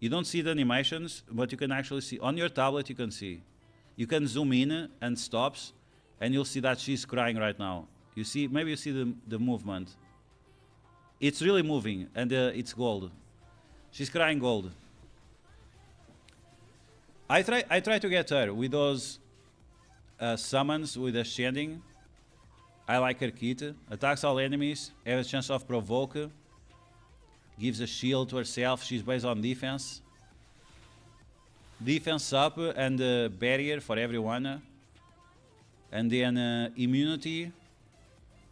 You don't see the animations, but you can actually see. On your tablet, you can see. You can zoom in and stops. And you'll see that she's crying right now. You see, maybe you see the movement. It's really moving, and it's gold. She's crying gold. I try to get her with those summons with ascending. I like her kit. Attacks all enemies. Has a chance of provoke. Gives a shield to herself. She's based on defense. Defense up and barrier for everyone. And then immunity.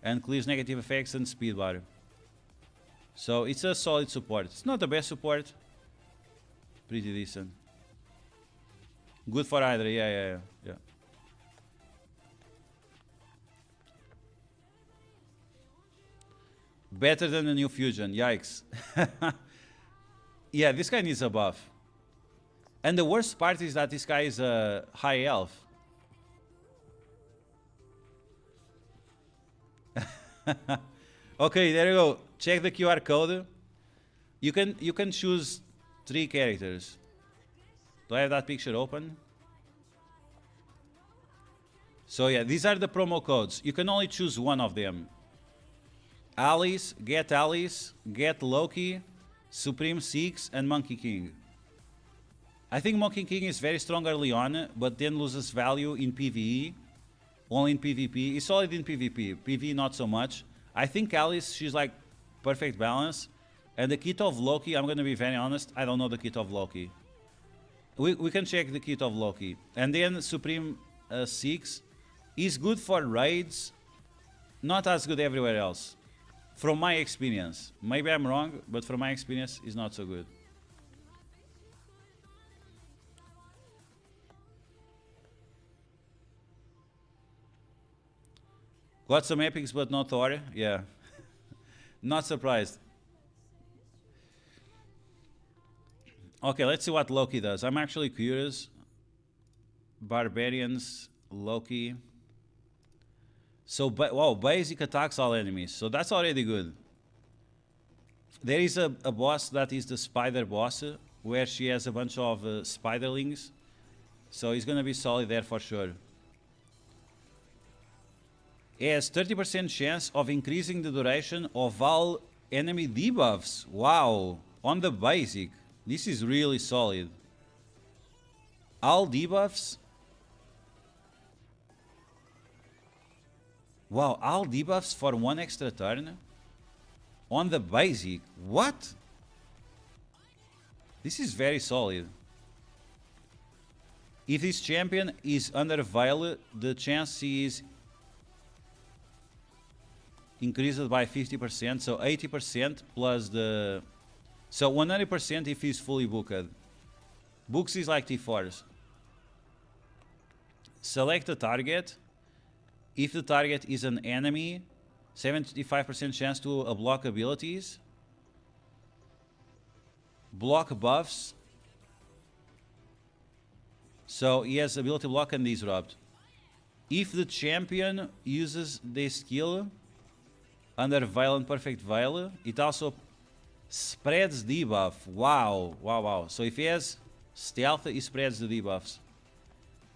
And clears negative effects and speed bar. So it's a solid support. It's not the best support. Pretty decent. Good for either. Yeah. Better than the new fusion. Yikes. Yeah, this guy needs a buff. And the worst part is that this guy is a high elf. Okay, there you go. Check the QR code. You can choose 3 characters. Do I have that picture open? So yeah, these are the promo codes. You can only choose one of them. Alice, get Loki, Supreme Six, and Monkey King. I think Monkey King is very strong early on, but then loses value in PvE. Only in PvP. He's solid in PvP. PvE not so much. I think Alice, she's like perfect balance. And the kit of Loki, I'm going to be very honest, I don't know the kit of Loki. We can check the kit of Loki. And then Supreme 6 is good for raids, not as good everywhere else. From my experience. Maybe I'm wrong, but from my experience, it's not so good. Got some epics, but not Thor. Yeah. Not surprised. Okay, let's see what Loki does. I'm actually curious. Barbarians, Loki. So, wow, basic attacks all enemies. So that's already good. There is a boss that is the spider boss, where she has a bunch of spiderlings. So he's going to be solid there for sure. He has 30% chance of increasing the duration of all enemy debuffs. Wow, on the basic. This is really solid. All debuffs. Wow, all debuffs for 1 extra turn. On the basic. What? This is very solid. If this champion is under Veil, the chance is increased by 50%, so 80% plus the... So 100% if he's fully booked. Books is like T4s. Select a target. If the target is an enemy, 75% chance to block abilities. Block buffs. So he has ability block and disrupt. If the champion uses this skill under Veil and Perfect Veil, it also Spreads debuff. Wow, wow, wow. So if he has stealth, he spreads the debuffs.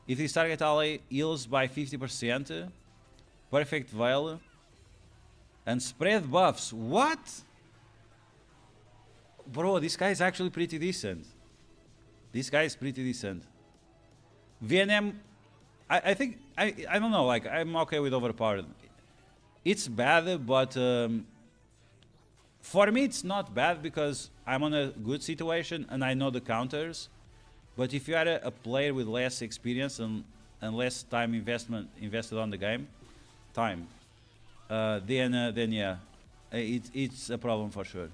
If his target ally heals by 50%, perfect veil, and spread buffs. What? Bro, this guy is actually pretty decent. This guy is pretty decent. VNM, I think, I don't know, like, I'm okay with Overpowered. It's bad, but for me it's not bad because I'm on a good situation and I know the counters. But if you are a player with less experience and less time invested on the game, then yeah, it's a problem for sure.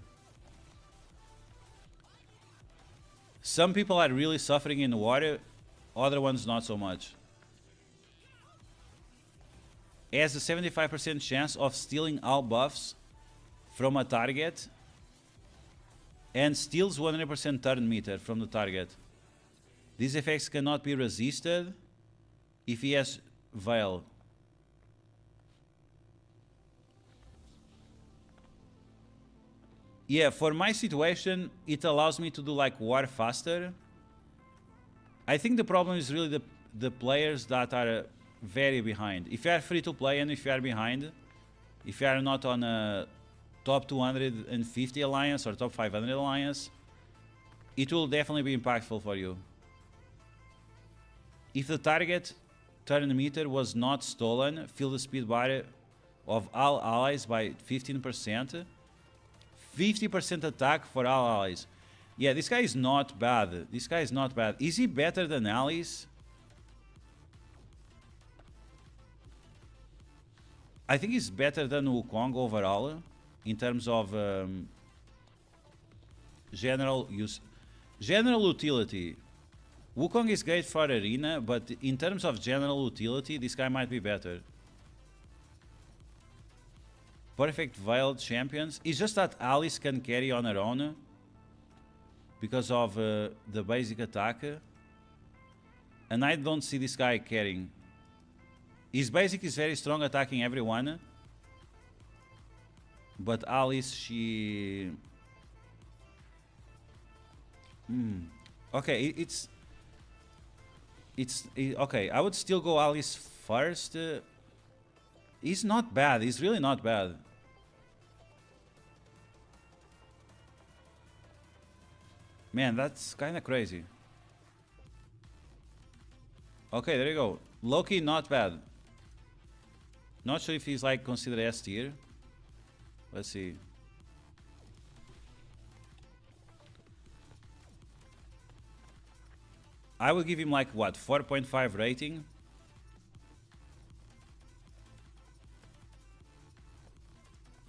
Some people are really suffering in the water, other ones not so much. Has a 75% chance of stealing all buffs from a target and steals 100% turn meter from the target. These effects cannot be resisted if he has Veil. Yeah, for my situation, it allows me to do like war faster. I think the problem is really the players that are very behind. If you are free to play and if you are behind, if you are not on a top 250 alliance or top 500 alliance, it will definitely be impactful for you. If the target turn meter was not stolen, fill the speed bar of all allies by 15%. 50% attack for all allies. Yeah, this guy is not bad. This guy is not bad. Is he better than Alice? I think he's better than Wukong overall in terms of general use, general utility. Wukong is great for arena, but in terms of general utility, this guy might be better. Perfect veiled champions. It's just that Alice can carry on her own because of the basic attack, and I don't see this guy carrying. His basic is very strong, attacking everyone, but Alice, she... Okay, it's okay, I would still go Alice first. He's not bad, he's really not bad. Man, that's kinda crazy. Okay, there you go. Loki, not bad. Not sure if he's like considered S tier. Let's see. I would give him like what, 4.5 rating?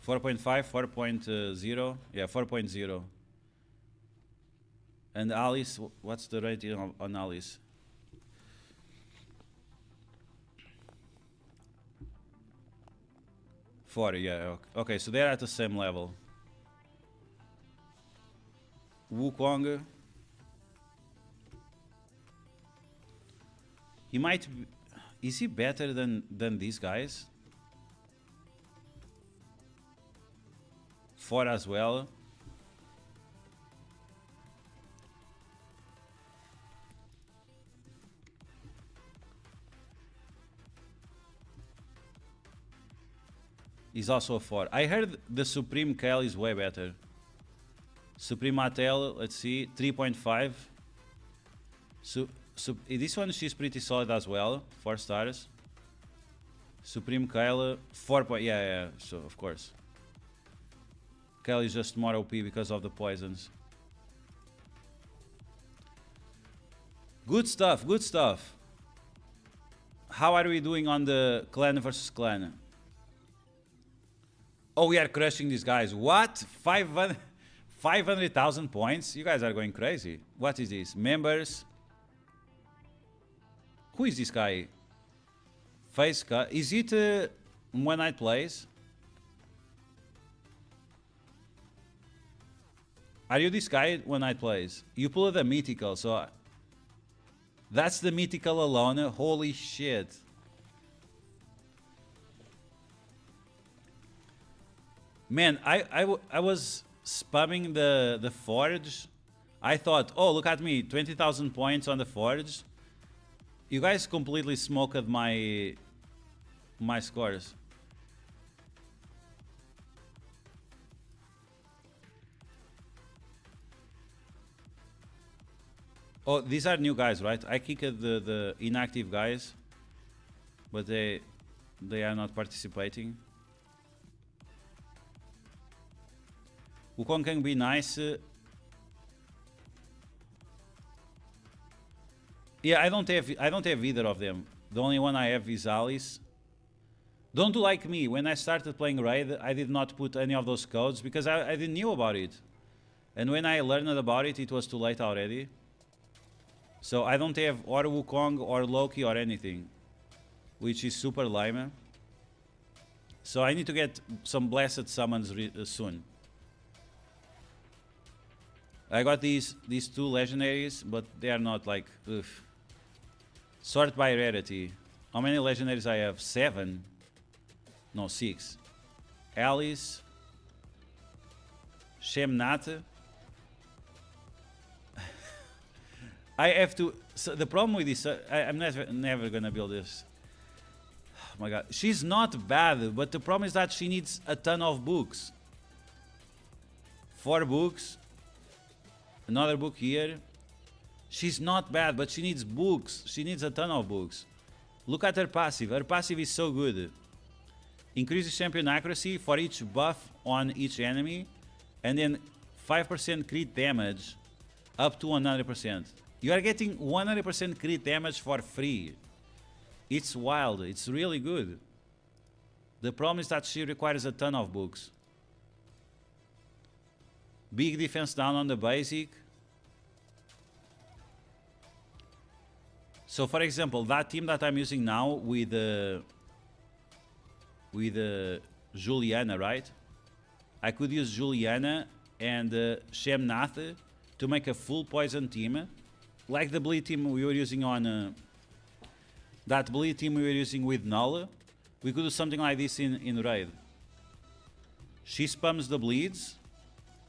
.5, 4.0, yeah, 4.0. And Alice, what's the rating on Alice? Four, yeah, okay, so they're at the same level. Wukong, he might be, is he better than these guys? 4 as well. He's also a 4. I heard the Supreme Kale is way better. Supreme Atel, let's see, 3.5. This one, she's pretty solid as well, 4 stars. Supreme Kale, 4. Yeah, so of course. Kale is just more OP because of the poisons. Good stuff, good stuff. How are we doing on the clan versus clan? Oh, we are crushing these guys. What? 500,000 points? You guys are going crazy. What is this? Members. Who is this guy? Face cut. Is it One Night Plays? Are you this guy One Night Plays? You pulled a mythical, so... That's the mythical alone. Holy shit. Man, I was spamming the forge. I thought, oh, look at me, 20,000 points on the forge. You guys completely smoked my scores. Oh, these are new guys, right? I kicked the inactive guys, but they are not participating. Wukong can be nice. Yeah, I don't have either of them. The only one I have is Alice. Don't do like me. When I started playing Raid, I did not put any of those codes because I didn't knew about it. And when I learned about it, it was too late already. So I don't have or Wukong or Loki or anything, which is super lame. So I need to get some blessed summons soon. I got these two legendaries, but they are not like, oof. Sort by rarity. How many legendaries I have? 7? No, 6. Alice. Shemnat. I have to. So the problem with this, I'm never gonna build this. Oh my god, she's not bad, but the problem is that she needs a ton of books. 4 books. Another book here. She's not bad, but she needs books. She needs a ton of books. Look at her passive. Her passive is so good. Increases champion accuracy for each buff on each enemy, and then 5% crit damage up to 100%. You are getting 100% crit damage for free. It's wild. It's really good. The problem is that she requires a ton of books. Big defense down on the basic. So for example, that team that I'm using now with Juliana, right? I could use Juliana and Shemnath to make a full poison team. Like the bleed team we were using on... that bleed team we were using with Null. We could do something like this in Raid. She spams the bleeds,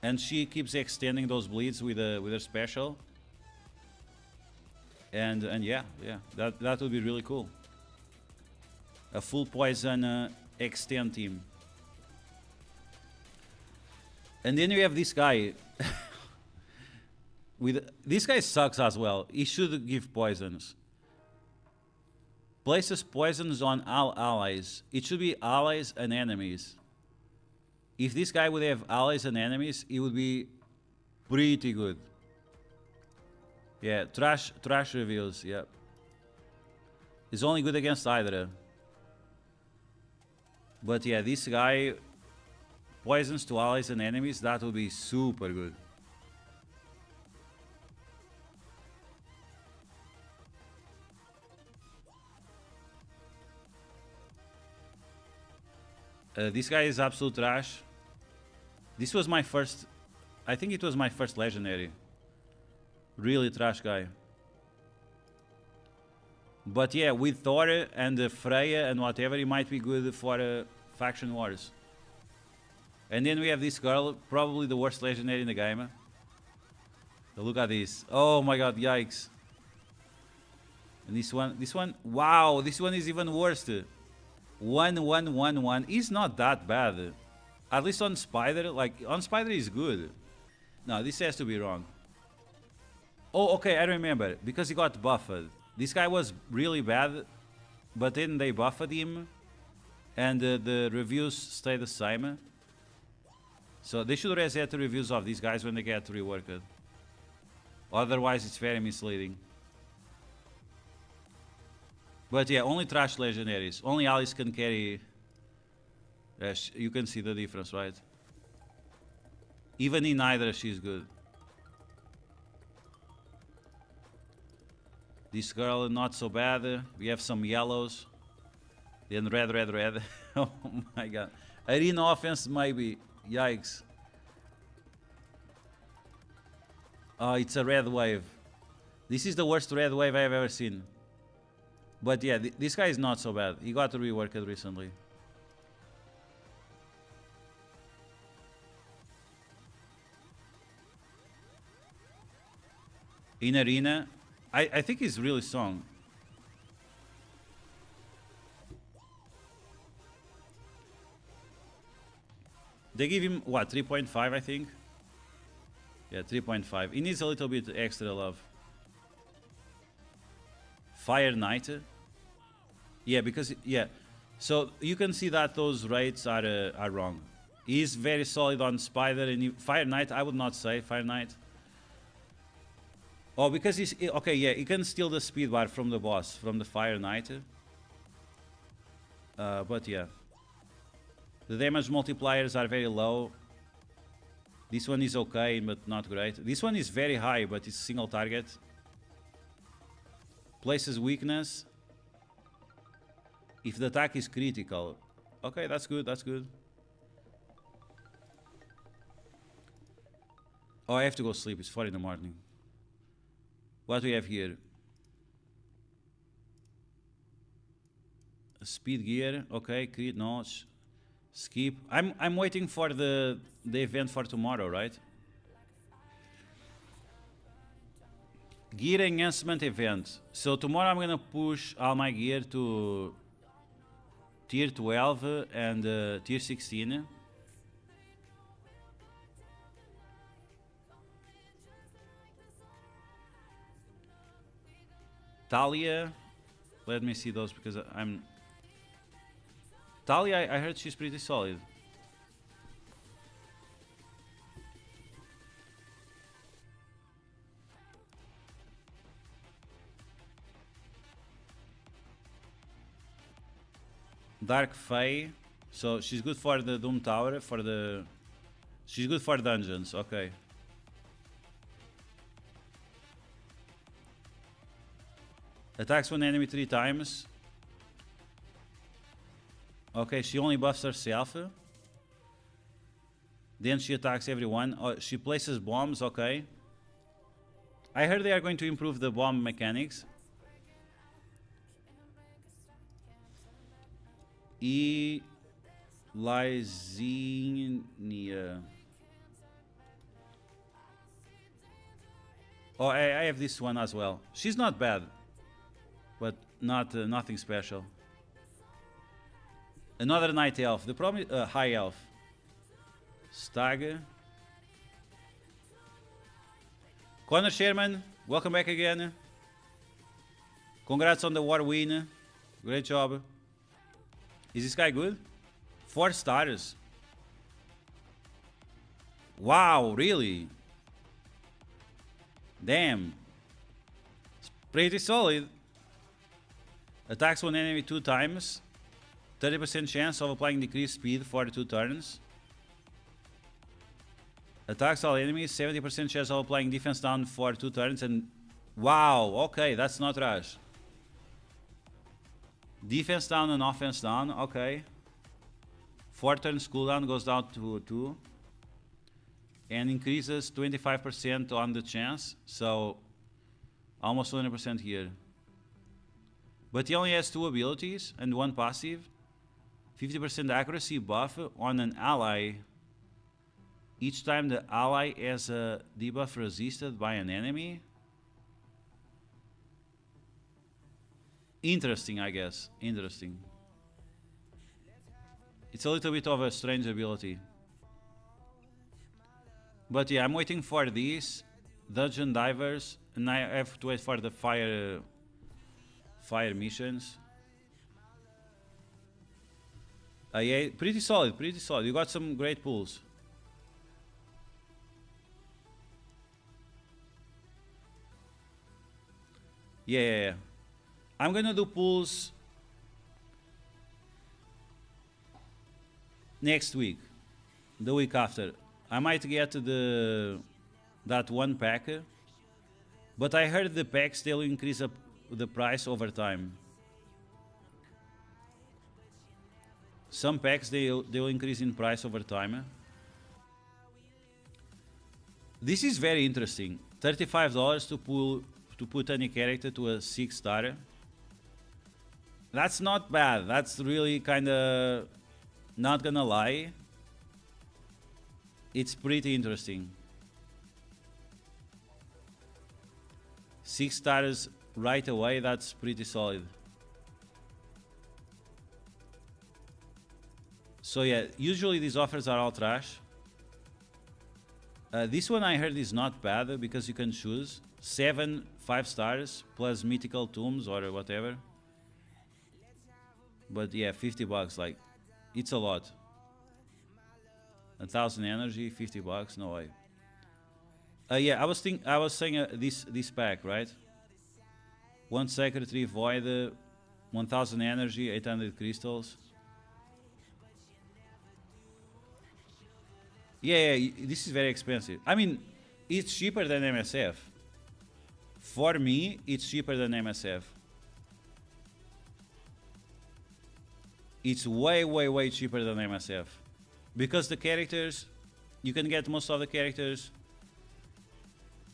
and she keeps extending those bleeds with her special. And yeah, that would be really cool. A full poison extend team. And then you have this guy. This guy sucks as well. He should give poisons. Places poisons on all allies. It should be allies and enemies. If this guy would have allies and enemies, it would be pretty good. Yeah, trash reviews, yep. He's only good against Hydra. But yeah, this guy, poisons to allies and enemies, that would be super good. This guy is absolute trash. This was my first... I think it was my first legendary. Really trash guy. But yeah, with Thor and Freya and whatever, it might be good for faction wars. And then we have this girl, probably the worst legendary in the game. Look at this. Oh my god, yikes. And this one, wow, this one is even worse. 1-1-1-1 is not that bad. At least on Spider, like, on Spider is good. No, this has to be wrong. Oh, okay, I remember. Because he got buffed. This guy was really bad, but then they buffed him, and the reviews stay the same. So they should reset the reviews of these guys when they get reworked. Otherwise, it's very misleading. But yeah, only trash legendaries. Only Alice can carry... you can see the difference, right? Even in Hydra, she's good. This girl, not so bad. We have some yellows. Then red, red, red. Oh my god. Arena offense, maybe. Yikes. Oh, it's a red wave. This is the worst red wave I've ever seen. But yeah, this guy is not so bad. He got reworked recently. in arena. I think he's really strong. They give him what, 3.5 I think? Yeah, 3.5. He needs a little bit extra love. Fire Knight. Yeah, because yeah. So you can see that those rates are wrong. He's very solid on Spider and Fire Knight. I would not say Fire Knight. Oh, because he's okay. Yeah, he can steal the speed bar from the boss from the Fire Knight. But yeah, the damage multipliers are very low. This one is okay, but not great. This one is very high, but it's single target. Places weakness. If the attack is critical. Okay, that's good, that's good. Oh, I have to go sleep. It's 4 in the morning. What do we have here? Speed gear. Okay, crit notch. Skip. I'm waiting for the event for tomorrow, right? Gear enhancement event. So tomorrow I'm gonna push all my gear to tier 12 and tier 16. Talia. Let me see those because I'm... Talia, I heard she's pretty solid. Dark Fae. So she's good for the Doom Tower, for the... She's good for dungeons, okay. Attacks one enemy 3 times. Okay, she only buffs herself. Then she attacks everyone. Oh, she places bombs, okay. I heard they are going to improve the bomb mechanics. Lysinia. Oh, I have this one as well. She's not bad, but not nothing special. Another night elf. The problem is high elf. Stag. Connor Sherman, welcome back again. Congrats on the war win. Great job. Is this guy good? 4 stars. Wow, really? Damn. It's pretty solid. Attacks one enemy 2 times. 30% chance of applying decreased speed for 2 turns. Attacks all enemies, 70% chance of applying defense down for 2 turns, and wow, okay, that's not trash. Defense down and offense down, okay. 4 turns cooldown goes down to 2. And increases 25% on the chance, so almost 100% here. But he only has 2 abilities and 1 passive. 50% accuracy buff on an ally. Each time the ally has a debuff resisted by an enemy. Interesting, I guess. Interesting. It's a little bit of a strange ability. But yeah, I'm waiting for these dungeon divers, and I have to wait for the fire missions. Yeah, pretty solid, pretty solid. You got some great pulls. Yeah. I'm gonna do pulls next week, the week after. I might get that 1 pack, but I heard the packs they'll increase up the price over time. Some packs they'll increase in price over time. This is very interesting. $35 to put any character to a 6-star. That's not bad. That's really kinda, not gonna lie, it's pretty interesting. 6 stars right away, that's pretty solid. So yeah, usually these offers are all trash. This one I heard is not bad because you can choose 7 5 stars plus mythical tombs or whatever. But yeah, $50, like, it's a lot. 1,000 energy, $50, no way. Yeah, I was saying this pack, right? 1 sacred, 3 void, 1,000 energy, 800 crystals. Yeah, this is very expensive. I mean, it's cheaper than MSF. For me, it's cheaper than MSF. It's way, way, way cheaper than MSF. Because the characters, you can get most of the characters.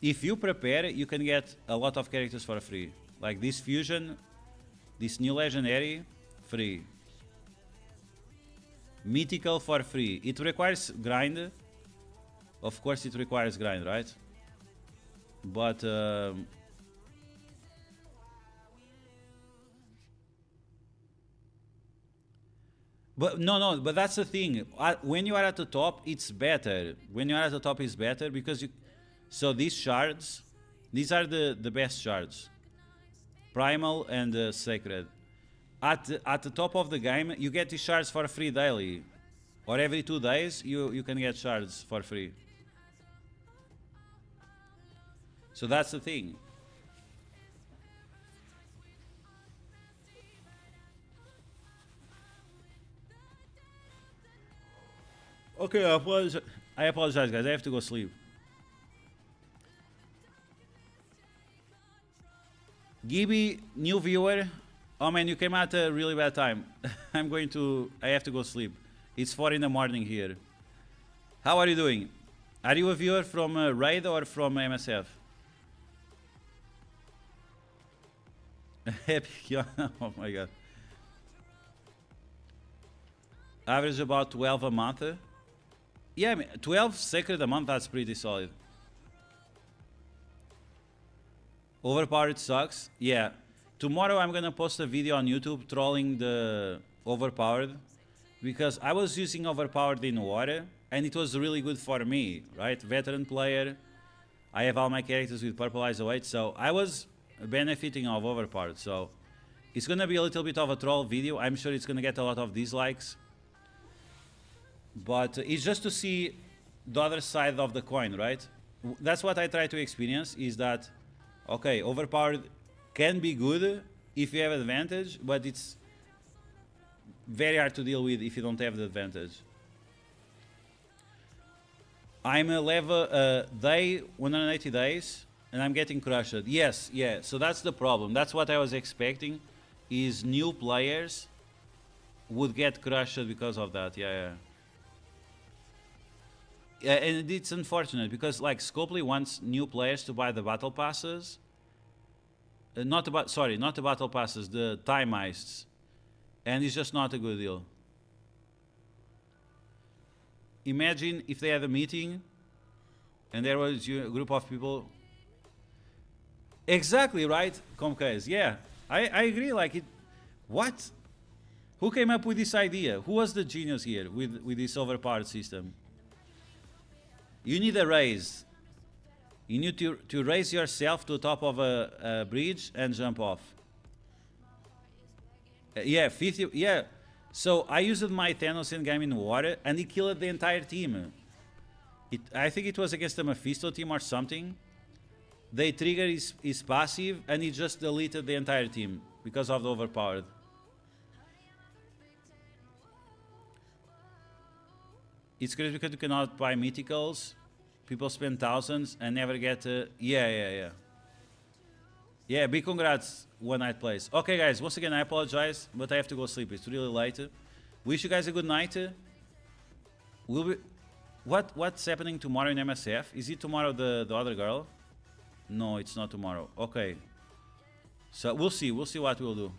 If you prepare, you can get a lot of characters for free. Like this fusion, this new legendary, free. Mythical for free. It requires grind. Of course it requires grind, right? But no, but that's the thing. When you are at the top, it's better. When you are at the top, it's better because you. So these shards, these are the best shards. Primal and Sacred. At the top of the game, you get these shards for free daily. Or every 2 days, you can get shards for free. So that's the thing. Okay, I apologize, guys. I have to go sleep. Gibby, new viewer. Oh man, you came at a really bad time. I have to go sleep. It's 4 in the morning here. How are you doing? Are you a viewer from Raid or from MSF? Epic, oh my god. Average about 12 a month. Yeah, I mean, 12 sacred a month, that's pretty solid. Overpowered sucks. Yeah. Tomorrow I'm gonna post a video on YouTube trolling the Overpowered because I was using Overpowered in water and it was really good for me, right? Veteran player. I have all my characters with purple eyes await, so I was benefiting of Overpowered. So it's gonna be a little bit of a troll video. I'm sure it's gonna get a lot of dislikes. But it's just to see the other side of the coin, right? That's what I try to experience is that, okay, Overpowered can be good if you have advantage, but it's very hard to deal with if you don't have the advantage. I'm a level day 180 days and I'm getting crushed. Yes, yeah. So that's the problem. That's what I was expecting is new players would get crushed because of that. Yeah. Yeah, and it's unfortunate because like Scopely wants new players to buy the battle passes. Not the battle passes, the time heists. And it's just not a good deal. Imagine if they had a meeting and there was a group of people. Exactly, right? Comcase. Yeah, I agree. Like it. What? Who came up with this idea? Who was the genius here with this overpowered system? You need a raise. You need to raise yourself to the top of a bridge and jump off. Yeah, 50. Yeah. So I used my Thanos in game in water and he killed the entire team. I think it was against the Mephisto team or something. They triggered his passive and he just deleted the entire team because of the overpowered. It's crazy because you cannot buy mythicals. People spend thousands and never get yeah. Yeah, big congrats, one night plays. Okay guys, once again I apologize, but I have to go sleep. It's really late. Wish you guys a good night. What's happening tomorrow in MSF? Is it tomorrow the other girl? No, it's not tomorrow. Okay. So we'll see what we'll do.